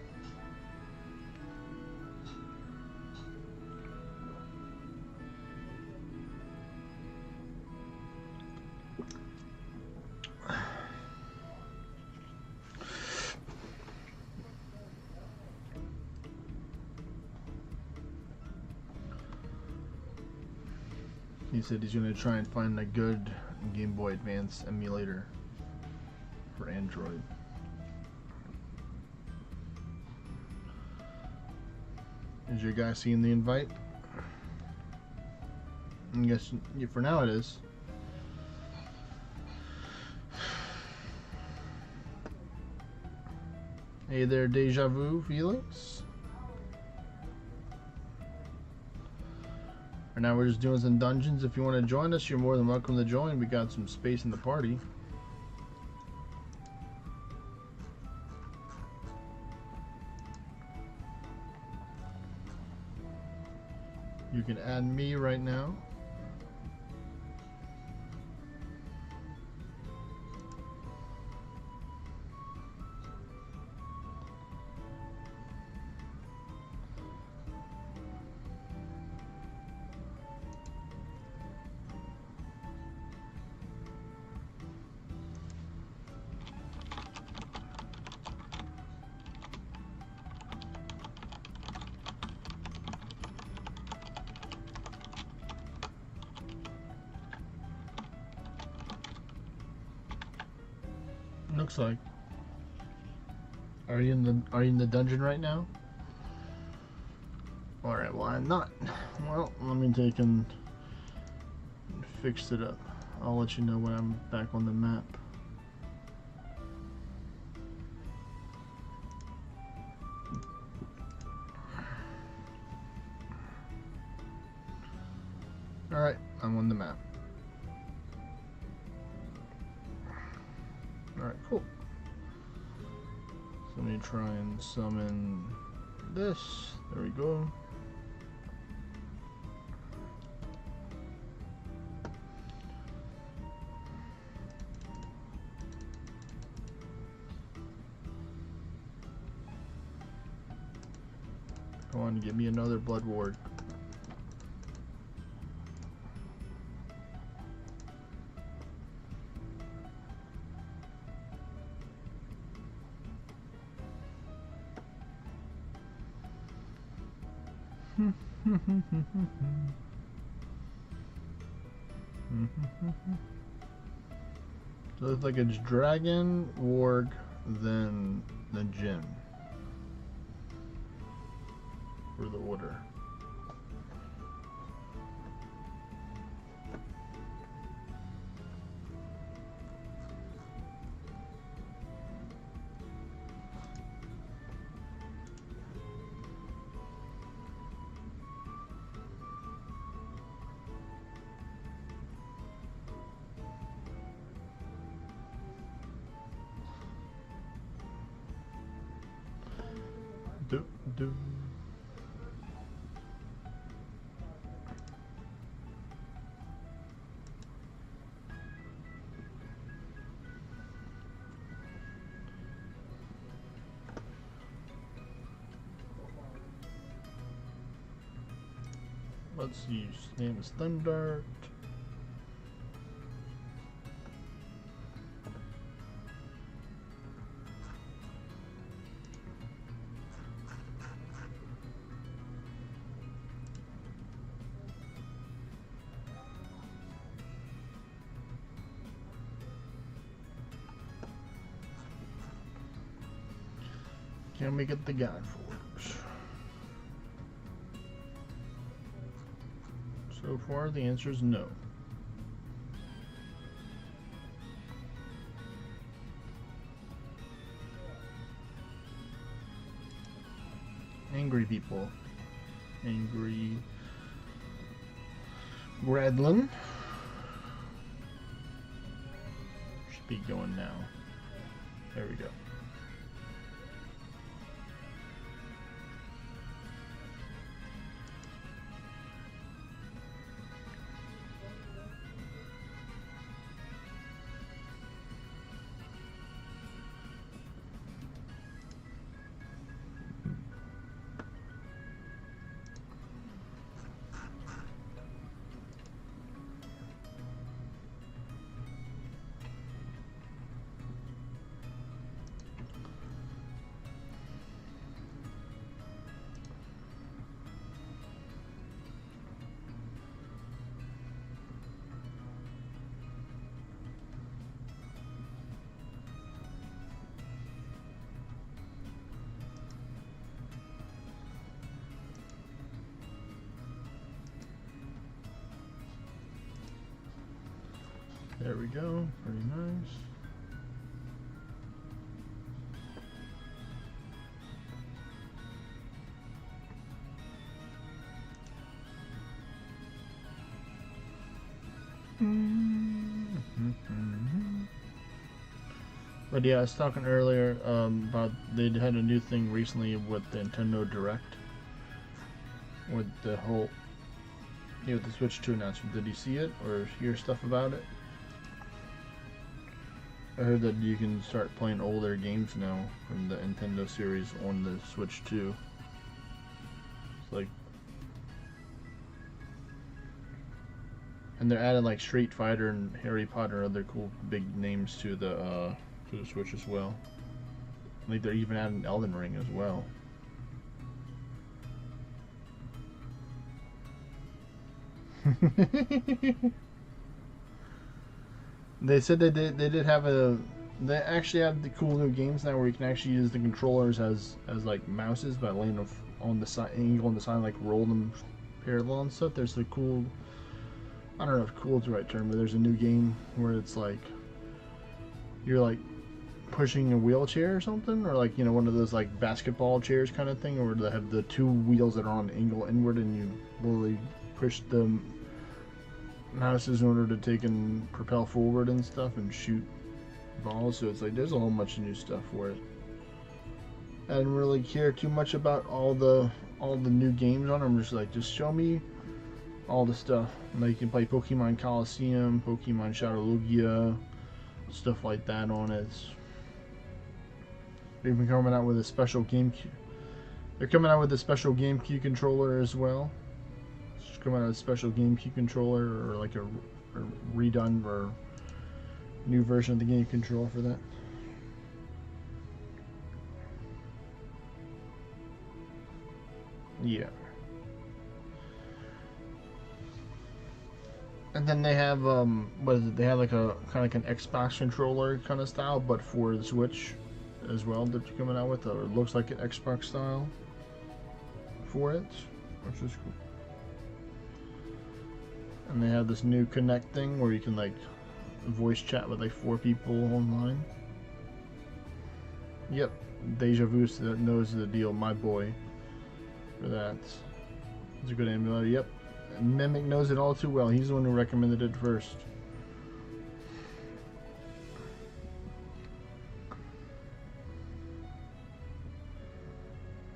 He said he's going to try and find a good Game Boy Advance emulator for Android. Is your guy seeing the invite? I guess for now it is. Hey there, Deja Vu Felix. Right now we're just doing some dungeons. If you want to join us, you're more than welcome to join. We got some space in the party. You can add me right now. Looks like. Are you in the dungeon right now? Alright, well I'm not. Well, let me take and fix it up. I'll let you know when I'm back on the map. Alright, I'm on the map. Alright, cool. So let me try and summon this. There we go. Come on, give me another blood ward. So it's like it's dragon, warg, then the Jin for the order. Do. Let's see, his name is Thundart. Can we get the God Forge? So far, the answer is no. Angry people. Angry Gradlin. Should be going now. There we go. There we go, pretty nice. But yeah, I was talking earlier about they had a new thing recently with the Nintendo Direct, with the whole, with the Switch 2 announcement. Did you see it or hear stuff about it? I heard that you can start playing older games now from the Nintendo series on the Switch 2. It's like, and they're adding like Street Fighter and Harry Potter and other cool big names to the Switch as well. I think they're even adding Elden Ring as well. They said they did have they actually have the cool new games now where you can actually use the controllers as like mouses by laying them on the side, angle on the side, like roll them parallel and stuff. There's a cool, I don't know if cool is the right term, but there's a new game where it's like you're like pushing a wheelchair or something, or like, you know, one of those like basketball chairs kind of thing, where they have the two wheels that are on an angle inward, and you literally push the mouses in order to take and propel forward and stuff and shoot balls. So it's like there's a whole bunch of new stuff for it. I didn't really care too much about all the new games on it. I'm just like, just show me all the stuff. Like you can play Pokemon Coliseum, Pokemon Shadow Lugia, stuff like that on it. They've been coming out with a special GameCube They're coming out with a special GameCube controller as well. It's coming out with a special GameCube controller, or like a redone or new version of the game controller for that. Yeah. And then they have what is it? They have like a kind of like an Xbox controller kind of style, but for the Switch as well that you're coming out with, or it looks like an Xbox style for it, which is cool. And they have this new Connect thing where you can like voice chat with like 4 people online. Yep, Deja Vu knows the deal, my boy. For that, it's a good emulator. Yep, Mimic knows it all too well. He's the one who recommended it first.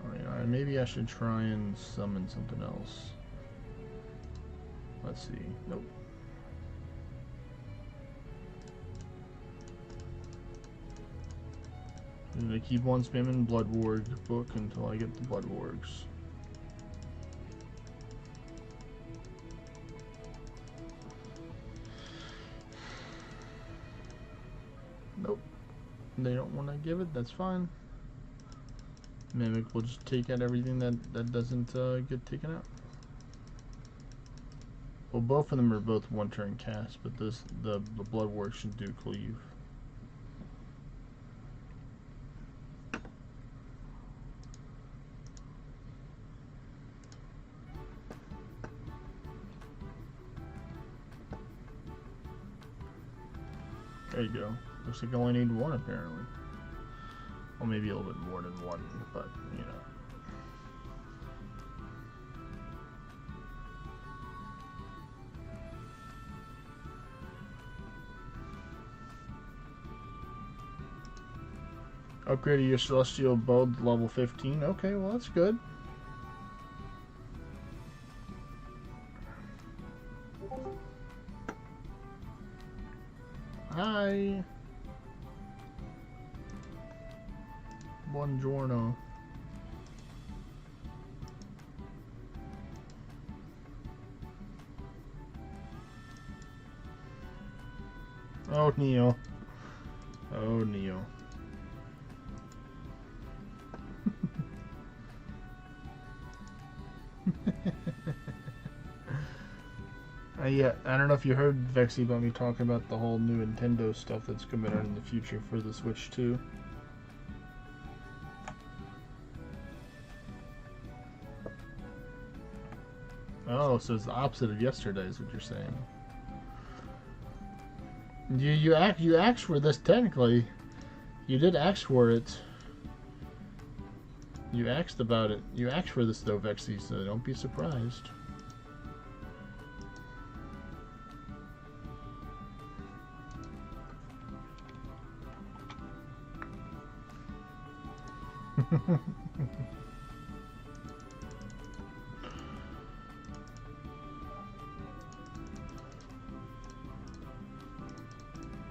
Alright, maybe I should try and summon something else. Let's see. Nope. I'm gonna keep on spamming Blood Warg book until I get the Blood Wargs. Nope. They don't want to give it, that's fine. Mimic will just take out everything that doesn't get taken out. Well, both of them are both one-turn cast, but the Blood Warg should do cleave. There you go. Looks like I only need 1 apparently. Well, maybe a little bit more than 1, but you know. Upgrade your Celestial Bow to level 15. Okay, well that's good. Hi. Buongiorno. Oh, Neo. Oh, Neo. Yeah, I don't know if you heard, Vexy, about me talking about the whole new Nintendo stuff that's coming out in the future for the Switch 2. Oh, so it's the opposite of yesterday is what you're saying. You asked for this technically. You did ask for it. You asked about it. You asked for this though, Vexy, so don't be surprised.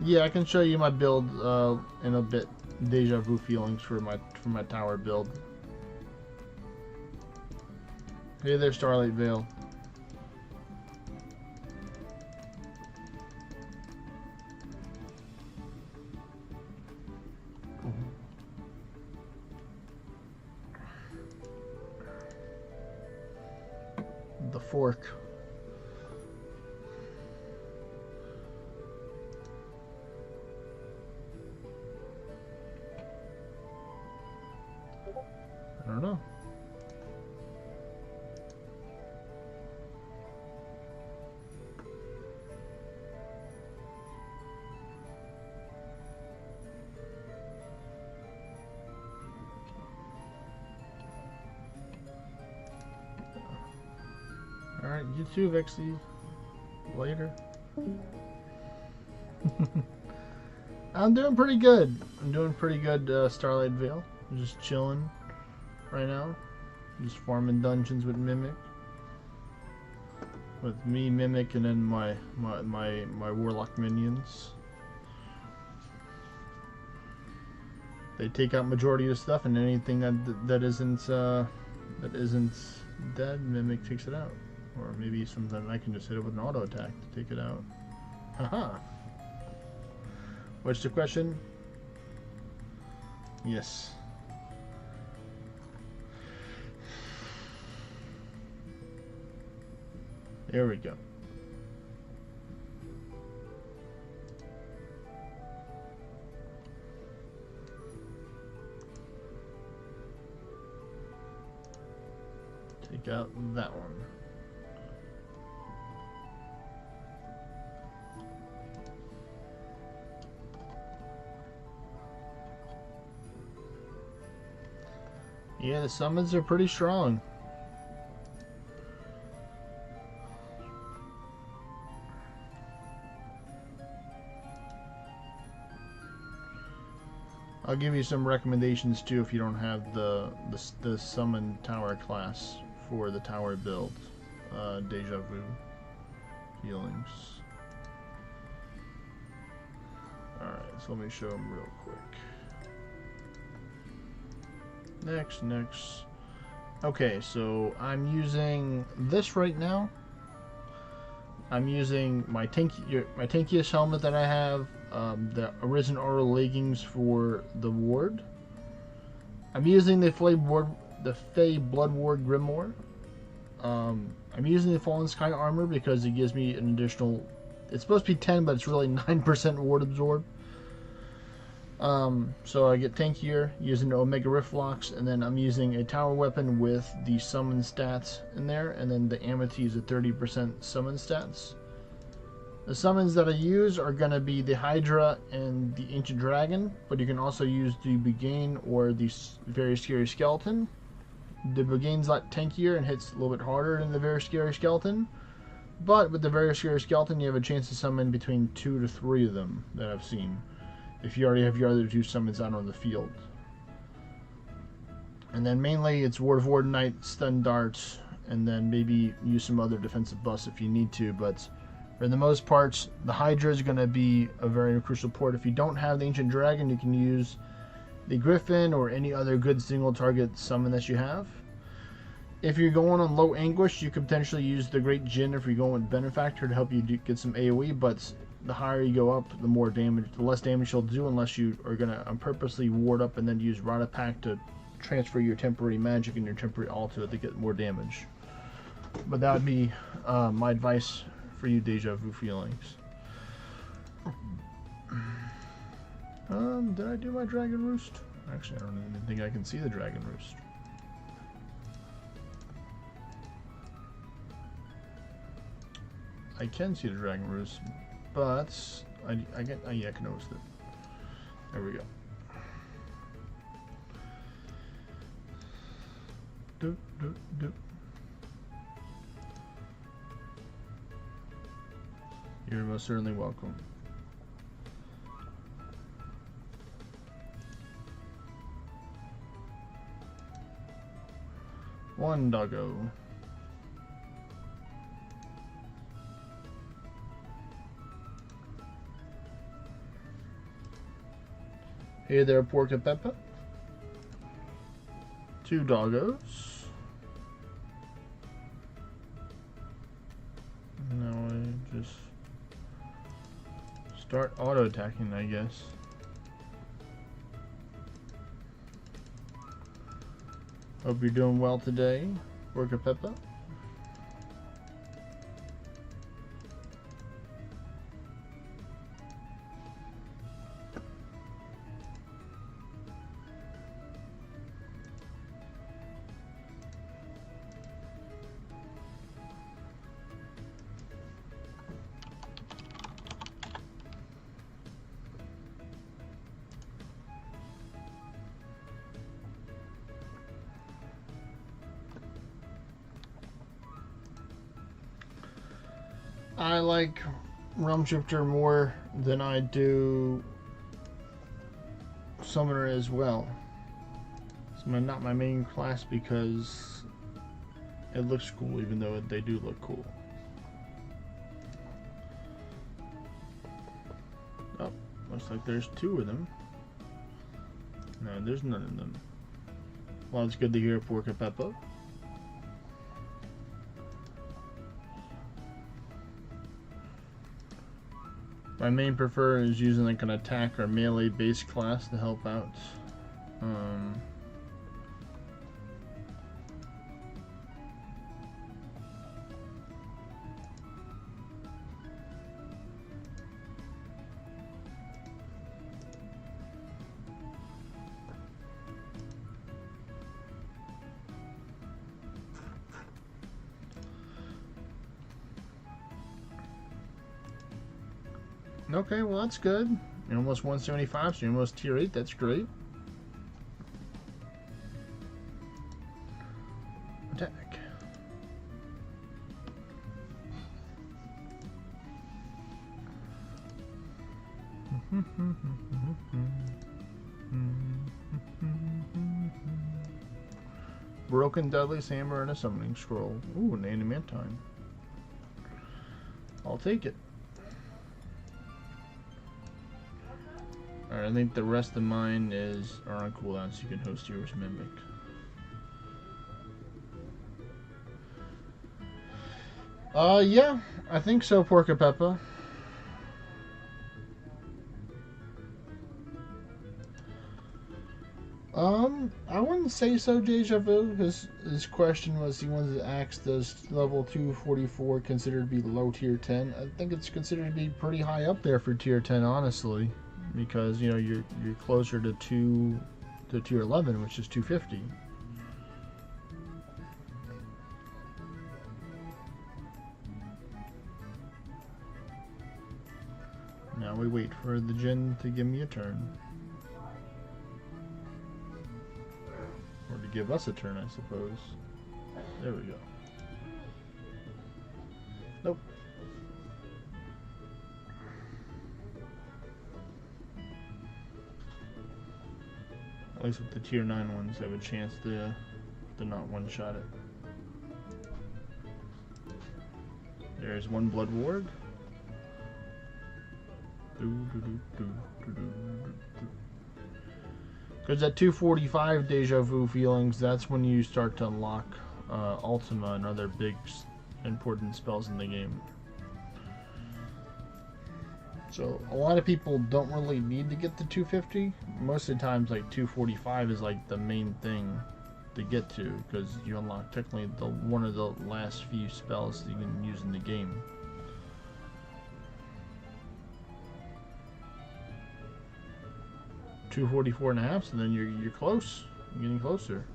Yeah, I can show you my build in a bit. Deja vu feelings for my tower build. Hey there, Starlight Vale. The fork. I don't know. Alright, you too, Vexy. Later. I'm doing pretty good. I'm doing pretty good, Starlight Vale. I'm just chilling right now. Just farming dungeons with Mimic. With me, Mimic, and then my Warlock minions. They take out majority of the stuff, and anything that isn't dead, Mimic takes it out. Or maybe something I can just hit it with an auto attack to take it out. Haha. What's the question? Yes. There we go. Take out that one. Yeah, the summons are pretty strong. I'll give you some recommendations too if you don't have the summon tower class for the tower build. Deja vu healings. Alright, so let me show them real quick. Next. Okay, so I'm using this right now. I'm using my tankiest helmet that I have, the Arisen Aura leggings for the ward. I'm using the Fey Blood Ward Grimoire. I'm using the Fallen Sky armor because it gives me an additional. It's supposed to be 10, but it's really 9% ward absorb. So I get tankier using the Omega Rift Locks, and then I'm using a tower weapon with the summon stats in there, and then the Amity is a 30% summon stats. The summons that I use are going to be the Hydra and the Ancient Dragon, but you can also use the Bugain or the Very Scary Skeleton. The Bugain's a lot tankier and hits a little bit harder than the Very Scary Skeleton, but with the Very Scary Skeleton you have a chance to summon between 2 to 3 of them that I've seen, if you already have your other 2 summons out on the field. And then mainly it's Ward of Wardenite, Stun Darts, and then maybe use some other defensive buffs if you need to, but for the most part, the Hydra is going to be a very crucial port. If you don't have the Ancient Dragon, you can use the Griffin or any other good single target summon that you have. If you're going on low Anguish, you could potentially use the Great Djinn if you're going with Benefactor to help you get some AoE, but the higher you go up, the more damage, the less damage you'll do unless you are going to purposely ward up and then use Rada Pack to transfer your temporary magic and your temporary alto to get more damage. But that would be my advice for you Deja Vu feelings. Did I do my Dragon Roost? Actually, I don't even think I can see the Dragon Roost. I can see the Dragon Roost, but I can notice it. There we go. Doop. You're most certainly welcome. One doggo. Hey there, Porca Peppa. 2 doggos. Now I just start auto attacking, I guess. Hope you're doing well today, Porca Peppa. I like Realm Shifter more than I do Summoner as well. It's not my main class because it looks cool, even though they do look cool. Oh, looks like there's 2 of them. No, No, there's none of them. Well, it's good to hear, Porca Peppa. My main prefer is using like an attack or melee base class to help out. Okay, well that's good. You're almost 175, so you're almost tier 8. That's great. Attack. Broken Dudley's Hammer and a Summoning Scroll. Ooh, an Animantine. I'll take it. Alright, I think the rest of mine are on cooldown, so you can host yours Mimic. Yeah, I think so, Porca Peppa. I wouldn't say so, Deja Vu. His question was, he wanted to ask, does level 244 considered to be low tier 10? I think it's considered to be pretty high up there for tier 10, honestly. Because, you know, you're closer to tier 11, which is 250. Now we wait for the Djinn to give me a turn. Or to give us a turn, I suppose. There we go. Nope. At least with the tier 9 ones, have a chance to not one-shot it. There's one Blood Ward. Because at 245 Deja Vu feelings, that's when you start to unlock Ultima and other big important spells in the game. So a lot of people don't really need to get to 250. Most of the times, like 245 is like the main thing to get to, because you unlock technically one of the last few spells that you can use in the game. $244.5, so then you're close. You're getting closer.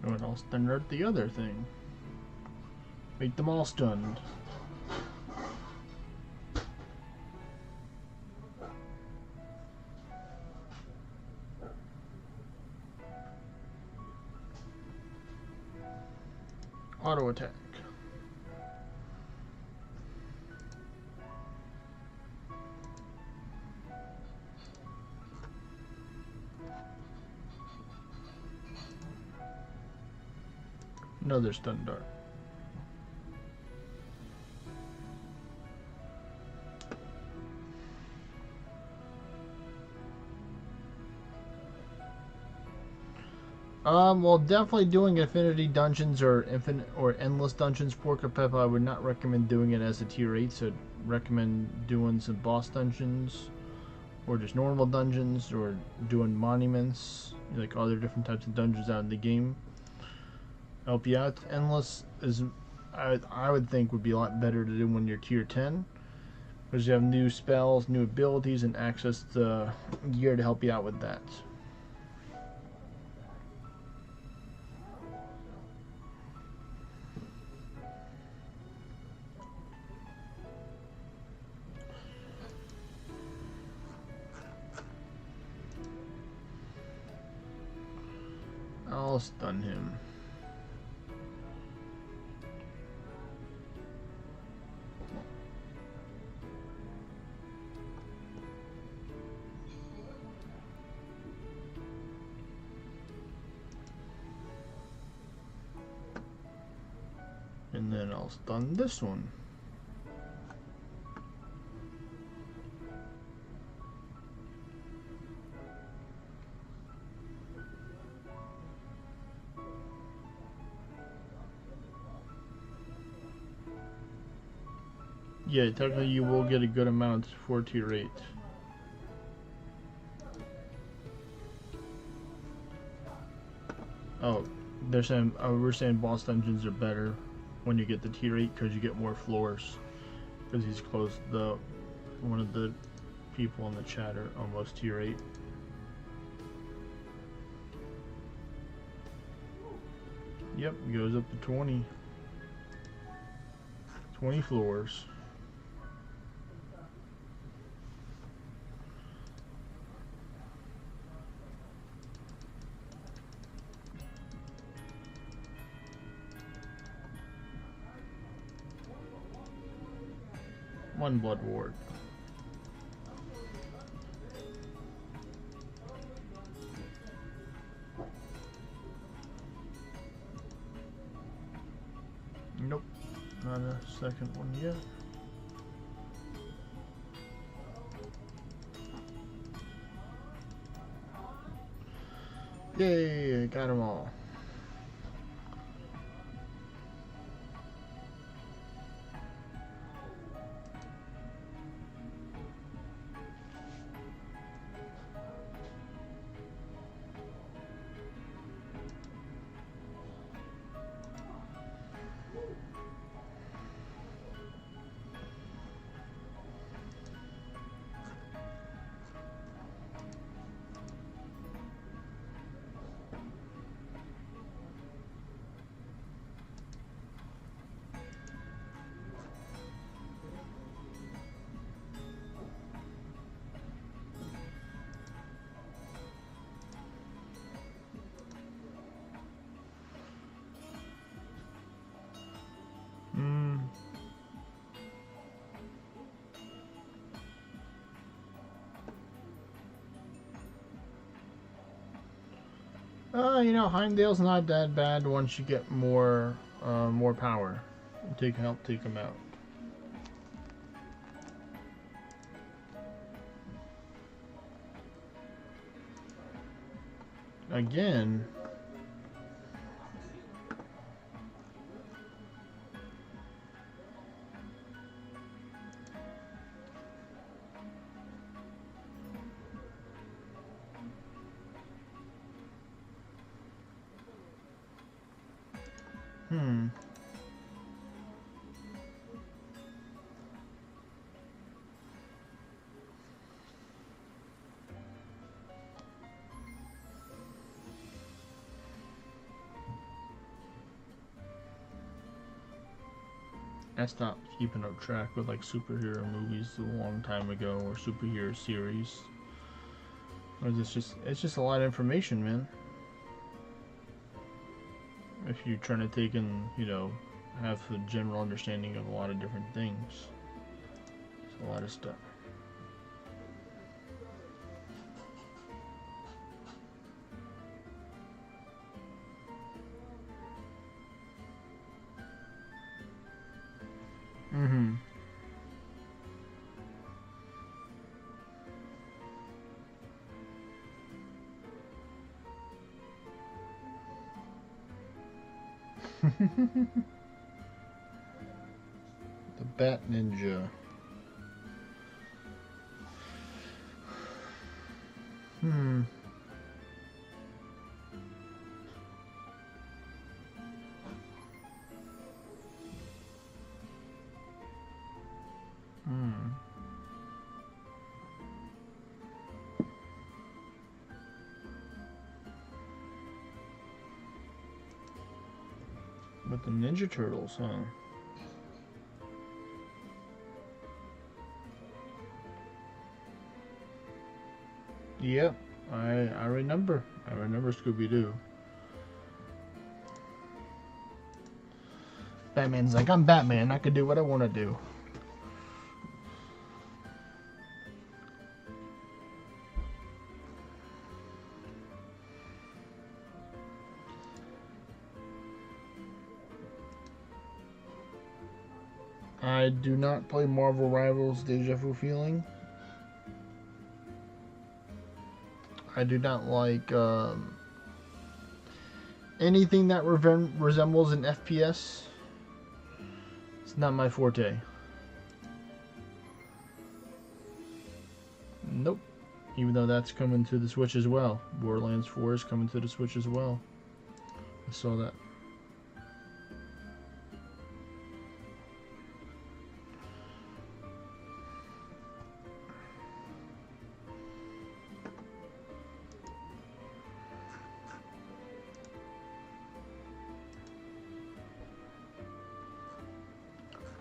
What else? Then hurt the other thing. Make them all stunned. Auto attack. Another stun dart. Well, definitely doing infinity dungeons or infinite or endless dungeons, Porca Peppa, I would not recommend doing it as a tier 8, so I'd recommend doing some boss dungeons, or just normal dungeons, or doing monuments, like other different types of dungeons out in the game. Help you out. Endless is, I would think, would be a lot better to do when you're tier 10, because you have new spells, new abilities, and access to gear to help you out with that. I'll stun him. And then I'll stun this one. Yeah, technically you will get a good amount for tier 8. Oh, they're saying, we're saying boss dungeons are better when you get the tier 8 because you get more floors. Because he's close to one of the people in the chat are almost tier 8. Yep, goes up to 20. 20 floors. One blood ward. Nope, not a second one yet. Yay, got them all. You know, Heimdall's not that bad once you get more power. Help take him out. Again. I stopped keeping up track with like superhero movies a long time ago, or superhero series. It's just a lot of information, man. If you're trying to take in, you know, have a general understanding of a lot of different things. It's a lot of stuff. The Bat Ninja. Hmm. With the Ninja Turtles, huh? Yep, I remember. I remember Scooby-Doo. Batman's like, I'm Batman. I can do what I want to do. I do not play Marvel Rivals Deja Vu Feeling. I do not like anything that resembles an FPS. It's not my forte. Nope. Even though that's coming to the Switch as well. Borderlands 4 is coming to the Switch as well. I saw that.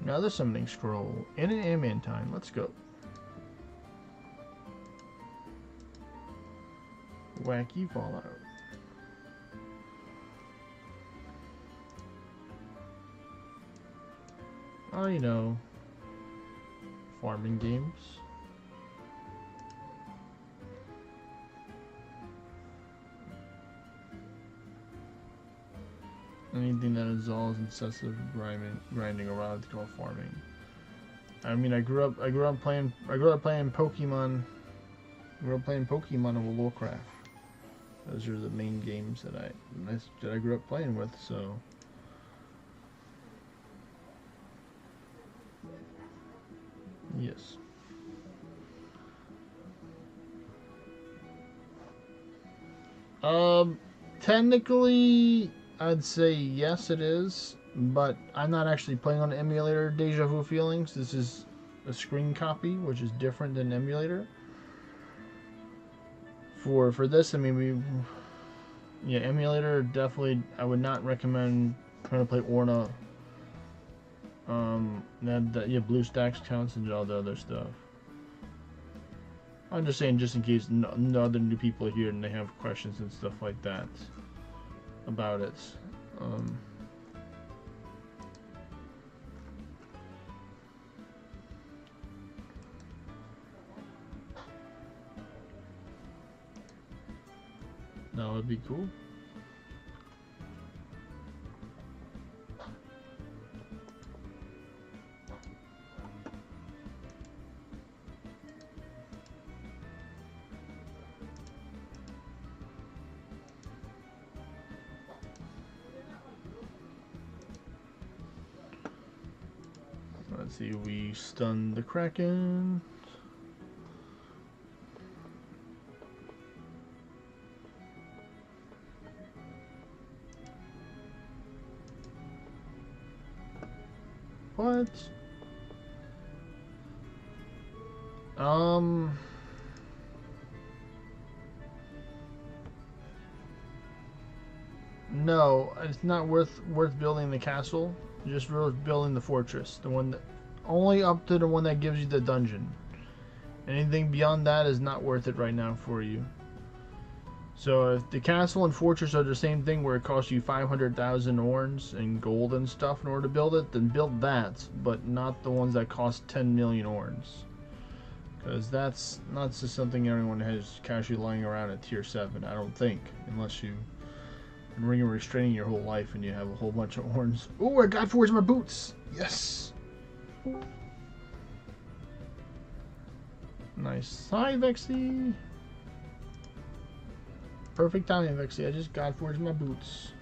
Another summoning scroll and an adamantine. Let's go. Wacky Fallout. Oh, you know, farming games. Anything that involves incessant grinding around to call farming. I mean, I grew up playing Pokemon. I grew up playing Pokemon and World of Warcraft. Those are the main games that I grew up playing with. So. Yes. Technically, I'd say yes, it is, but I'm not actually playing on the emulator Deja Vu Feelings. This is a screen copy, which is different than emulator. For this, I mean, emulator definitely. I would not recommend trying to play Orna. BlueStacks counts and all the other stuff. I'm just saying, just in case no other new people are here and they have questions and stuff like that about it. That would be cool. Let's see, we stunned the Kraken. What? No, it's not worth building the castle. Just worth building the fortress. The one that only up to the one that gives you the dungeon. Anything beyond that is not worth it right now for you. So if the castle and fortress are the same thing where it costs you 500,000 orns and gold and stuff in order to build it, then build that, but not the ones that cost 10 million orns. Because that's not just something everyone has casually lying around at tier 7, I don't think. Unless you've been ring and restraining your whole life and you have a whole bunch of orns. Oh, I got forged my boots! Yes! Nice. Hi, Vexy! Perfect timing, Vexy. I just got forged my boots.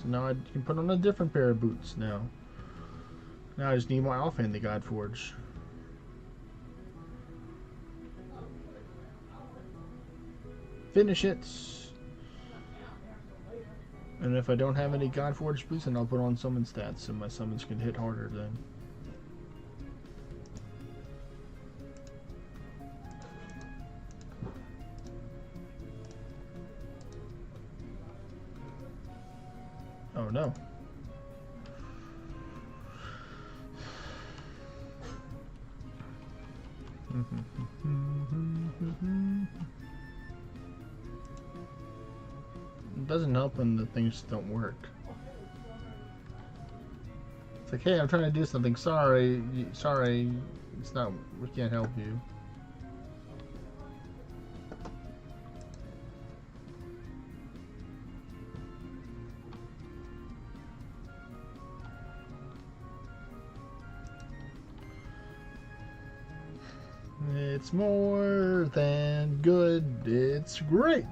So now I can put on a different pair of boots now. Now I just need my offhand the Godforge. Finish it. And if I don't have any Godforge boots, then I'll put on summon stats so my summons can hit harder then. Oh no. It doesn't help when the things don't work. It's like, hey, I'm trying to do something. Sorry, it's not. We can't help you. It's more than good. It's great.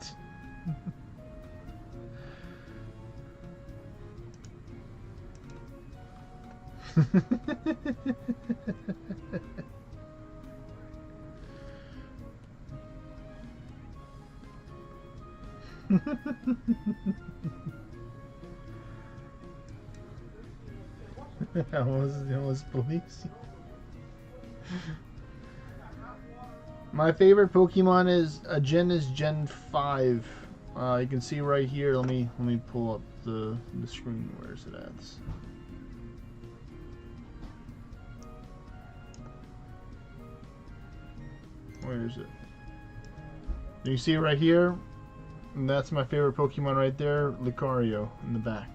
I was police. My favorite Pokemon is Gen 5. You can see right here. Let me pull up the screen. Where is it at? Where is it? You see it right here? And that's my favorite Pokemon right there, Lucario, in the back.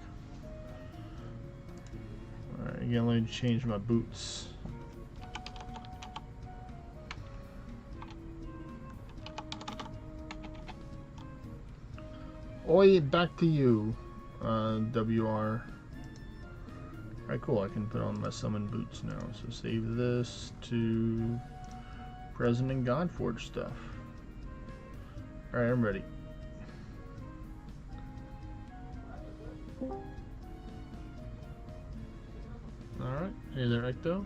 Alright, again, let me change my boots. Oi, back to you, WR. Alright, cool, I can put on my summon boots now. So save this to Present and Godforge stuff. Alright, I'm ready. Alright, hey there, Ecto.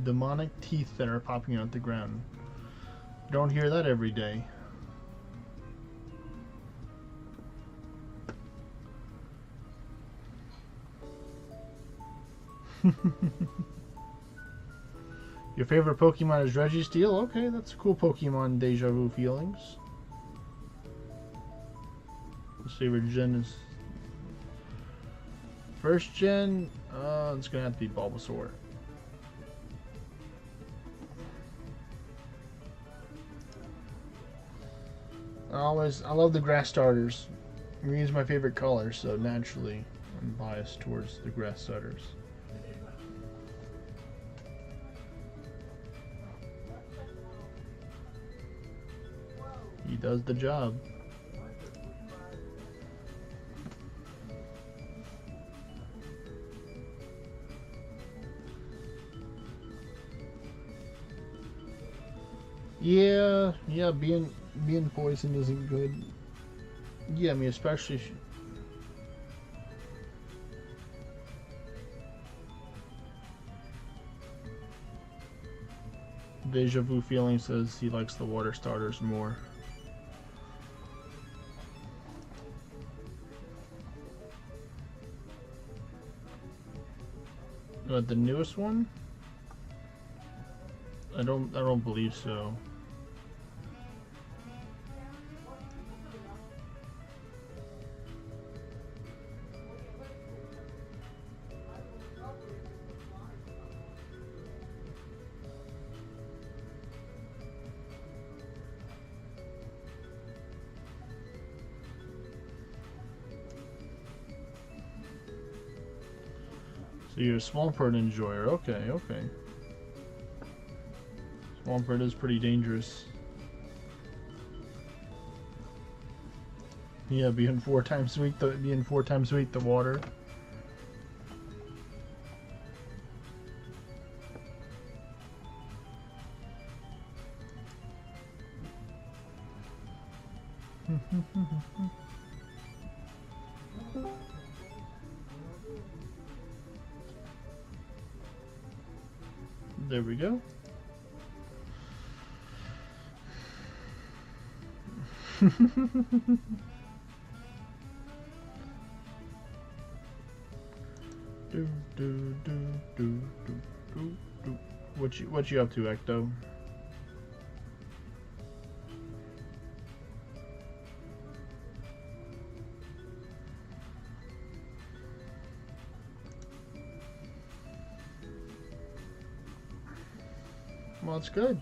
Demonic teeth that are popping out the ground. Don't hear that every day. Your favorite Pokemon is Registeel? Okay, that's a cool Pokemon. Deja vu feelings. Let's see where gen is. First gen, it's gonna have to be Bulbasaur. I love the grass starters. Green is my favorite color, so naturally I'm biased towards the grass starters. He does the job. Yeah, being poisoned isn't good. Yeah, I mean, especially Deja Vu Feeling says he likes the water starters more. The newest one? I don't believe so. So you're a Swampert enjoyer. Okay, okay. Swampert is pretty dangerous. Yeah, being 4 times weak, being 4 times weak, the water. There we go. What you up to, Ecto? Well, it's good.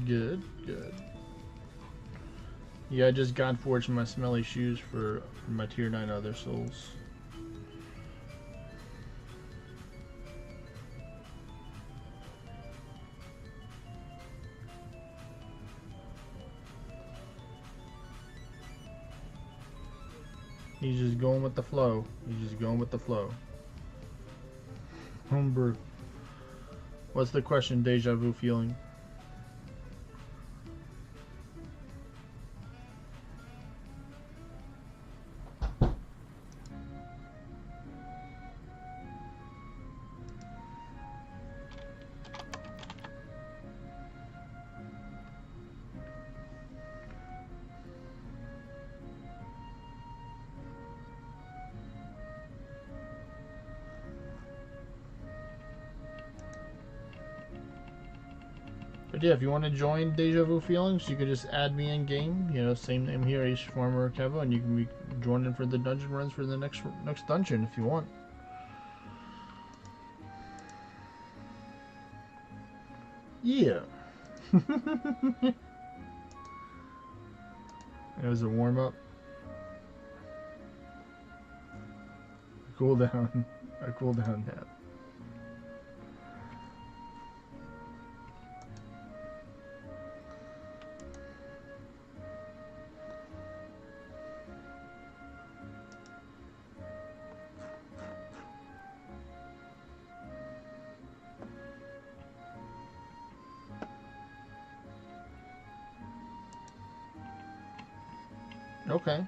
Good, good. Yeah, I just got forged my smelly shoes for my tier 9 other souls. He's just going with the flow. He's just going with the flow. Homebrew. What's the question, Deja Vu feeling? But yeah, if you want to join Deja Vu Feelings, you can just add me in game. You know, same name here, Ace Farmer Kevo, and you can be joining for the dungeon runs for the next dungeon if you want. Yeah. It was a warm up. Cool down. A cool down nap. Okay.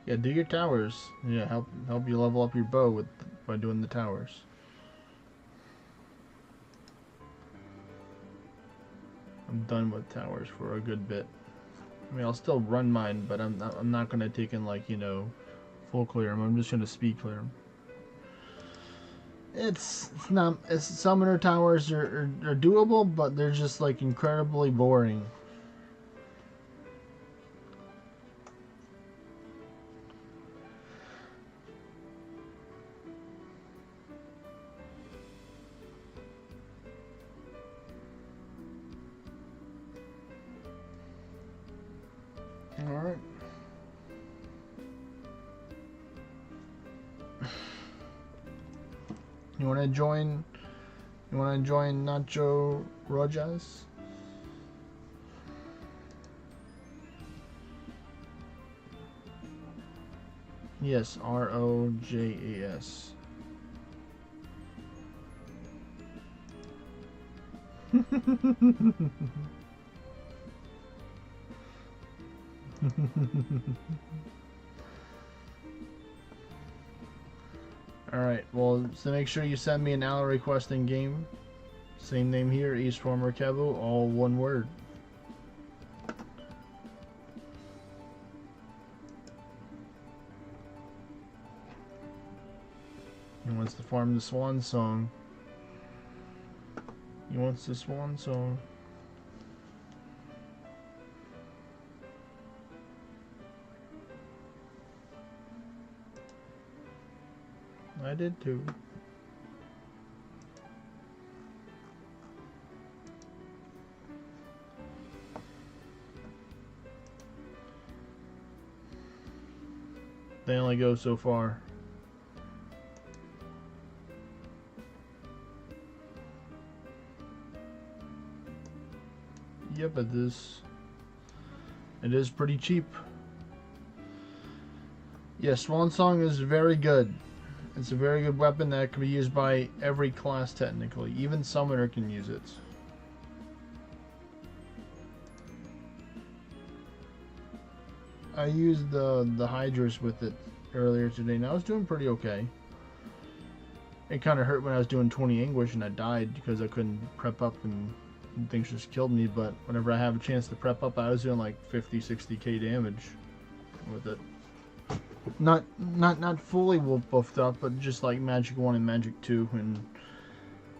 Yeah, do your towers. Yeah, help you level up your bow by doing the towers. I'm done with towers for a good bit. I mean, I'll still run mine, but I'm not gonna take in, like, you know, full clear them. I'm just gonna speed clear them. It's not. Summoner towers are doable, but they're just like incredibly boring. All right. You want to join? You want to join Nacho Rojas? Yes, Rojas. Alright, well, so make sure you send me an ally request in game. Same name here, East Former Kevo, all one word. He wants to farm the swan song. He wants the swan song. I did too. They only go so far. Yep, it is. It is pretty cheap. Yeah, Swan Song is very good. It's a very good weapon that can be used by every class technically. Even Summoner can use it. I used the Hydras with it earlier today, and I was doing pretty okay. It kind of hurt when I was doing 20 Anguish and I died because I couldn't prep up and things just killed me, but whenever I have a chance to prep up, I was doing like 50-60k damage with it. Not fully buffed up, but just like Magic 1 and Magic 2 and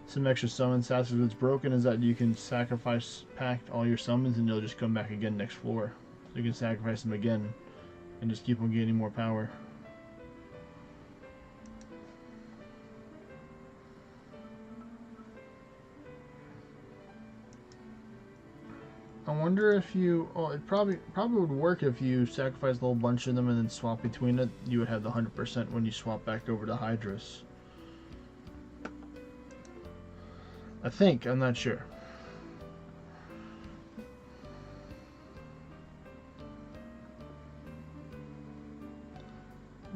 some extra summons. That's what's broken is that you can sacrifice pact all your summons and they'll just come back again next floor. So you can sacrifice them again and just keep on gaining more power. I wonder if you... Oh, it probably would work if you sacrifice a little bunch of them and then swap between it. You would have the 100% when you swap back over to Hydras. I think. I'm not sure.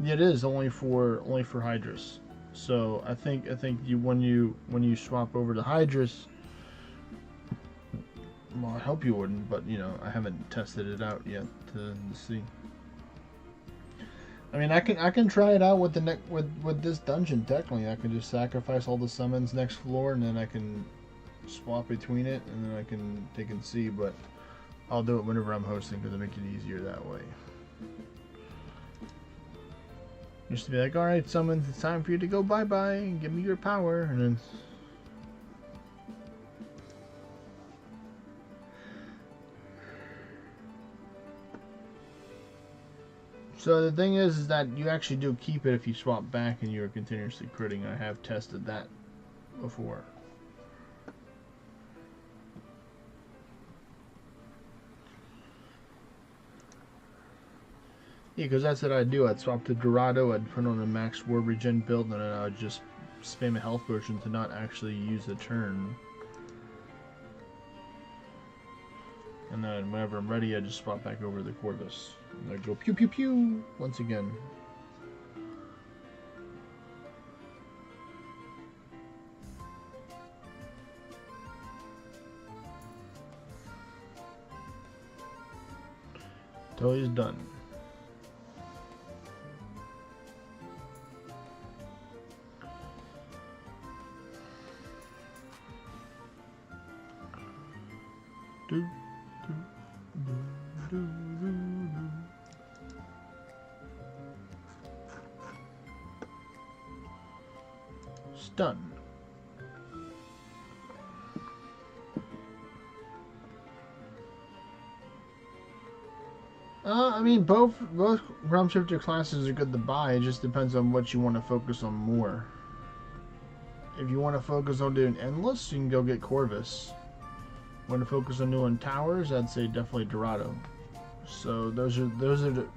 Yeah, it is only for Hydras. So I think you when you swap over to Hydras. Well, I hope you wouldn't, but you know, I haven't tested it out yet to see. I mean, I can try it out with with this dungeon. Technically, I can just sacrifice all the summons next floor, and then I can swap between it, and then they can see. But I'll do it whenever I'm hosting because it makes it easier that way. Just to be like, all right, summons, it's time for you to go bye bye and give me your power, and then. So the thing is that you actually do keep it if you swap back and you're continuously critting. I have tested that before. Yeah, because that's what I'd do. I'd swap to Dorado, I'd put on a max war regen build, and then I'd just spam a health potion to not actually use a turn. And then whenever I'm ready, I just swap back over to the Corvus. And I go pew pew pew once again. Till he's done. Do, do, do, do, do, do. Stun. I mean, both Realm Shifter classes are good to buy. It just depends on what you want to focus on more. If you want to focus on doing Endless, you can go get Corvus. Want to focus on doing towers? I'd say definitely Dorado. So those are the.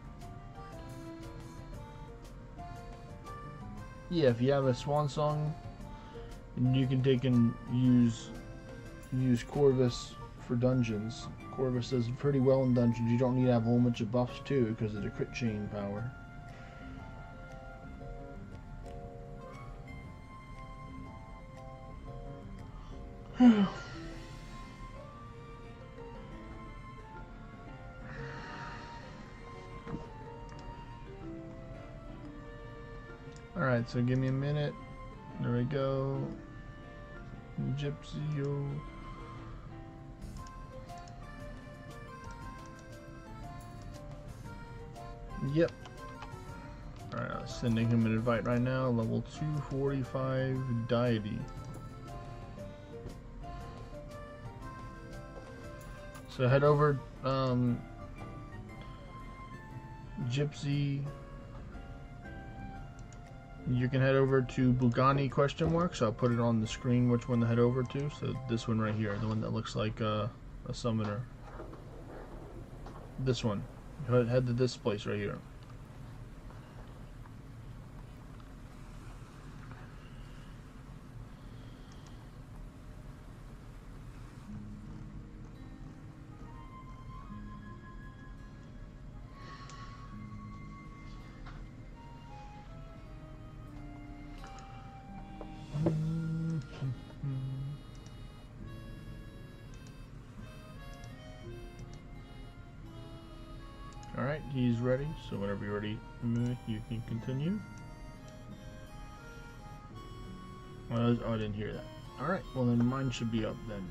Yeah, if you have a Swan Song, you can take and use Corvus for dungeons. Corvus does pretty well in dungeons. You don't need to have a whole bunch of buffs too because of the crit chain power. Alright, so give me a minute. There we go. Gypsy. Yep. Alright, I'm sending him an invite right now. Level 245 deity. So head over, Gypsy. You can head over to Bugani ? So I'll put it on the screen which one to head over to. So this one right here, the one that looks like a summoner. This one. Head to this place right here. is ready, so whenever you're ready, you can continue. Oh, I didn't hear that. Alright, well then mine should be up then.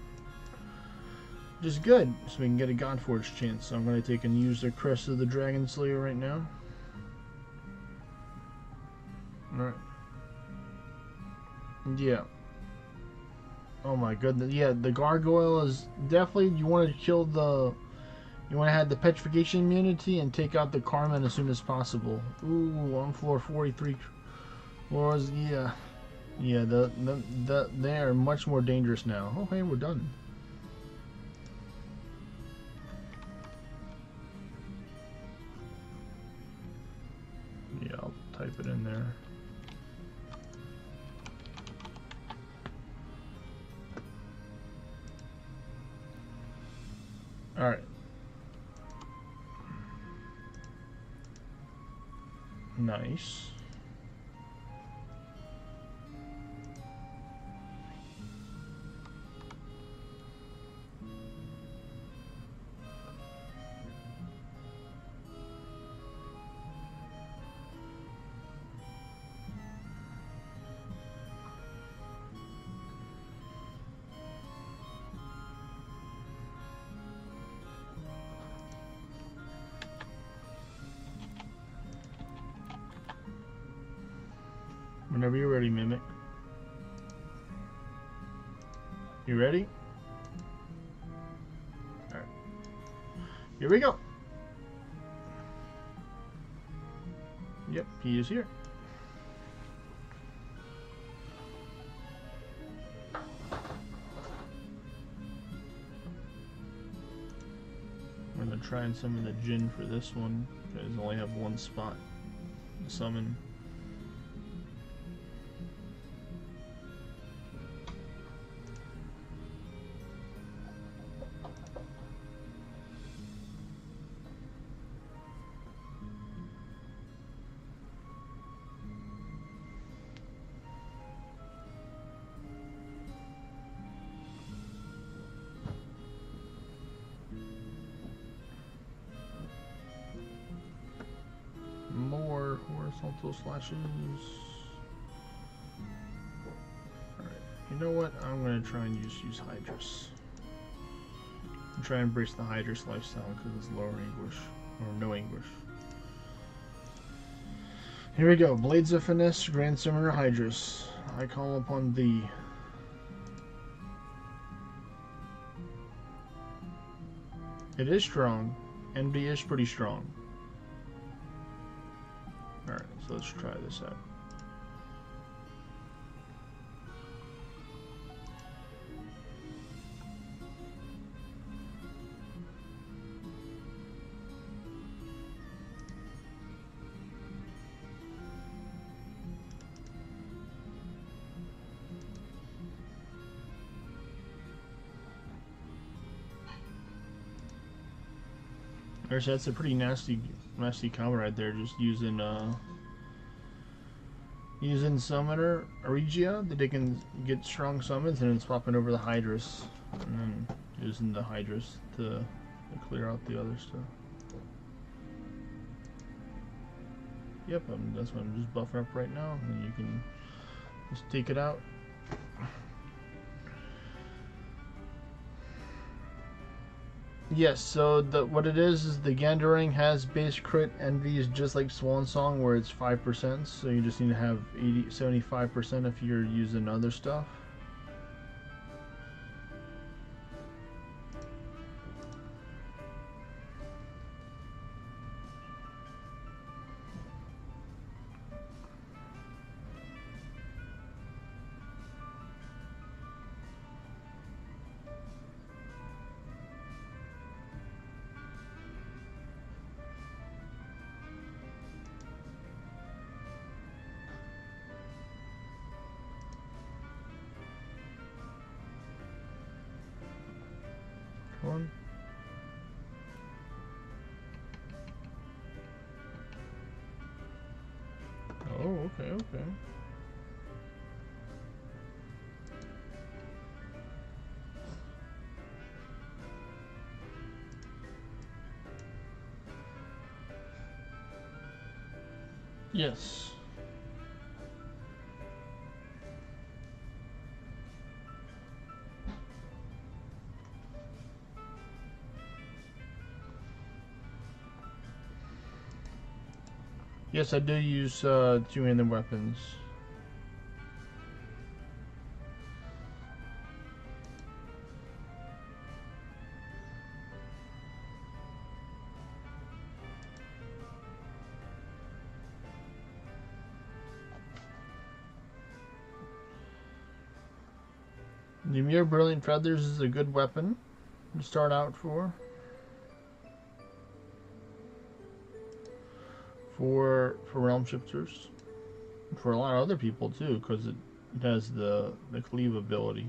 Which is good, so we can get a Godforge chance. So I'm going to take and use the Crest of the Dragon Slayer right now. Alright. Yeah. Oh my goodness. Yeah, the Gargoyle is definitely, you want to kill the... You want to have the Petrification immunity and take out the Carmen as soon as possible. Ooh, on floor 43 floors, yeah. Yeah, they are much more dangerous now. Oh, hey, we're done. Yeah, I'll type it in there. Alright. Nice. Whenever you're ready, Mimic. You ready? Alright. Here we go. Yep, he is here. I'm going to try and summon the Djinn for this one, because I only have one spot to summon. More horizontal slashes. Alright, you know what? I'm going to try and use Hydrus. I'm trying to embrace the Hydrus lifestyle because it's lower English, or no English. Here we go. Blades of Finesse, Grand Summoner Hydrus. I call upon thee. It is strong. NB is pretty strong. Alright, so let's try this out. Actually, that's a pretty nasty combo right there. Just using Summoner Regia that they can get strong summons, and then swapping over the Hydrus, and then using the Hydrus to clear out the other stuff. Yep, that's what I'm just buffing up right now, and you can just take it out. Yes, so what it is the Gandering has base crit envy is just like Swan Song where it's 5%, so you just need to have 75% if you're using other stuff. One. Oh, okay. Yes. Yes, I do use two-handed weapons. The Mere Brilliant Feathers is a good weapon to start out for. For realm shifters. For a lot of other people too, because it has the cleave ability.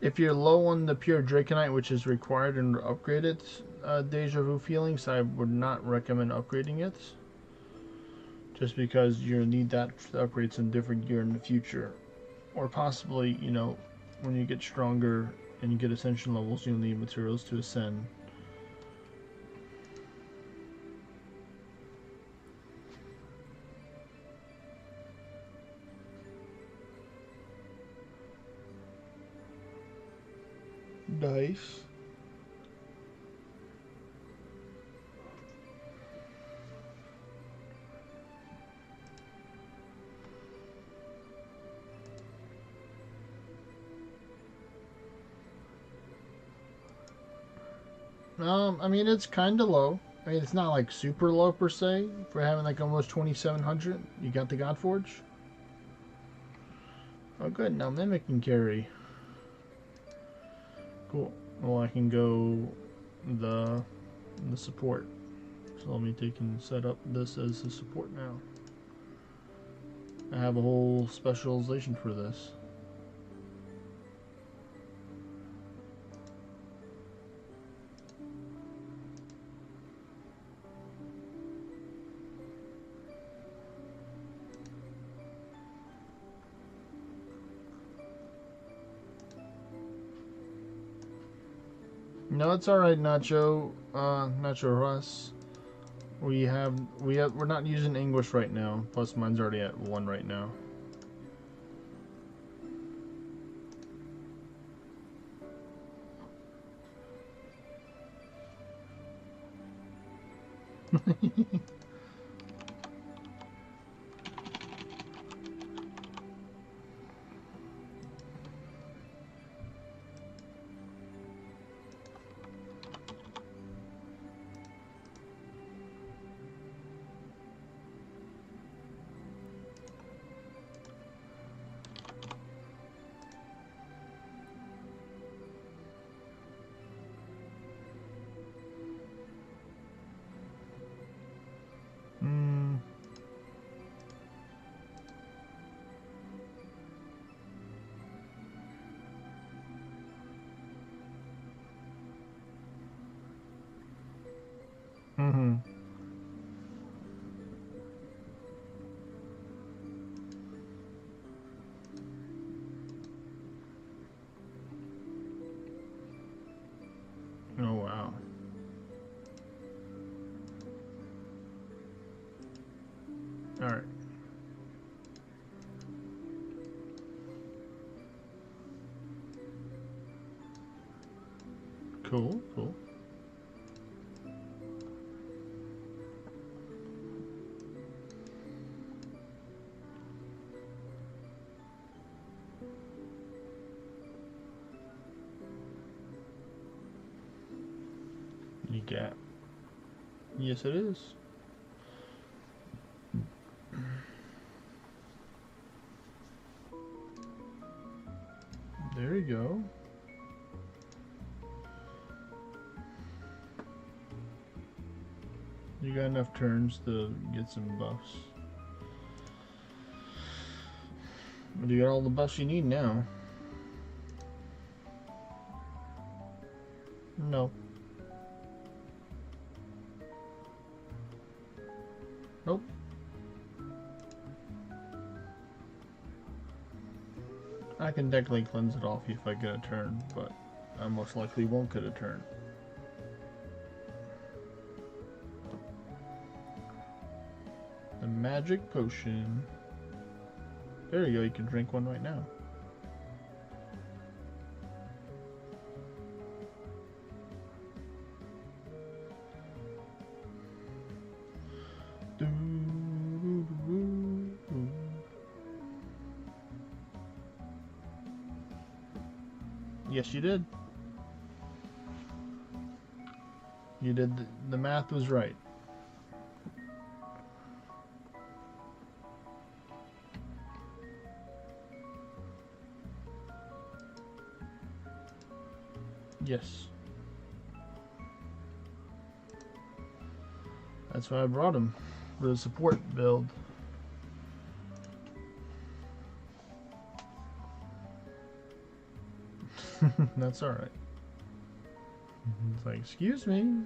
If you're low on the pure Draconite, which is required in upgraded Deja Vu feelings, I would not recommend upgrading it. Just because you'll need that to upgrade some different gear in the future. Or possibly, you know, when you get stronger and you get ascension levels, you'll need materials to ascend. Nice. I mean, it's kind of low. I mean, it's not like super low per se for having like almost 2,700. You got the Godforge? Oh, good. Now Mimic can carry. Cool. Well, I can go the support. So let me take and set up this as the support now. I have a whole specialization for this. No, it's all right, Nacho. Nacho Russ. We're not using English right now. Plus, mine's already at 1 right now. Mm-hmm. Oh, wow. All right. Cool, cool. You got. Yes, it is. There you go. You got enough turns to get some buffs. But you got all the buffs you need now. No. Nope. I can technically cleanse it off if I get a turn, but I most likely won't get a turn. The magic potion. There you go, you can drink one right now. Yes, you did. You did. The math was right. Yes. That's why I brought him for the support build. That's alright. It's like, excuse me.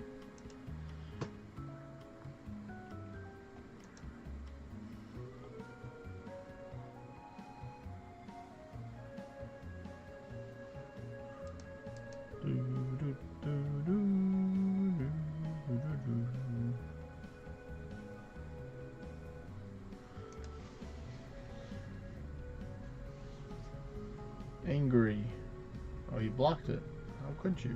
Angry. Oh, you blocked it. How could you?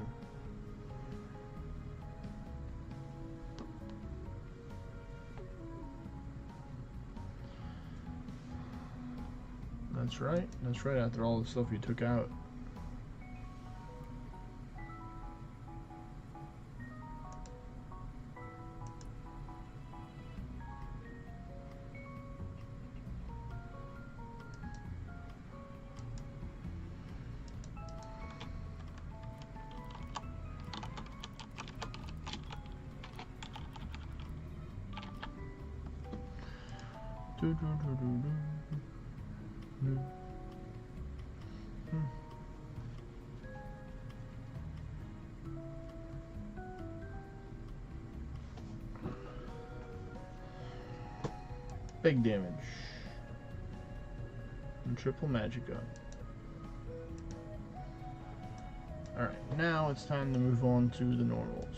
That's right. That's right, after all the stuff you took out. Big damage. And triple magic gun. Alright, now it's time to move on to the normals.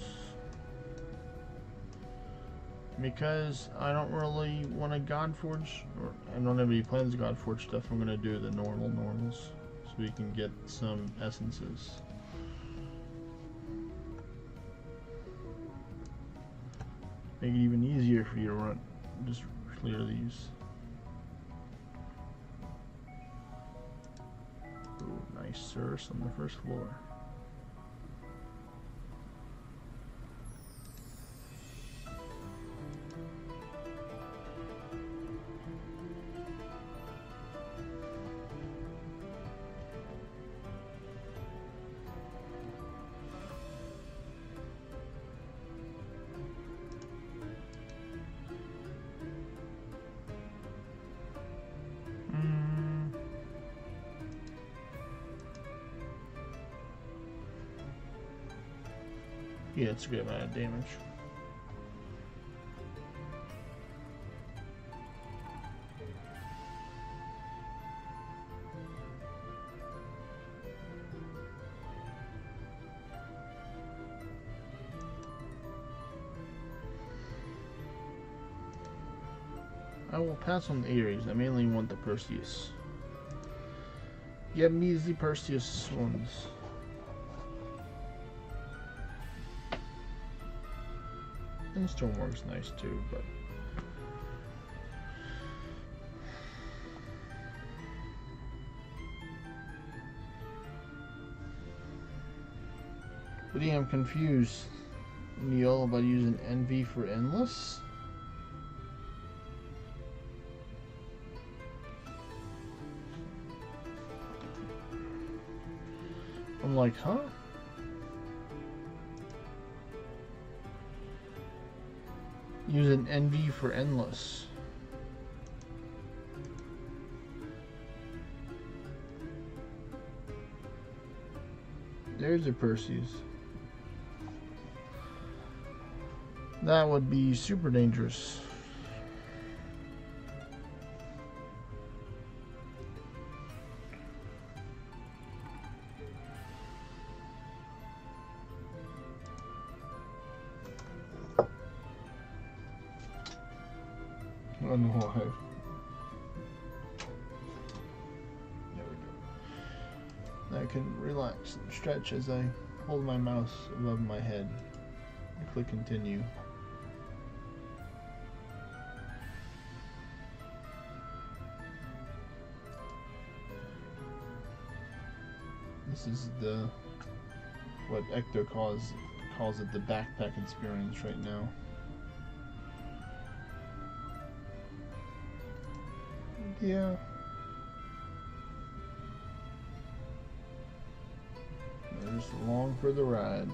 Because I don't really want to Godforge, or I don't have any plans to Godforge stuff, I'm going to do the normals so we can get some essences. Make it even easier for you to run. Just clear these. Ooh, nice source on the first floor. Yeah, it's a good amount of damage. I will pass on the Ares. I mainly want the Perseus. Get me the Perseus ones. And Stonework's nice too, but yeah, I'm confused, Neil, about using NV for endless. I'm like, huh? Use an NV for endless. There's a Perseus. That would be super dangerous. Unalive. There we go. I can relax and stretch as I hold my mouse above my head and click continue. This is what Ecto calls it the backpack experience right now. Yeah. We're just along for the ride.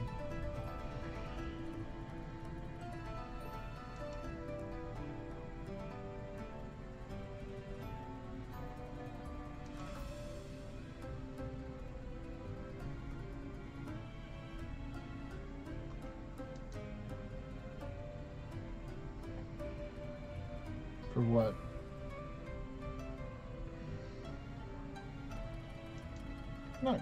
For what? Nice.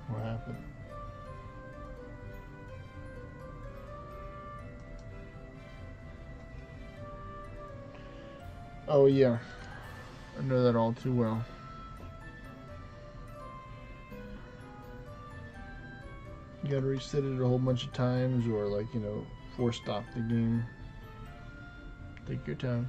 What happened? Oh yeah, I know that all too well. You gotta reset it a whole bunch of times, or like, you know, force stop the game. Take your time.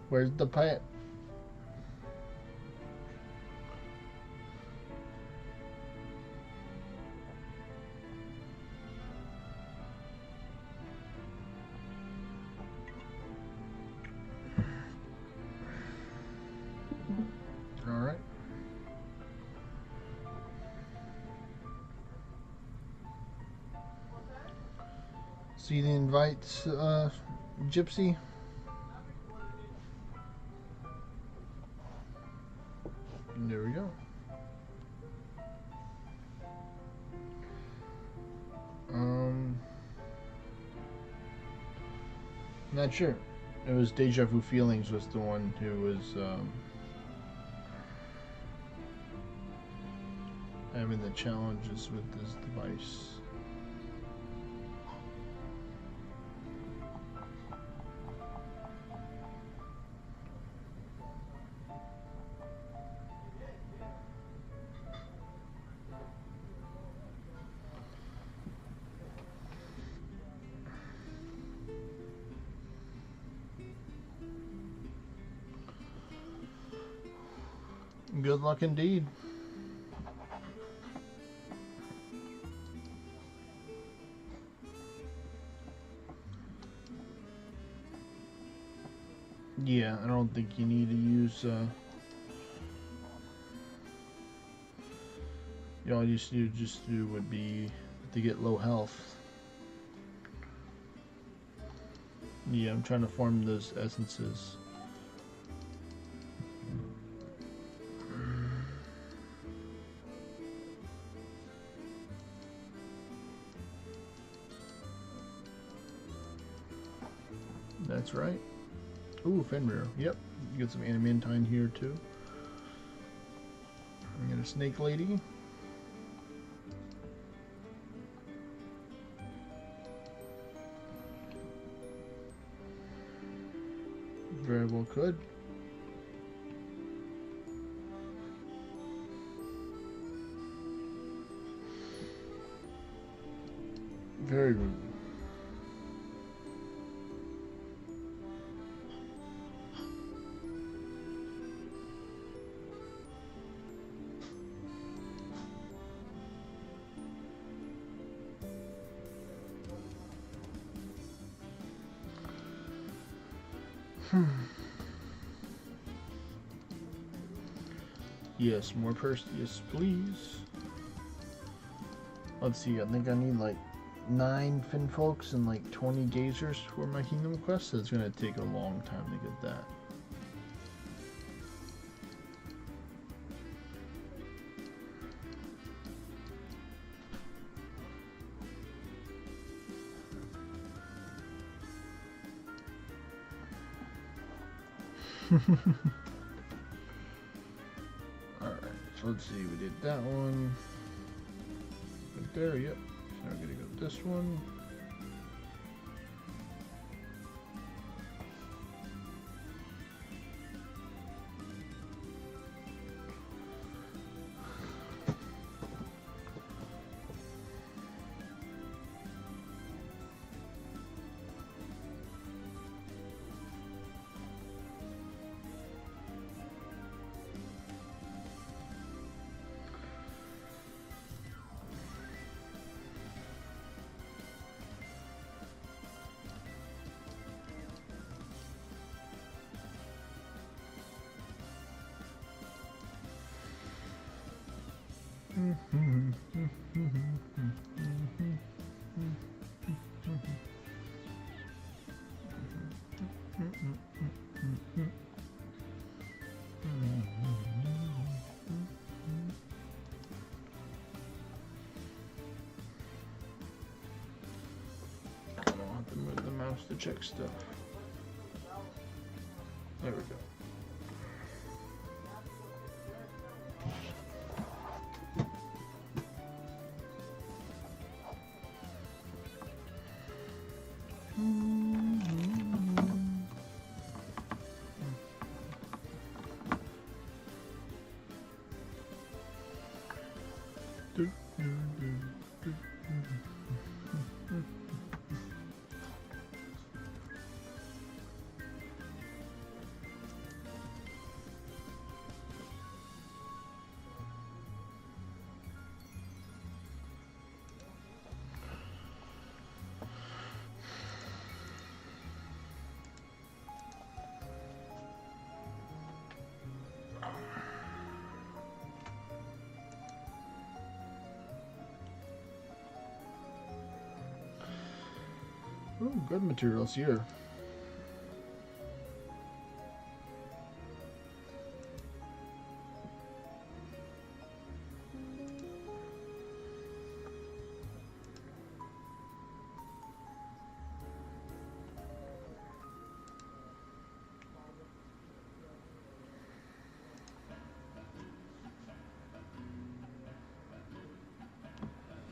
Where's the pipe? All right. See the invites, Gypsy? There we go. Not sure. It was Deja Vu Feelings was the one who was having the challenges with this device. Good luck indeed. Yeah, I don't think you need to use all you just do would be to get low health. Yeah, I'm trying to farm those essences. That's right. Ooh, Fenrir. Yep. You get some adamantine here too. I got a snake lady. Very well could. Very rude. Yes, more Perseus, please. Let's see, I think I need like 9 Finfolks and like 20 Gazers for my Kingdom Quest, so it's going to take a long time to get that. Alright, so let's see, we did that one. Right there, yep. So now we're gonna go this one. I don't have to move the mouse to check stuff. There we go. Oh, good materials here.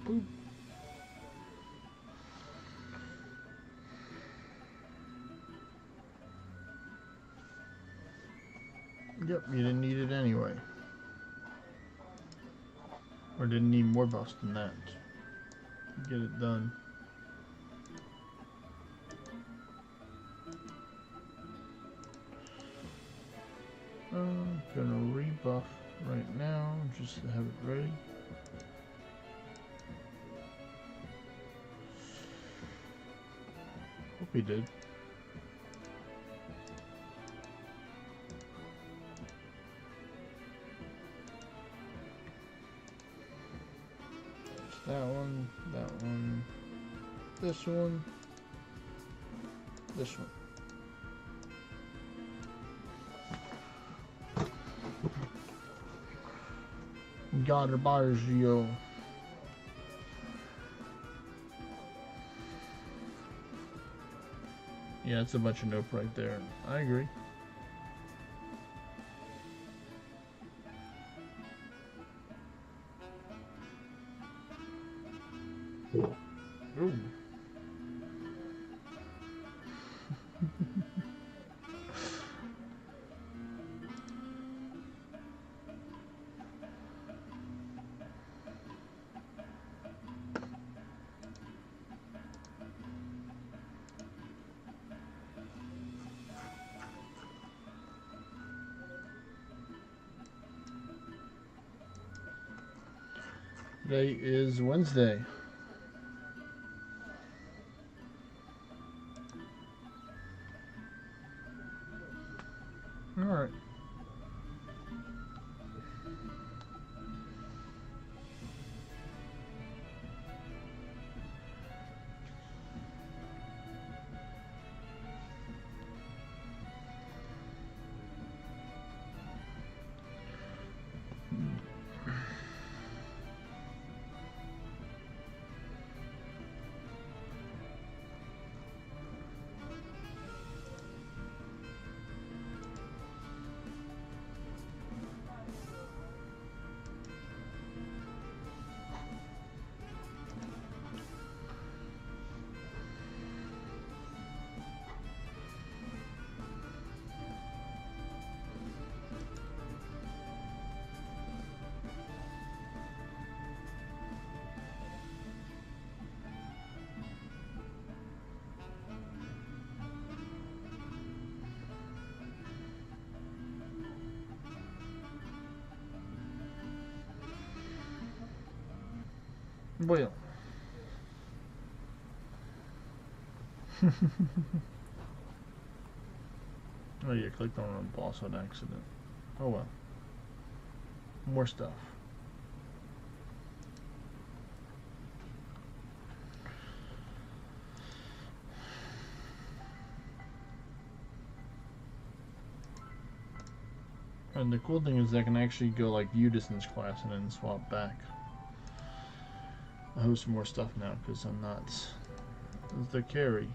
Boop. Yep, you didn't need it anyway. Or didn't need more buffs than that. Get it done. I'm gonna rebuff right now, just to have it ready. Hope he did. That one, this one, this one. Garbaggio. Yeah, it's a bunch of nope right there. I agree. Ooh. Today is Wednesday. Alright. Well. Oh yeah, clicked on a boss on accident. Oh well. More stuff. And the cool thing is I can actually go like view distance class and then swap back. I have some more stuff now because I'm not the carry.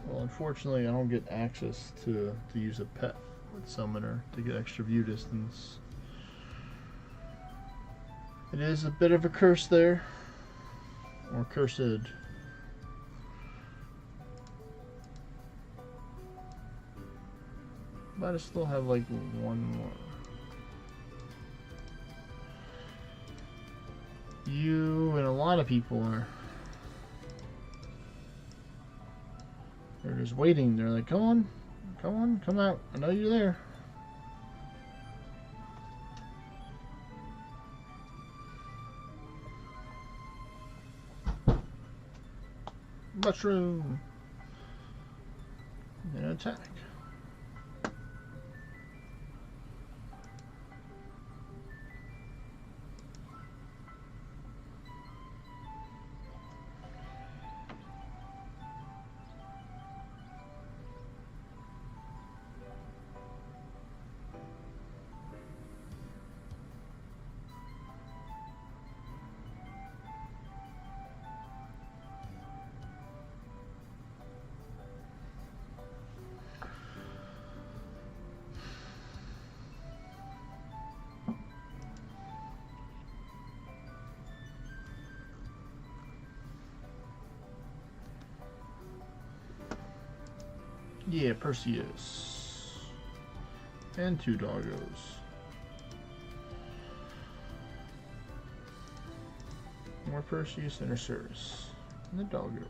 Well, unfortunately, I don't get access to use a pet with Summoner to get extra view distance. It is a bit of a curse there, or cursed. But I still have like one more. You and a lot of people are. They're just waiting. They're like, come on, come out. I know you're there. Mushroom. And attack. Yeah, Perseus. And 2 doggos. More Perseus and Osiris. And the doggo.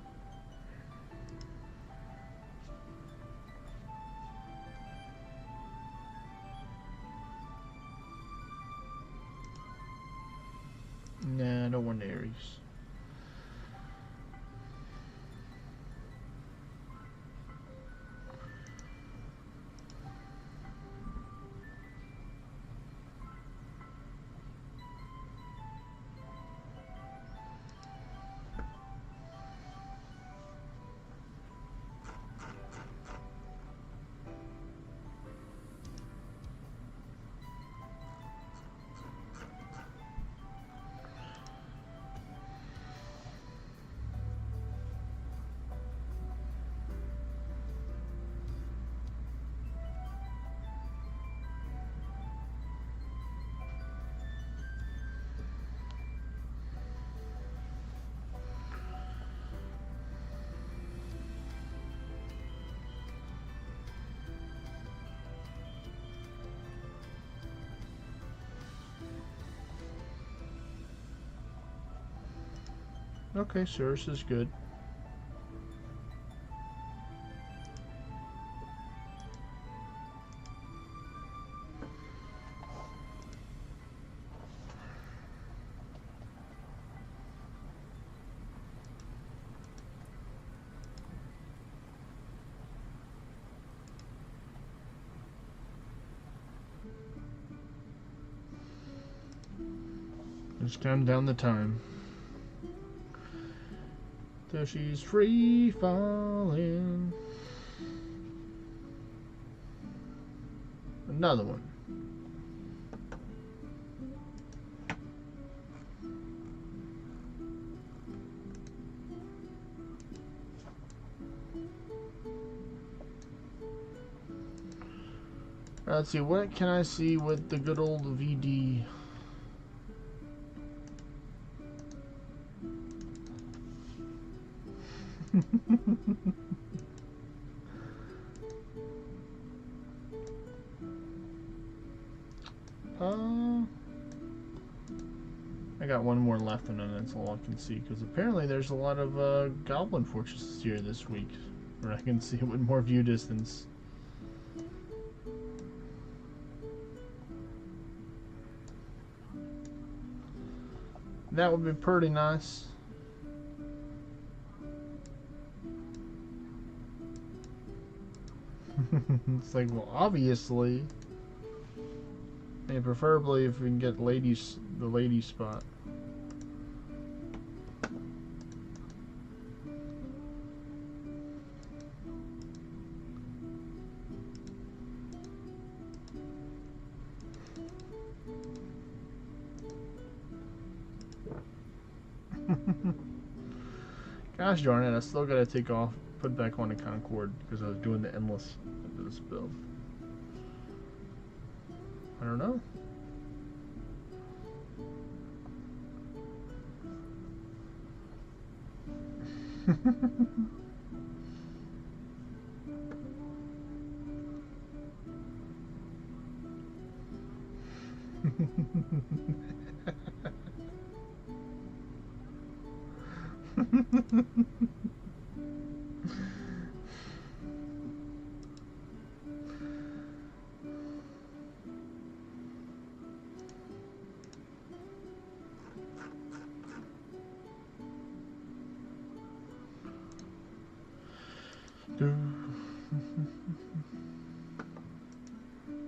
Nah, I don't want Ares. Okay, Osiris is good. Just count down the time till she's free falling. Another one. Let's see, what can I see with the good old VD? I got one more left, and then that's all I can see, because apparently there's a lot of goblin fortresses here this week, where I can see it with more view distance. That would be pretty nice. It's like, well, obviously, and preferably if we can get the lady spot. Gosh darn it, I still gotta take off, put back on the Concord because I was doing the endless into this build. I don't know.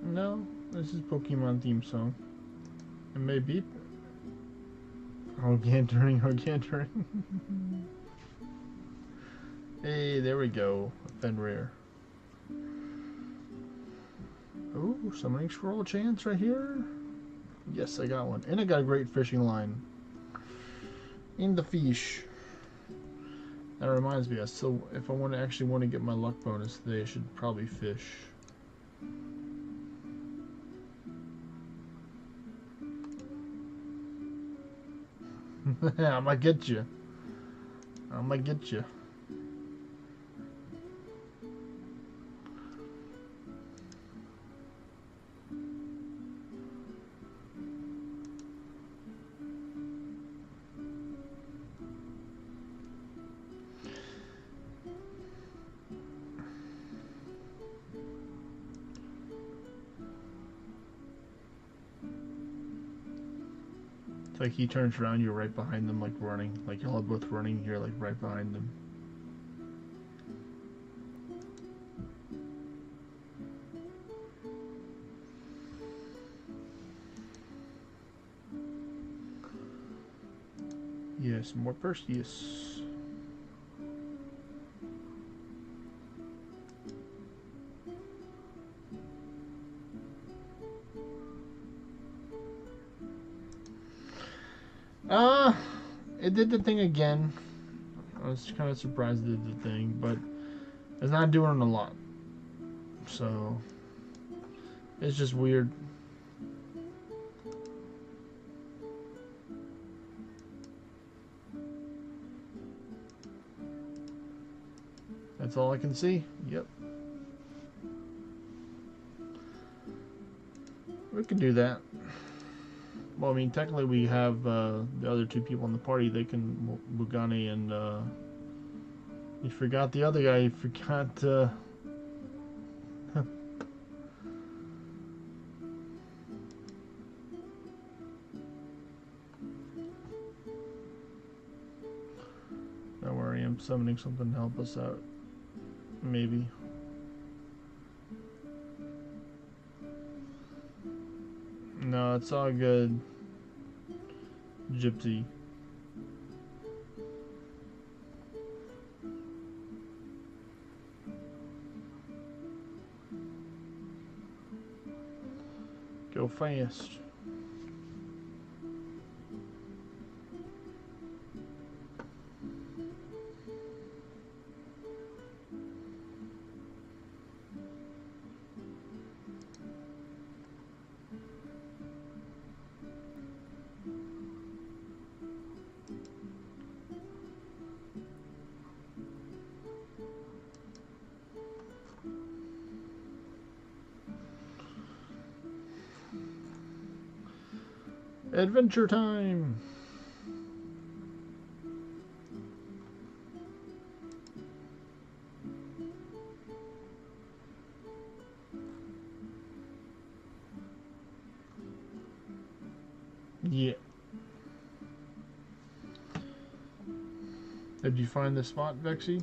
No, this is Pokemon theme song. It may beep. Organtering. Hey, there we go. Fenrir. Oh, summoning scroll chance right here. Yes, I got one. And I got a great fishing line. In the fish. That reminds me, if I actually want to get my luck bonus today, I should probably fish. I'm gonna get you. I'm gonna get you. It's like he turns around, you're right behind them, like running. Like y'all are both running, you're like right behind them. Yes, more Perseus. It did the thing again. I was kind of surprised it did the thing, but it's not doing a lot. So, it's just weird. That's all I can see. Yep. We could do that. Well, I mean, technically we have the other two people in the party. They can, Bugani and, you forgot the other guy. You forgot, Don't worry, I'm summoning something to help us out. Maybe. No, it's all good. Gypsy. Go fast. Adventure time! Yeah. Did you find the spot, Vexy?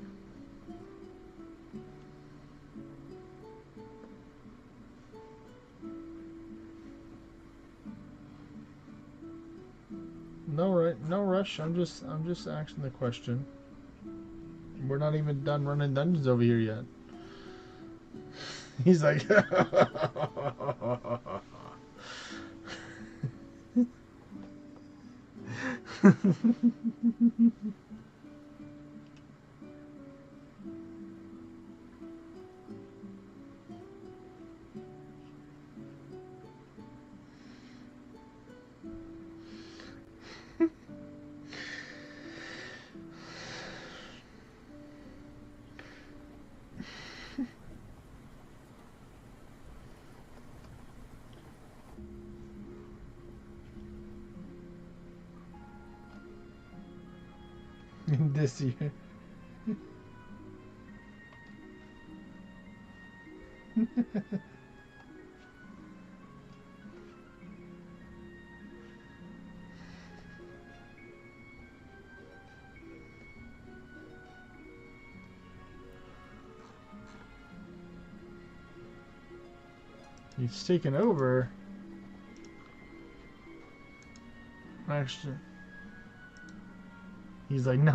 No rush. I'm just asking the question. We're not even done running dungeons over here yet. He's like this year. He's taken over. Actually, he's like, no.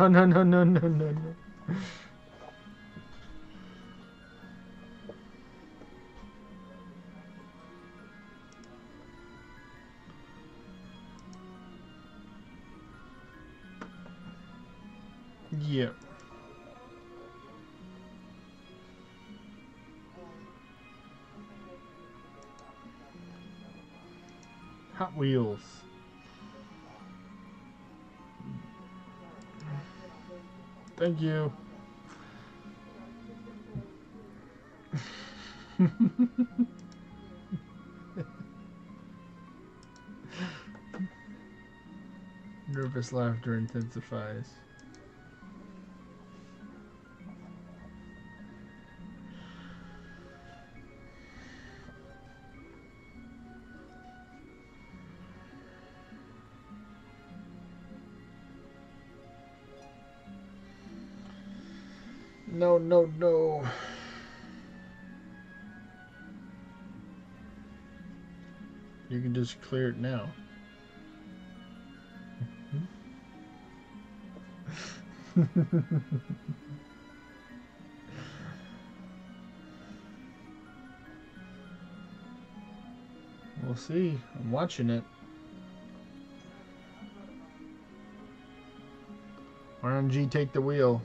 Yeah. Hot Wheels. Thank you. Nervous laughter intensifies. No. You can just clear it now. We'll see. I'm watching it. RNG, take the wheel.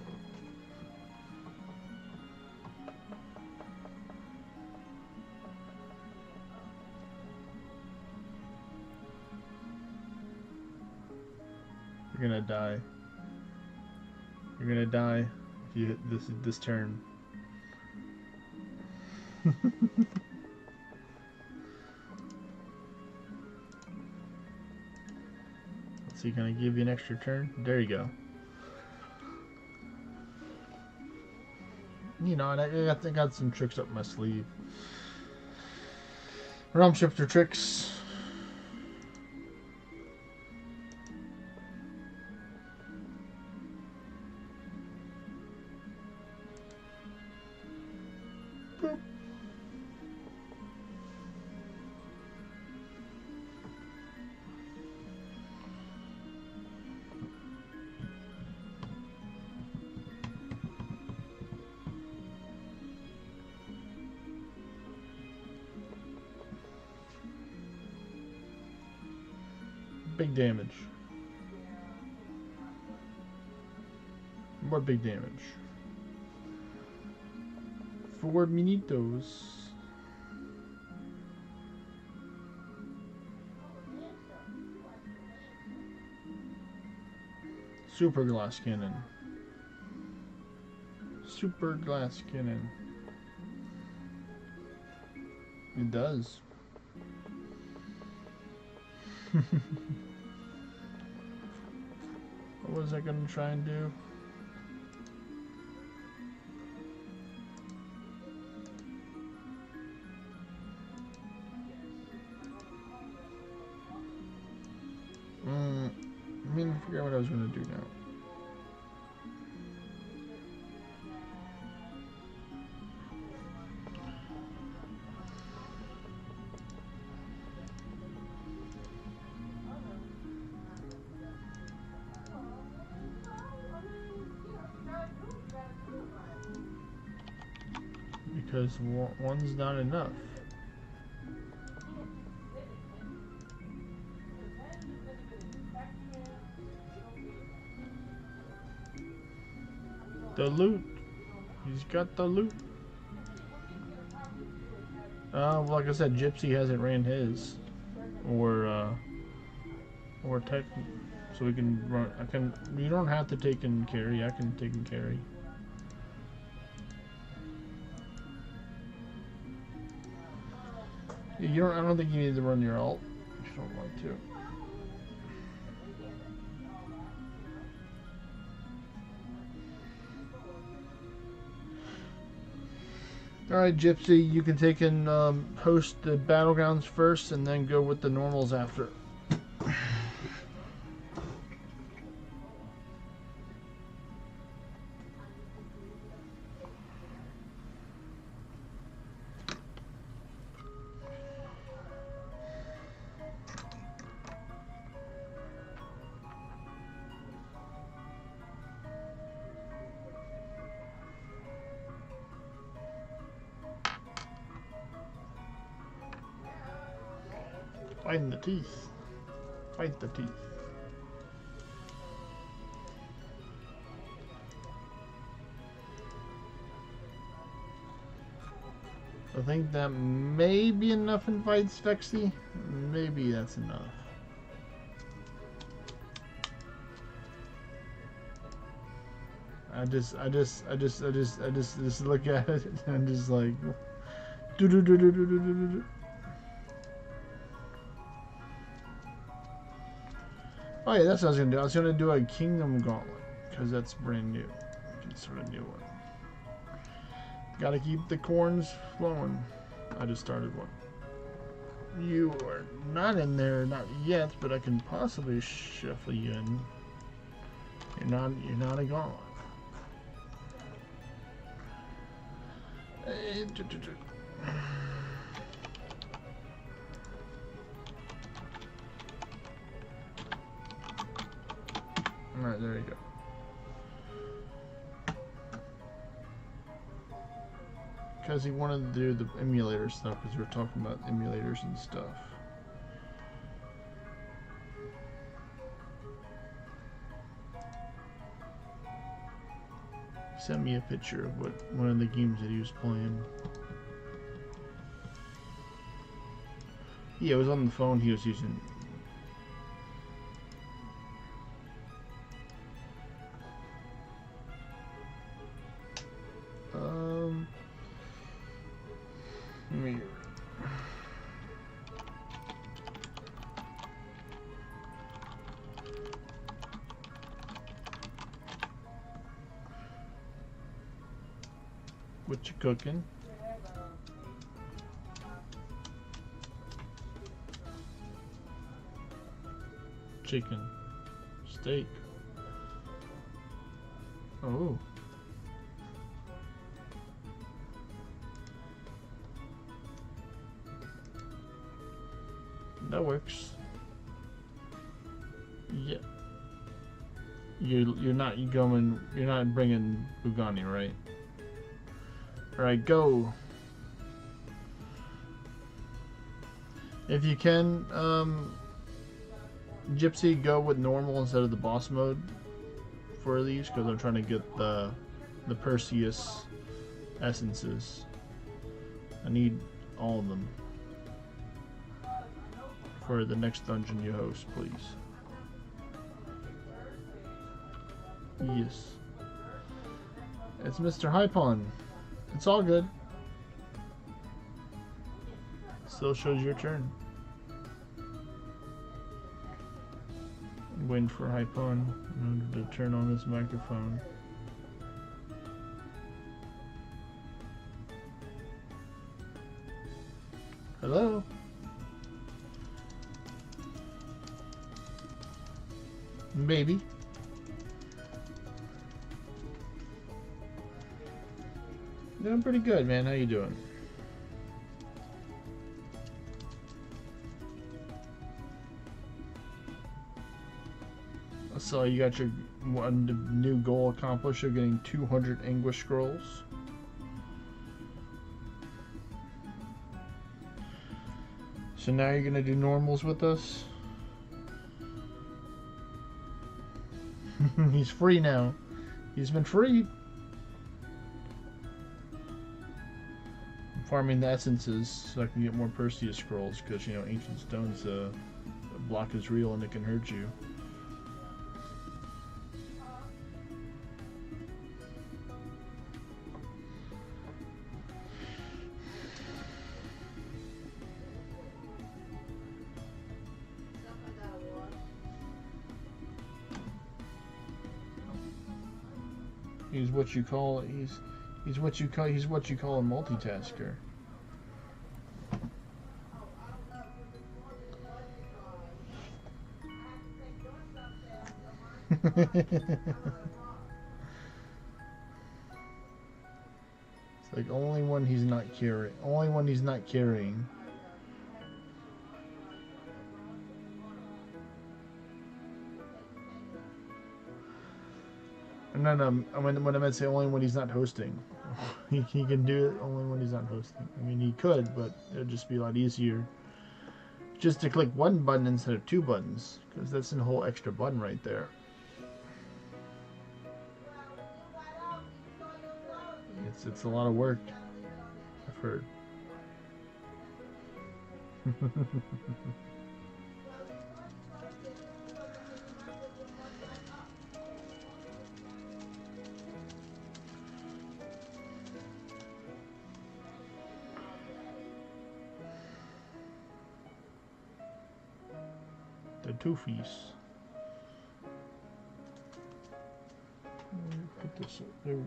You're gonna die. You're gonna die if you hit this turn. Let's see, can I give you an extra turn? There you go. You know, I got some tricks up my sleeve. Realm shifter tricks. Boop. Big damage. More big damage. 4 minutos. Super glass cannon. Super glass cannon. It does. What was I gonna try and do? I forget what I was gonna do now. Because one's not enough. The loot. He's got the loot. Well, like I said, Gypsy hasn't ran his, or tech, so we can run. I can. You don't have to take and carry. I can take and carry. You don't. I don't think you need to run your alt if you don't want to. Alright, Gypsy, you can take and host the battlegrounds first and then go with the normals after. Find the teeth. Fight the teeth. I think that may be enough invites, Vexy. Maybe that's enough. I just look at it and I'm just like do. Oh yeah, that's what I was gonna do. I was gonna do a Kingdom Gauntlet because that's brand new. It's sort of new one. Gotta keep the corns flowing. I just started one. You are not in there, not yet, but I can possibly shuffle you in. You're not a gauntlet. Alright, there you go. Because he wanted to do the emulator stuff, because we were talking about emulators and stuff. He sent me a picture of one of the games that he was playing. Yeah, it was on the phone he was using. What you cooking? Chicken. Steak. Oh. That works. Yeah. You're not bringing Bugani, right? Alright, go. If you can, Gypsy, go with normal instead of the boss mode for these, because I'm trying to get the Perseus essences. I need all of them for the next dungeon you host, please. Yes. It's Mr. Hypon. It's all good. Still shows your turn. I'm waiting for Hypon in order to turn on this microphone. Hello? Maybe. Doing pretty good, man. How you doing? I saw you got your one new goal accomplished. You're getting 200 Anguish Scrolls. So now you're gonna do normals with us? He's free now. He's been freed. I'm farming the essences so I can get more Perseus scrolls, because, you know, ancient stones block is real and it can hurt you. He's what you call he's what you call a multitasker. It's like only one he's not carrying. No, when I meant say only when he's not hosting. He can do it only when he's not hosting. I mean, he could, but it would just be a lot easier just to click one button instead of two buttons, because that's a whole extra button right there. It's a lot of work, I've heard. The Toofies. Put this up. There we go.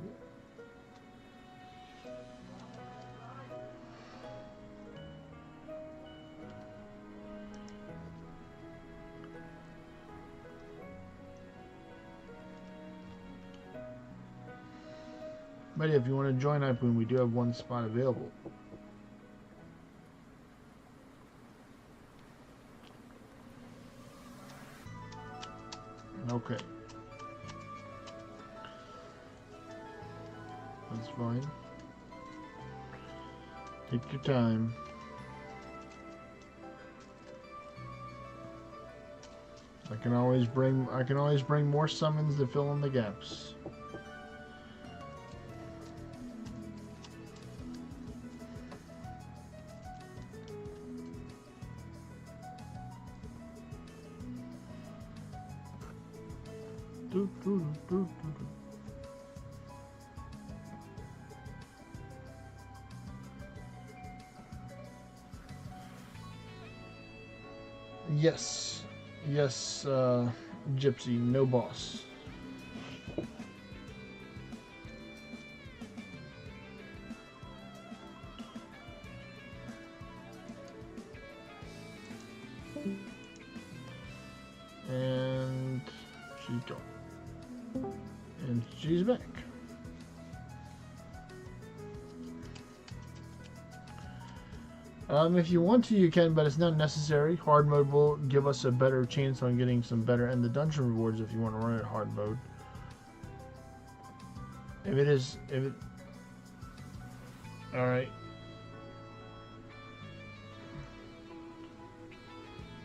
But if you want to join Ipoon, we do have one spot available. Okay. That's fine. Take your time. I can always bring more summons to fill in the gaps. Yes, yes, Gypsy, no boss. And she's gone. And she's back. If you want to, you can, but it's not necessary. Hard mode will give us a better chance on getting some better end the dungeon rewards if you want to run it hard mode. Alright.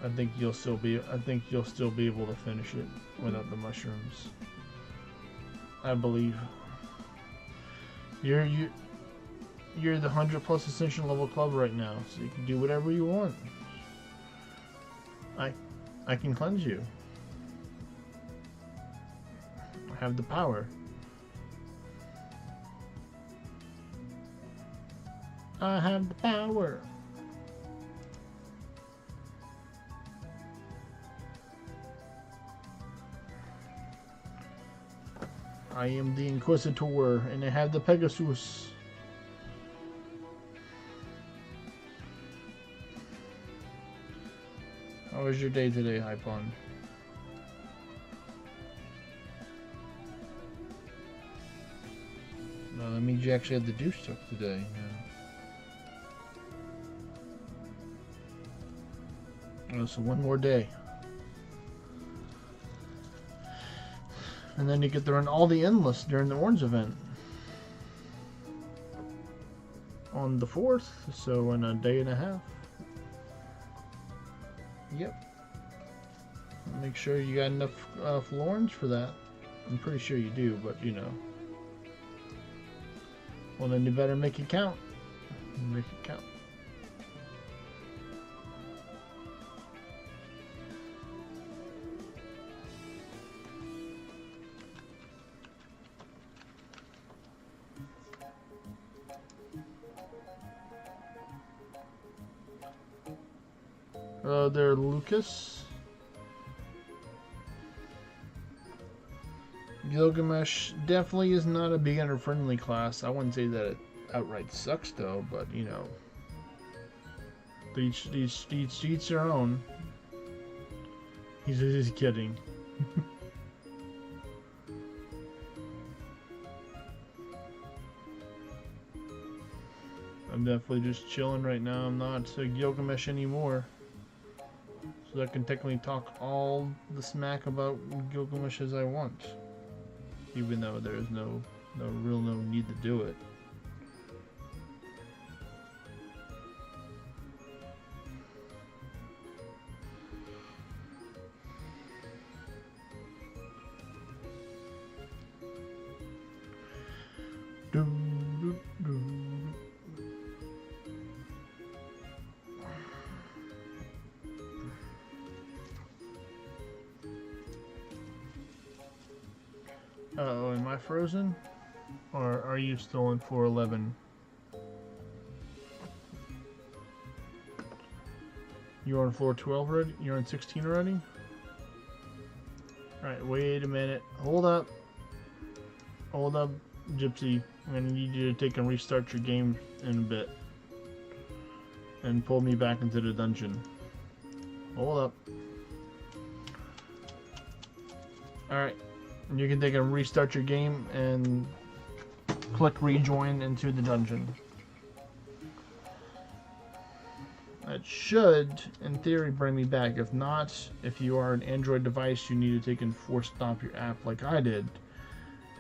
I think you'll still be able to finish it without the mushrooms. I believe. You're the 100+ ascension level club right now, so you can do whatever you want. I can cleanse you. I have the power. I have the power. I am the Inquisitor, and I have the Pegasus. How was your day today, Hypon? No, that means you actually had the douche truck today. Yeah. Oh, so one more day. And then you get to run all the endless during the Orange event. On the 4th, so in a day and a half. Yep. Make sure you got enough florins for that. I'm pretty sure you do, but you know. Well, then you better make it count. Make it count. There, Lucas. Gilgamesh definitely is not a beginner-friendly class. I wouldn't say that it outright sucks, though, but you know, each their own. He's kidding. I'm definitely just chilling right now. I'm not Gilgamesh anymore. So I can technically talk all the smack about Gilgamesh as I want. Even though there's no need to do it. Uh-oh, am I frozen? Or are you still in 411? You're on floor 12 already? You're on 16 already? Alright, wait a minute. Hold up. Hold up, Gypsy. I'm gonna need you to take and restart your game in a bit. And pull me back into the dungeon. Hold up. Alright. You can take and restart your game and click rejoin into the dungeon. That should, in theory, bring me back. If not, if you are an Android device, you need to take and force stop your app like I did.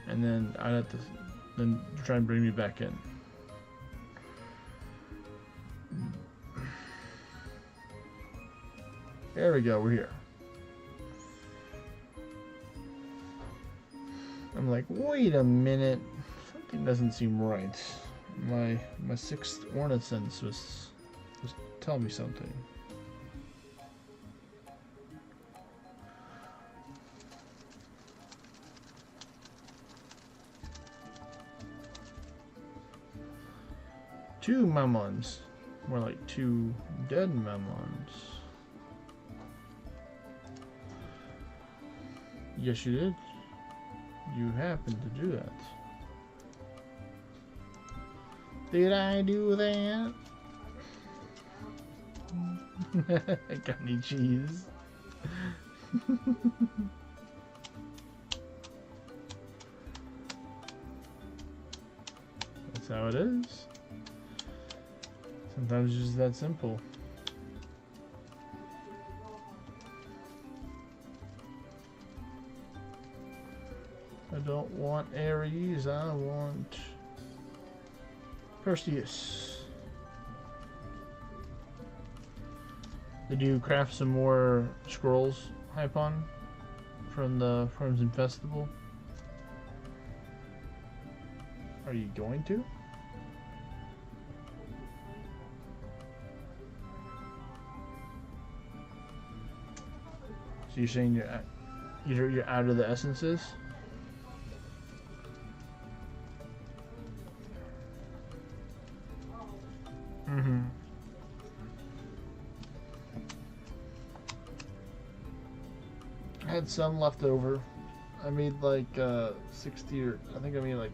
And then I'd have to then try and bring me back in. There we go, we're here. I'm like, wait a minute, something doesn't seem right. My 6th Orna sense was telling me something. Two mammons, more like 2 dead mammons. Yes, you did. You happened to do that. Did I do that? Got any cheese? That's how it is. Sometimes it's just that simple. I don't want Ares, I want Perseus. Did you craft some more scrolls, Hypon, from the Frozen Festival? Are you going to? So you're saying you're out of the essences? Mm-hmm. I had some left over. I made like 60 or I think I made like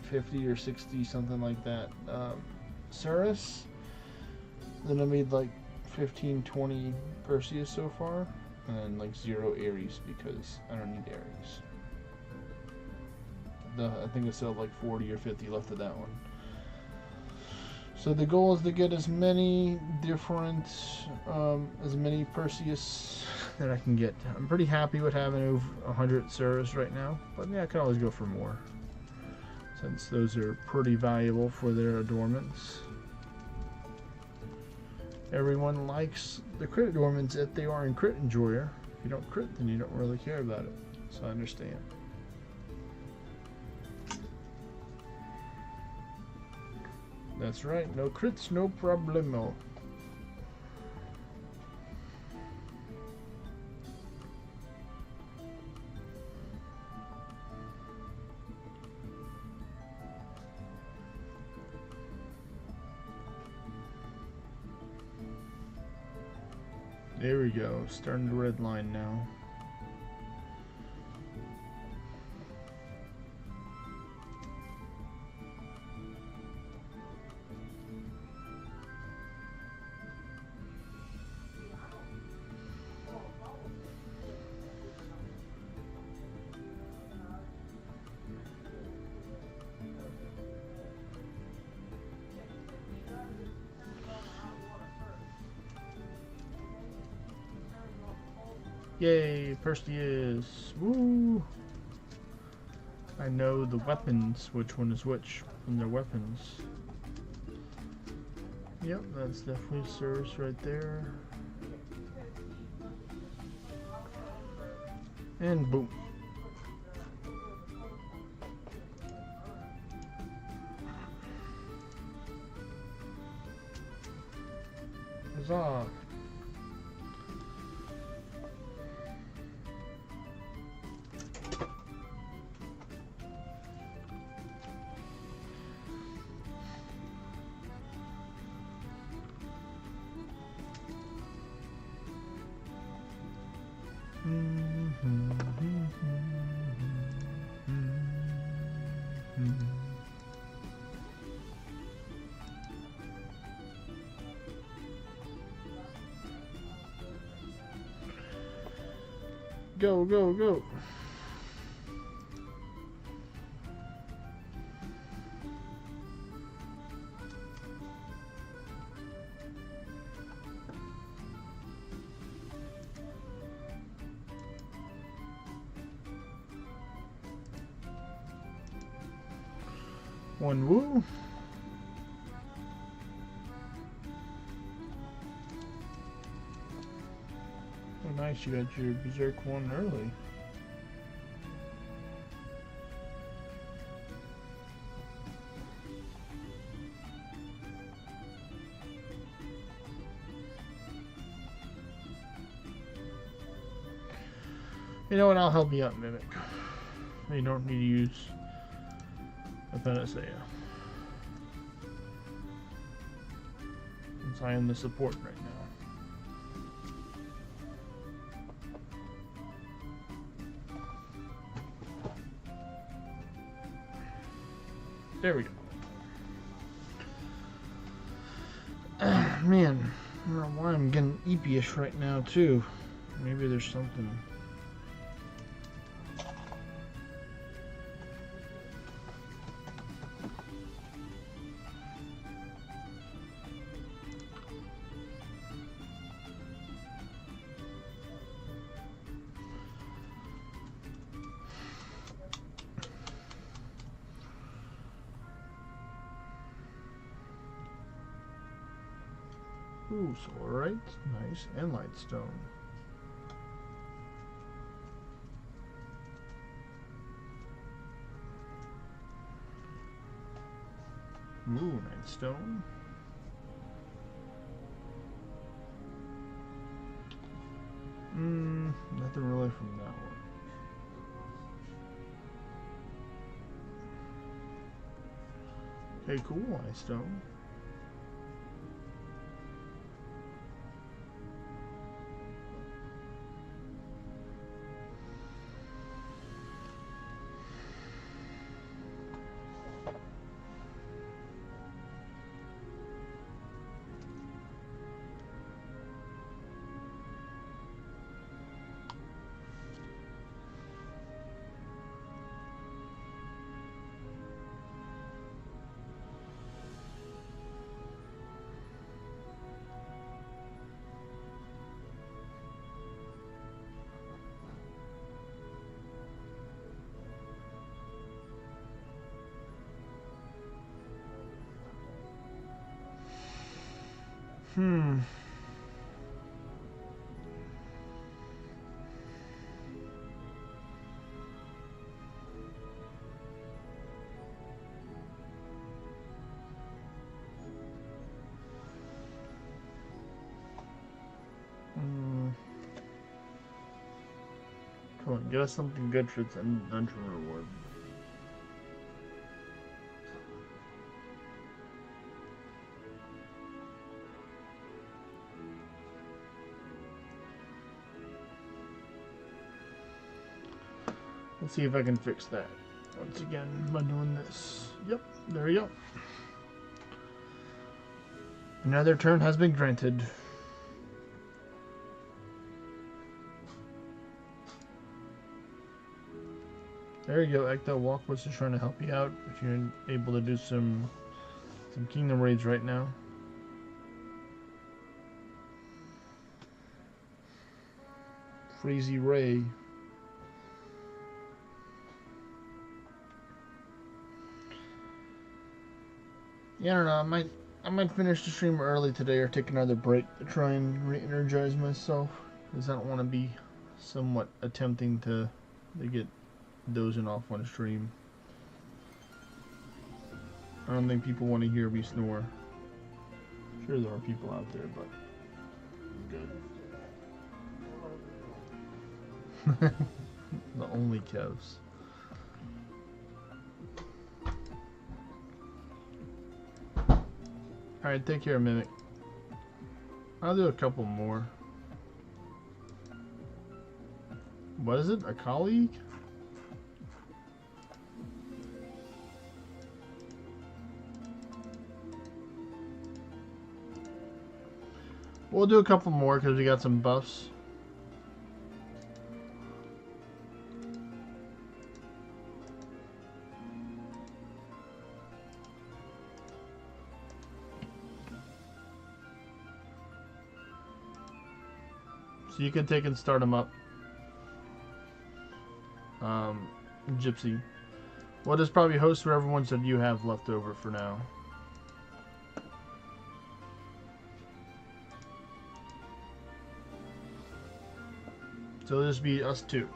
50 or 60, something like that. Cirrus. Then I made like 15, 20 Perseus so far. And like 0 Ares because I don't need Ares. I think I still have like 40 or 50 left of that one. So the goal is to get as many different, as many Perseus that I can get. I'm pretty happy with having over 100 Cirrus right now, but yeah, I can always go for more, since those are pretty valuable for their adornments. Everyone likes the crit adornments if they are in crit enjoyer. If you don't crit, then you don't really care about it. So I understand. That's right, no crits, no problemo. There we go, starting the red line now. Yay, Perseus! Woo! I know the weapons, which one is which, and their weapons. Yep, that's definitely Cirrus right there. And boom. Huzzah! Go, go, go. One woo. Oh, nice, you got your Berserk one early. You know what, I'll help you out, Mimic. You don't need to use a Panacea, since I am the support right now. There we go. Man, I don't know why I'm getting eepy-ish right now, too. Maybe there's something. Ooh, solarite, nice, and lightstone. Ooh, nightstone. Nothing really from that one. Okay, cool, lightstone. Come on, get us something good for its dungeon reward. Let's see if I can fix that once again by doing this. Yep, there we go. Another turn has been granted. There you go, Ecto Walk was just trying to help you out if you're able to do some kingdom raids right now. Freezy Ray. Yeah, I don't know, I might finish the stream early today or take another break to try and re-energize myself, because I don't want to be somewhat attempting to get dozing off on stream. I don't think people want to hear me snore. Sure, there are people out there, but good. The only Kevs. Alright, take care, Mimic. I'll do a couple more. What is it? A colleague? We'll do a couple more because we got some buffs. So you can take and start them up. Gypsy. Well, there's probably host for everyone that you have left over for now. So it'll just be us two.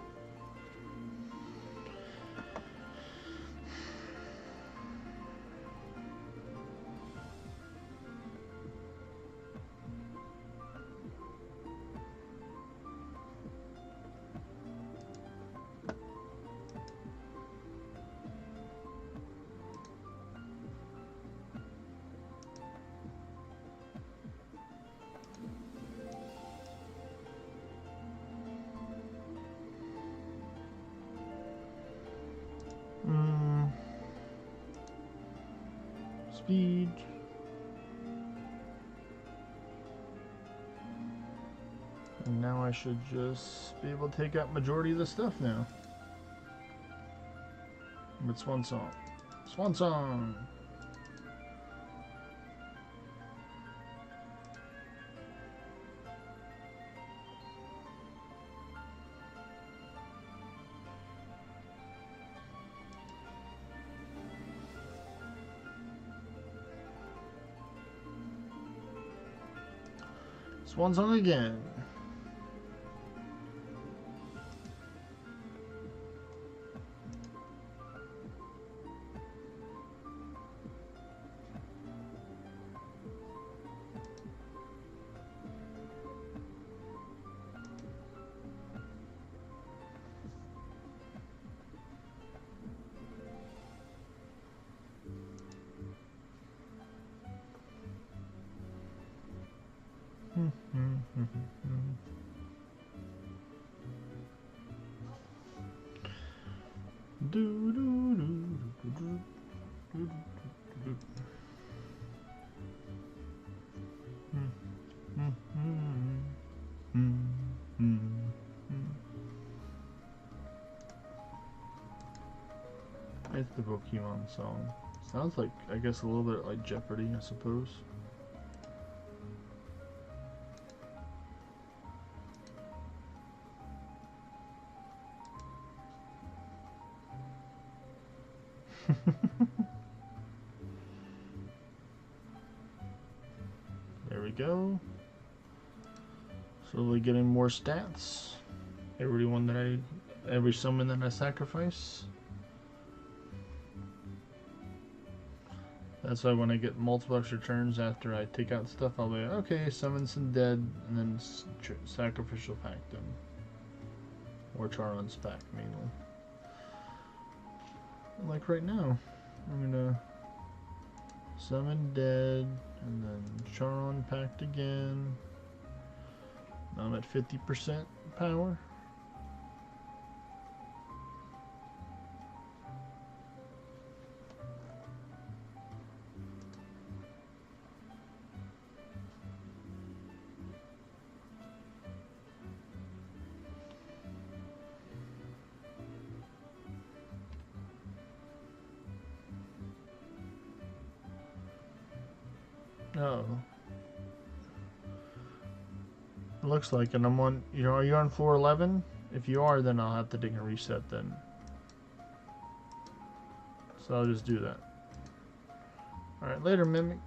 Speed. And now I should just be able to take out majority of the stuff now. With Swan Song. Swan Song! Swan song again. It's the Pokemon song. Sounds like, I guess, a little bit like Jeopardy, I suppose. There we go. Slowly getting more stats. Every summon that I sacrifice. That's why when I get multiple extra turns after I take out stuff, I'll be like, okay, summon some dead, and then sacrificial pack them. Or Charon's pack, mainly. Like right now, I'm gonna summon dead, and then Charon packed again. Now I'm at 50% power. Oh. It looks like, and I'm on, are you on floor 11? If you are, then I'll have to take a reset then. So I'll just do that. Alright, later, Mimic.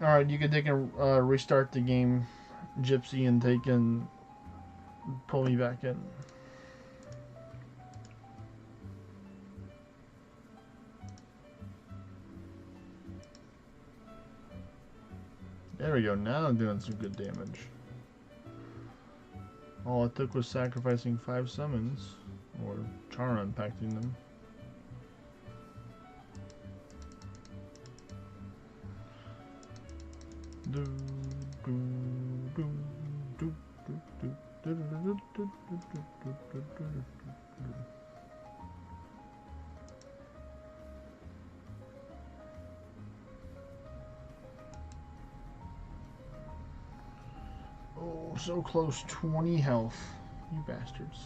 Alright, you can take and restart the game, Gypsy, and take and pull me back in. There we go, now I'm doing some good damage. All it took was sacrificing 5 summons, or Charon packing them. Oh, so close, 20 health, you bastards.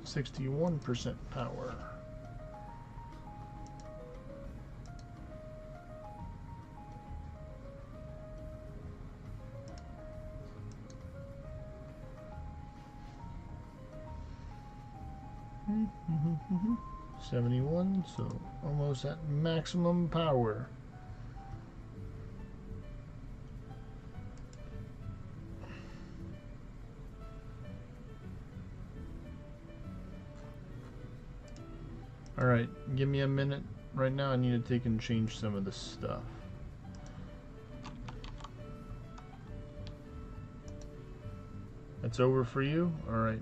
%61 power. Mm-hmm. 71, so almost at maximum power. Alright, give me a minute. Right now I need to take and change some of this stuff. It's over for you? Alright.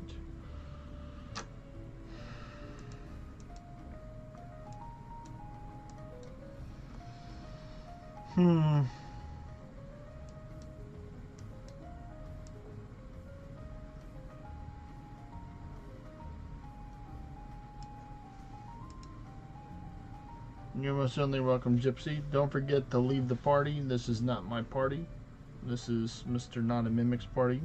You're most certainly welcome, Gypsy. Don't forget to leave the party. This is not my party. This is Mr. Not a Mimics Party.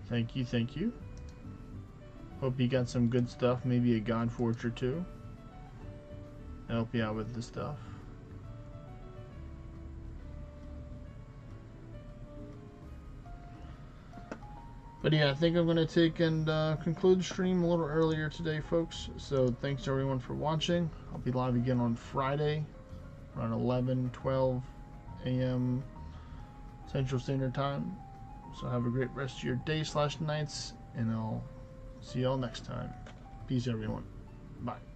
Thank you, thank you. Hope you got some good stuff, maybe a God Forge or two. Help you out with this stuff. But yeah, I think I'm going to take and conclude the stream a little earlier today, folks. So thanks to everyone for watching. I'll be live again on Friday around 11, 12 a.m. Central Standard Time. So have a great rest of your day/nights, and I'll see y'all next time. Peace, everyone. Bye.